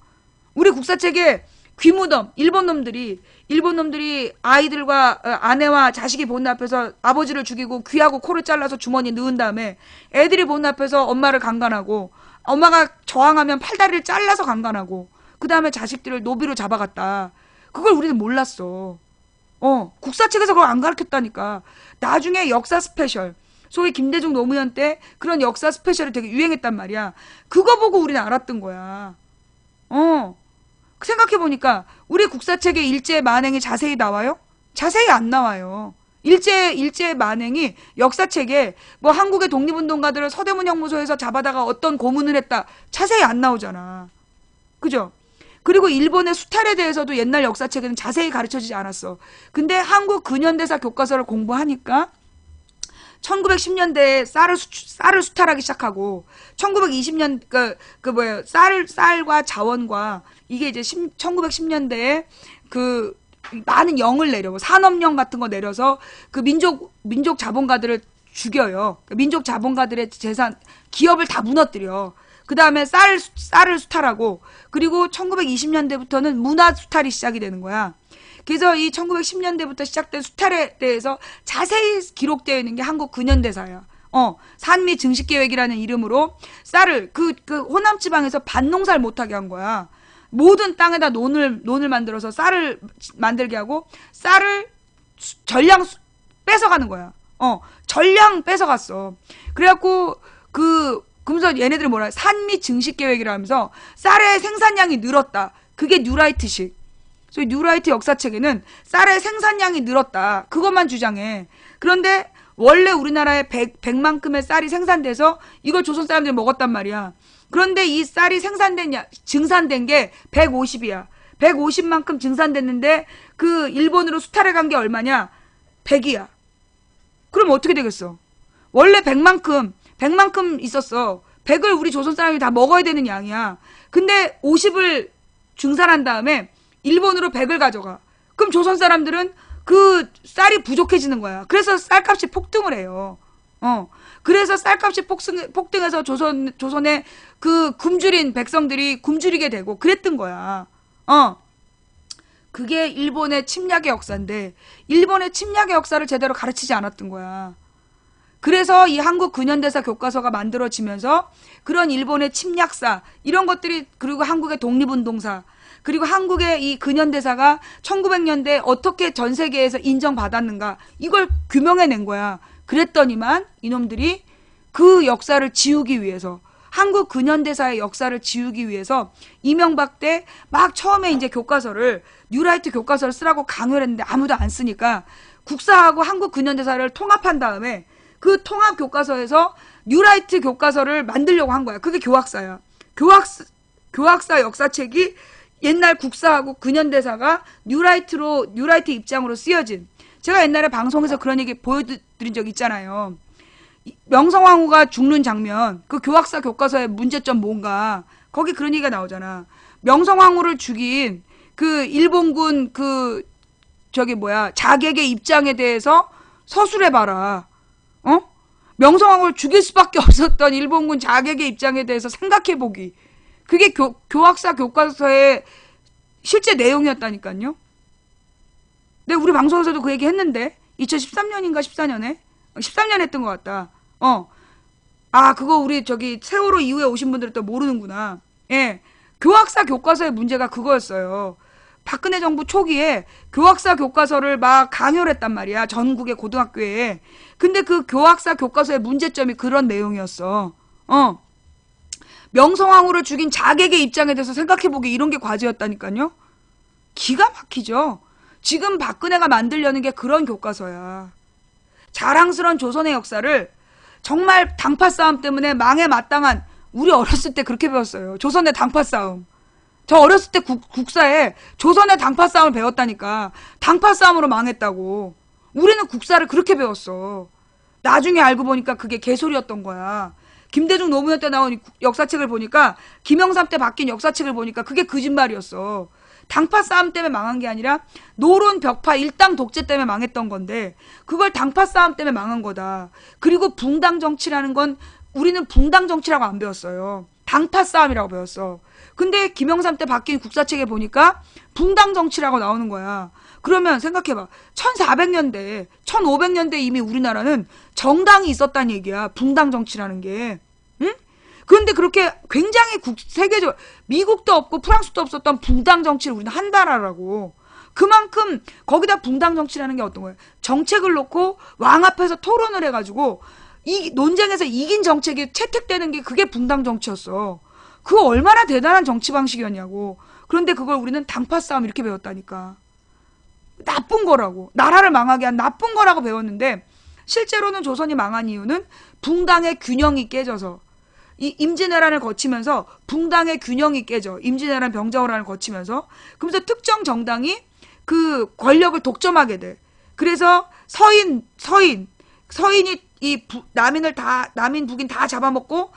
우리 국사책에 귀무덤, 일본 놈들이 아이들과 아내와 자식이 보는 앞에서 아버지를 죽이고 귀하고 코를 잘라서 주머니에 넣은 다음에 애들이 보는 앞에서 엄마를 강간하고 엄마가 저항하면 팔다리를 잘라서 강간하고 그 다음에 자식들을 노비로 잡아갔다. 그걸 우리는 몰랐어. 국사책에서 그걸 안 가르쳤다니까. 나중에 역사 스페셜, 소위 김대중 노무현 때 그런 역사 스페셜이 되게 유행했단 말이야. 그거 보고 우리는 알았던 거야. 생각해보니까 우리 국사책에 일제 만행이 자세히 나와요? 자세히 안 나와요. 일제 만행이 역사책에 뭐 한국의 독립운동가들을 서대문 형무소에서 잡아다가 어떤 고문을 했다. 자세히 안 나오잖아. 그죠? 그리고 일본의 수탈에 대해서도 옛날 역사책에는 자세히 가르쳐지지 않았어. 근데 한국 근현대사 교과서를 공부하니까 1910년대에 쌀을 수탈하기 시작하고 1920년 쌀과 자원과 이게 이제 1910년대에 그 많은 영을 내려 산업령 같은 거 내려서 그 민족 자본가들을 죽여요. 민족 자본가들의 재산 기업을 다 무너뜨려. 그 다음에 쌀을 수탈하고 그리고 1920년대부터는 문화 수탈이 시작이 되는 거야. 그래서 이 1910년대부터 시작된 수탈에 대해서 자세히 기록되어 있는 게 한국 근현대사야. 산미 증식계획이라는 이름으로 쌀을 그 호남 지방에서 밭농사를 못하게 한 거야. 모든 땅에다 논을 만들어서 쌀을 만들게 하고 쌀을 전량 뺏어가는 거야. 전량 뺏어갔어. 그래갖고 그러면서 얘네들이 뭐라 해? 산미 증식계획이라 하면서 쌀의 생산량이 늘었다. 그게 뉴라이트식. 그래서 뉴라이트 역사책에는 쌀의 생산량이 늘었다. 그것만 주장해. 그런데 원래 우리나라에 100만큼의 쌀이 생산돼서 이걸 조선 사람들이 먹었단 말이야. 그런데 이 쌀이 증산된 게 150이야. 150만큼 증산됐는데 그 일본으로 수탈해 간 게 얼마냐? 100이야. 그럼 어떻게 되겠어? 원래 100만큼 있었어. 100을 우리 조선 사람이 다 먹어야 되는 양이야. 근데 50을 증산한 다음에 일본으로 100을 가져가. 그럼 조선 사람들은 그 쌀이 부족해지는 거야. 그래서 쌀값이 폭등을 해요. 그래서 쌀값이 폭등해서 조선의 그 굶주린 백성들이 굶주리게 되고 그랬던 거야. 그게 일본의 침략의 역사인데 일본의 침략의 역사를 제대로 가르치지 않았던 거야. 그래서 이 한국 근현대사 교과서가 만들어지면서 그런 일본의 침략사 이런 것들이 그리고 한국의 독립운동사 그리고 한국의 이 근현대사가 1900년대에 어떻게 전 세계에서 인정받았는가 이걸 규명해낸 거야. 그랬더니만 이놈들이 그 역사를 지우기 위해서 한국 근현대사의 역사를 지우기 위해서 이명박 때 막 처음에 이제 교과서를 뉴라이트 교과서를 쓰라고 강요를 했는데 아무도 안 쓰니까 국사하고 한국 근현대사를 통합한 다음에 그 통합 교과서에서 뉴라이트 교과서를 만들려고 한 거야. 그게 교학사야. 교학사 역사책이 옛날 국사하고 근현대사가 뉴라이트 입장으로 쓰여진. 제가 옛날에 방송에서 그런 얘기 보여드린 적 있잖아요. 명성황후가 죽는 장면, 그 교학사 교과서의 문제점 뭔가, 거기 그런 얘기가 나오잖아. 명성황후를 죽인 그 일본군 자객의 입장에 대해서 서술해봐라. 명성황후를 죽일 수밖에 없었던 일본군 자객의 입장에 대해서 생각해보기. 그게 교학사 교과서의 실제 내용이었다니까요. 근데 우리 방송에서도 그 얘기 했는데 2013년인가 14년에 13년 했던 것 같다. 그거 우리 저기 세월호 이후에 오신 분들은 또 모르는구나. 예, 교학사 교과서의 문제가 그거였어요. 박근혜 정부 초기에 교학사 교과서를 막 강요를 했단 말이야. 전국의 고등학교에. 근데 그 교학사 교과서의 문제점이 그런 내용이었어. 명성황후를 죽인 자객의 입장에 대해서 생각해보기, 이런 게 과제였다니까요. 기가 막히죠. 지금 박근혜가 만들려는 게 그런 교과서야. 자랑스러운 조선의 역사를 정말 당파 싸움 때문에 망해 마땅한, 우리 어렸을 때 그렇게 배웠어요. 조선의 당파 싸움. 저 어렸을 때 국사에 조선의 당파 싸움을 배웠다니까. 당파 싸움으로 망했다고. 우리는 국사를 그렇게 배웠어. 나중에 알고 보니까 그게 개소리였던 거야. 김대중 노무현 때 나온 역사책을 보니까, 김영삼 때 바뀐 역사책을 보니까 그게 거짓말이었어. 당파 싸움 때문에 망한 게 아니라 노론 벽파 일당 독재 때문에 망했던 건데, 그걸 당파 싸움 때문에 망한 거다. 그리고 붕당 정치라는 건 우리는 붕당 정치라고 안 배웠어요. 당파 싸움이라고 배웠어. 근데 김영삼 때 바뀐 국사책에 보니까 붕당 정치라고 나오는 거야. 그러면 생각해봐. 1400년대, 1500년대 이미 우리나라는 정당이 있었다는 얘기야. 붕당 정치라는 게. 응? 그런데 그렇게 굉장히 세계적, 미국도 없고 프랑스도 없었던 붕당 정치를 우리는 한다라고. 그만큼 거기다 붕당 정치라는 게 어떤 거예요? 정책을 놓고 왕 앞에서 토론을 해가지고 이 논쟁에서 이긴 정책이 채택되는 게, 그게 붕당 정치였어. 그거 얼마나 대단한 정치 방식이었냐고. 그런데 그걸 우리는 당파 싸움 이렇게 배웠다니까. 나쁜 거라고. 나라를 망하게 한 나쁜 거라고 배웠는데, 실제로는 조선이 망한 이유는 붕당의 균형이 깨져서, 이 임진왜란을 거치면서 붕당의 균형이 깨져. 임진왜란 병자호란을 거치면서. 그러면서 특정 정당이 그 권력을 독점하게 돼. 그래서 서인이 남인 북인 다 잡아먹고,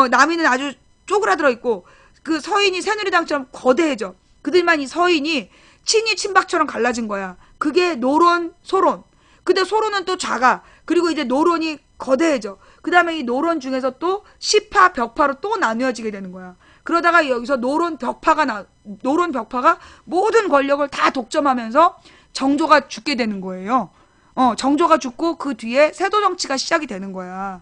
남인은 아주 쪼그라들어 있고, 그 서인이 새누리당처럼 거대해져. 그들만 이 서인이 친이 친박처럼 갈라진 거야. 그게 노론, 소론. 근데 소론은 또 작아. 그리고 이제 노론이 거대해져. 그 다음에 이 노론 중에서 또 시파, 벽파로 또 나뉘어지게 되는 거야. 그러다가 여기서 노론 벽파가 모든 권력을 다 독점하면서 정조가 죽게 되는 거예요. 정조가 죽고 그 뒤에 세도 정치가 시작이 되는 거야.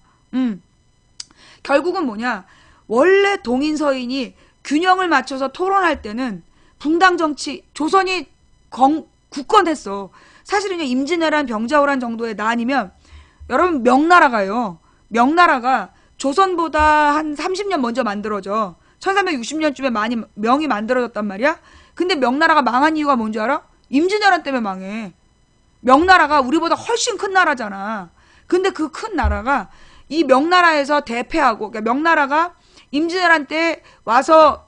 결국은 뭐냐? 원래 동인 서인이 균형을 맞춰서 토론할 때는 붕당 정치, 조선이 굳건했어. 사실은요, 임진왜란, 병자호란 정도의 난이면, 여러분, 명나라가요. 명나라가 조선보다 한 30년 먼저 만들어져. 1360년쯤에 명이 만들어졌단 말이야. 근데 명나라가 망한 이유가 뭔지 알아? 임진왜란 때문에 망해. 명나라가 우리보다 훨씬 큰 나라잖아. 근데 그 큰 나라가 이 명나라에서 대패하고, 그러니까 명나라가 임진왜란 때 와서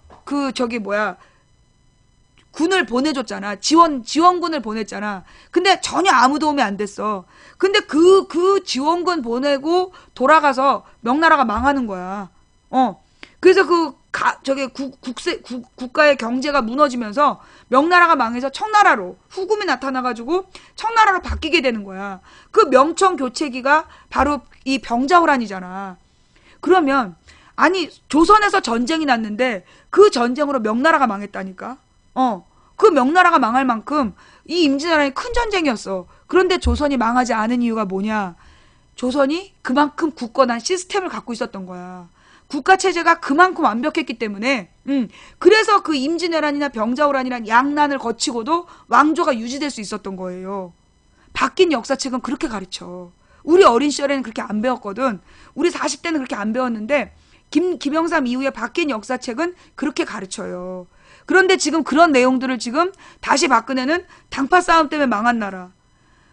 군을 보내줬잖아. 지원군을 보냈잖아. 근데 전혀 아무 도움이 안 됐어. 근데 그 지원군 보내고 돌아가서 명나라가 망하는 거야. 그래서 국가의 경제가 무너지면서 명나라가 망해서 청나라로, 후금이 나타나가지고 청나라로 바뀌게 되는 거야. 그 명청 교체기가 바로 이 병자호란이잖아. 그러면, 아니, 조선에서 전쟁이 났는데 그 전쟁으로 명나라가 망했다니까? 그 명나라가 망할 만큼 이 임진왜란이 큰 전쟁이었어. 그런데 조선이 망하지 않은 이유가 뭐냐? 조선이 그만큼 굳건한 시스템을 갖고 있었던 거야. 국가체제가 그만큼 완벽했기 때문에, 그래서 그 임진왜란이나 병자호란이란 양난을 거치고도 왕조가 유지될 수 있었던 거예요. 바뀐 역사책은 그렇게 가르쳐. 우리 어린 시절에는 그렇게 안 배웠거든. 우리 40대는 그렇게 안 배웠는데, 김영삼 이후에 바뀐 역사책은 그렇게 가르쳐요. 그런데 지금 그런 내용들을 지금 다시 박근혜는 당파 싸움 때문에 망한 나라.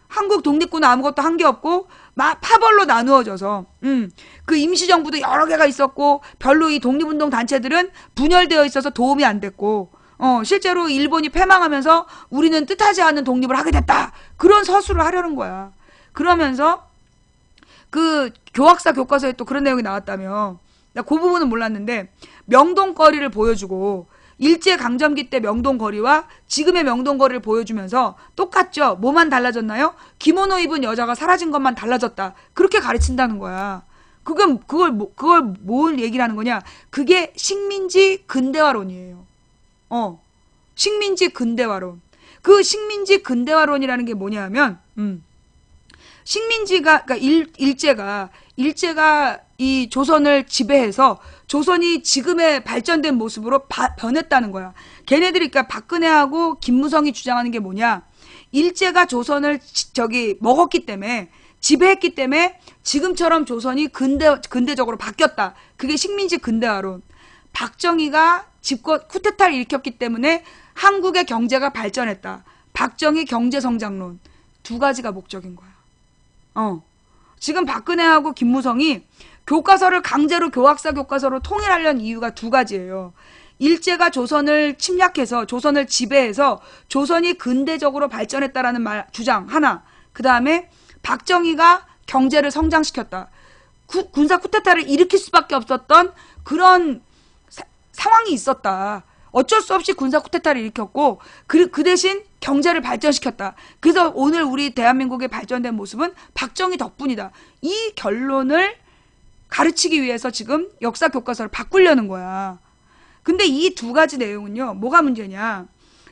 한국 독립군은 아무것도 한 게 없고 파벌로 나누어져서 그 임시정부도 여러 개가 있었고 별로 이 독립운동 단체들은 분열되어 있어서 도움이 안 됐고 실제로 일본이 패망하면서 우리는 뜻하지 않은 독립을 하게 됐다. 그런 서술을 하려는 거야. 그러면서 그 교학사 교과서에 또 그런 내용이 나왔다며. 나 그 부분은 몰랐는데 명동거리를 보여주고 일제강점기 때 명동거리와 지금의 명동거리를 보여주면서 똑같죠? 뭐만 달라졌나요? 기모노 입은 여자가 사라진 것만 달라졌다. 그렇게 가르친다는 거야. 그걸 뭘 얘기를 하는 거냐? 그게 식민지 근대화론이에요. 식민지 근대화론. 그 식민지 근대화론이라는 게 뭐냐면, 식민지가, 그러니까 일제가 이 조선을 지배해서 조선이 지금의 발전된 모습으로 변했다는 거야. 걔네들이, 그러니까 박근혜하고 김무성이 주장하는 게 뭐냐? 일제가 조선을 먹었기 때문에, 지배했기 때문에 지금처럼 조선이 근대적으로 바뀌었다. 그게 식민지 근대화론. 박정희가 쿠데타를 일으켰기 때문에 한국의 경제가 발전했다. 박정희 경제성장론. 두 가지가 목적인 거야. 지금 박근혜하고 김무성이 교과서를 강제로 교학사 교과서로 통일하려는 이유가 두 가지예요. 일제가 조선을 침략해서 조선을 지배해서 조선이 근대적으로 발전했다라는 주장 하나. 그 다음에 박정희가 경제를 성장시켰다. 군사 쿠데타를 일으킬 수밖에 없었던 그런 상황이 있었다. 어쩔 수 없이 군사 쿠데타를 일으켰고 그 대신 경제를 발전시켰다. 그래서 오늘 우리 대한민국의 발전된 모습은 박정희 덕분이다. 이 결론을 가르치기 위해서 지금 역사 교과서를 바꾸려는 거야. 근데 이 두 가지 내용은요. 뭐가 문제냐.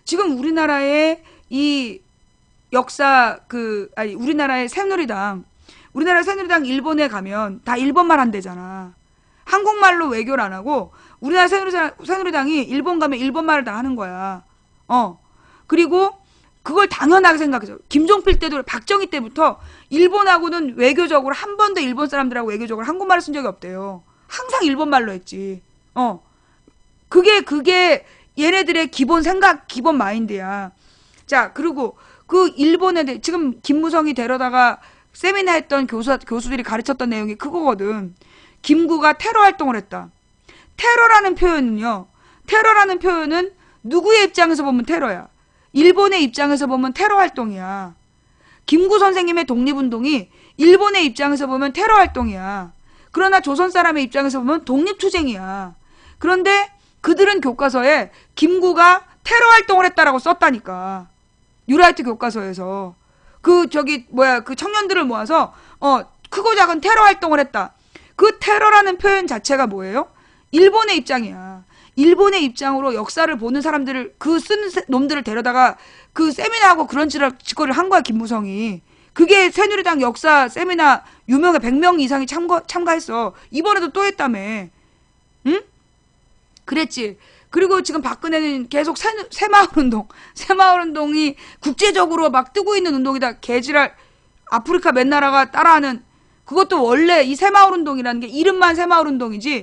지금 우리나라의 이 역사 우리나라의 새누리당 일본에 가면 다 일본말 한대잖아. 한국말로 외교를 안 하고 우리나라 새누리당이 일본 가면 일본말을 다 하는 거야. 그리고 그걸 당연하게 생각해서 김종필 때도 박정희 때부터 일본하고는 외교적으로 한 번도 일본 사람들하고 외교적으로 한국말을 쓴 적이 없대요. 항상 일본말로 했지. 그게 얘네들의 기본 생각, 기본 마인드야. 자, 그리고 그 일본에 지금 김무성이 데려다가 세미나 했던 교수들이 가르쳤던 내용이 그거거든. 김구가 테러 활동을 했다. 테러라는 표현은 누구의 입장에서 보면 테러야. 일본의 입장에서 보면 테러 활동이야. 김구 선생님의 독립운동이 일본의 입장에서 보면 테러 활동이야. 그러나 조선 사람의 입장에서 보면 독립투쟁이야. 그런데 그들은 교과서에 김구가 테러 활동을 했다라고 썼다니까. 뉴라이트 교과서에서. 그 청년들을 모아서 크고 작은 테러 활동을 했다. 그 테러라는 표현 자체가 뭐예요? 일본의 입장이야. 일본의 입장으로 역사를 보는 사람들을 쓰는 놈들을 데려다가 그 세미나하고 그런 짓거리를 한 거야, 김무성이. 그게 새누리당 역사 세미나 유명해. 100명 이상이 참가했어. 이번에도 또 했다며. 응? 그랬지. 그리고 지금 박근혜는 계속 새마을운동이 국제적으로 막 뜨고 있는 운동이다. 개지랄. 아프리카 몇 나라가 따라하는. 그것도 원래 이 새마을운동이라는 게 이름만 새마을운동이지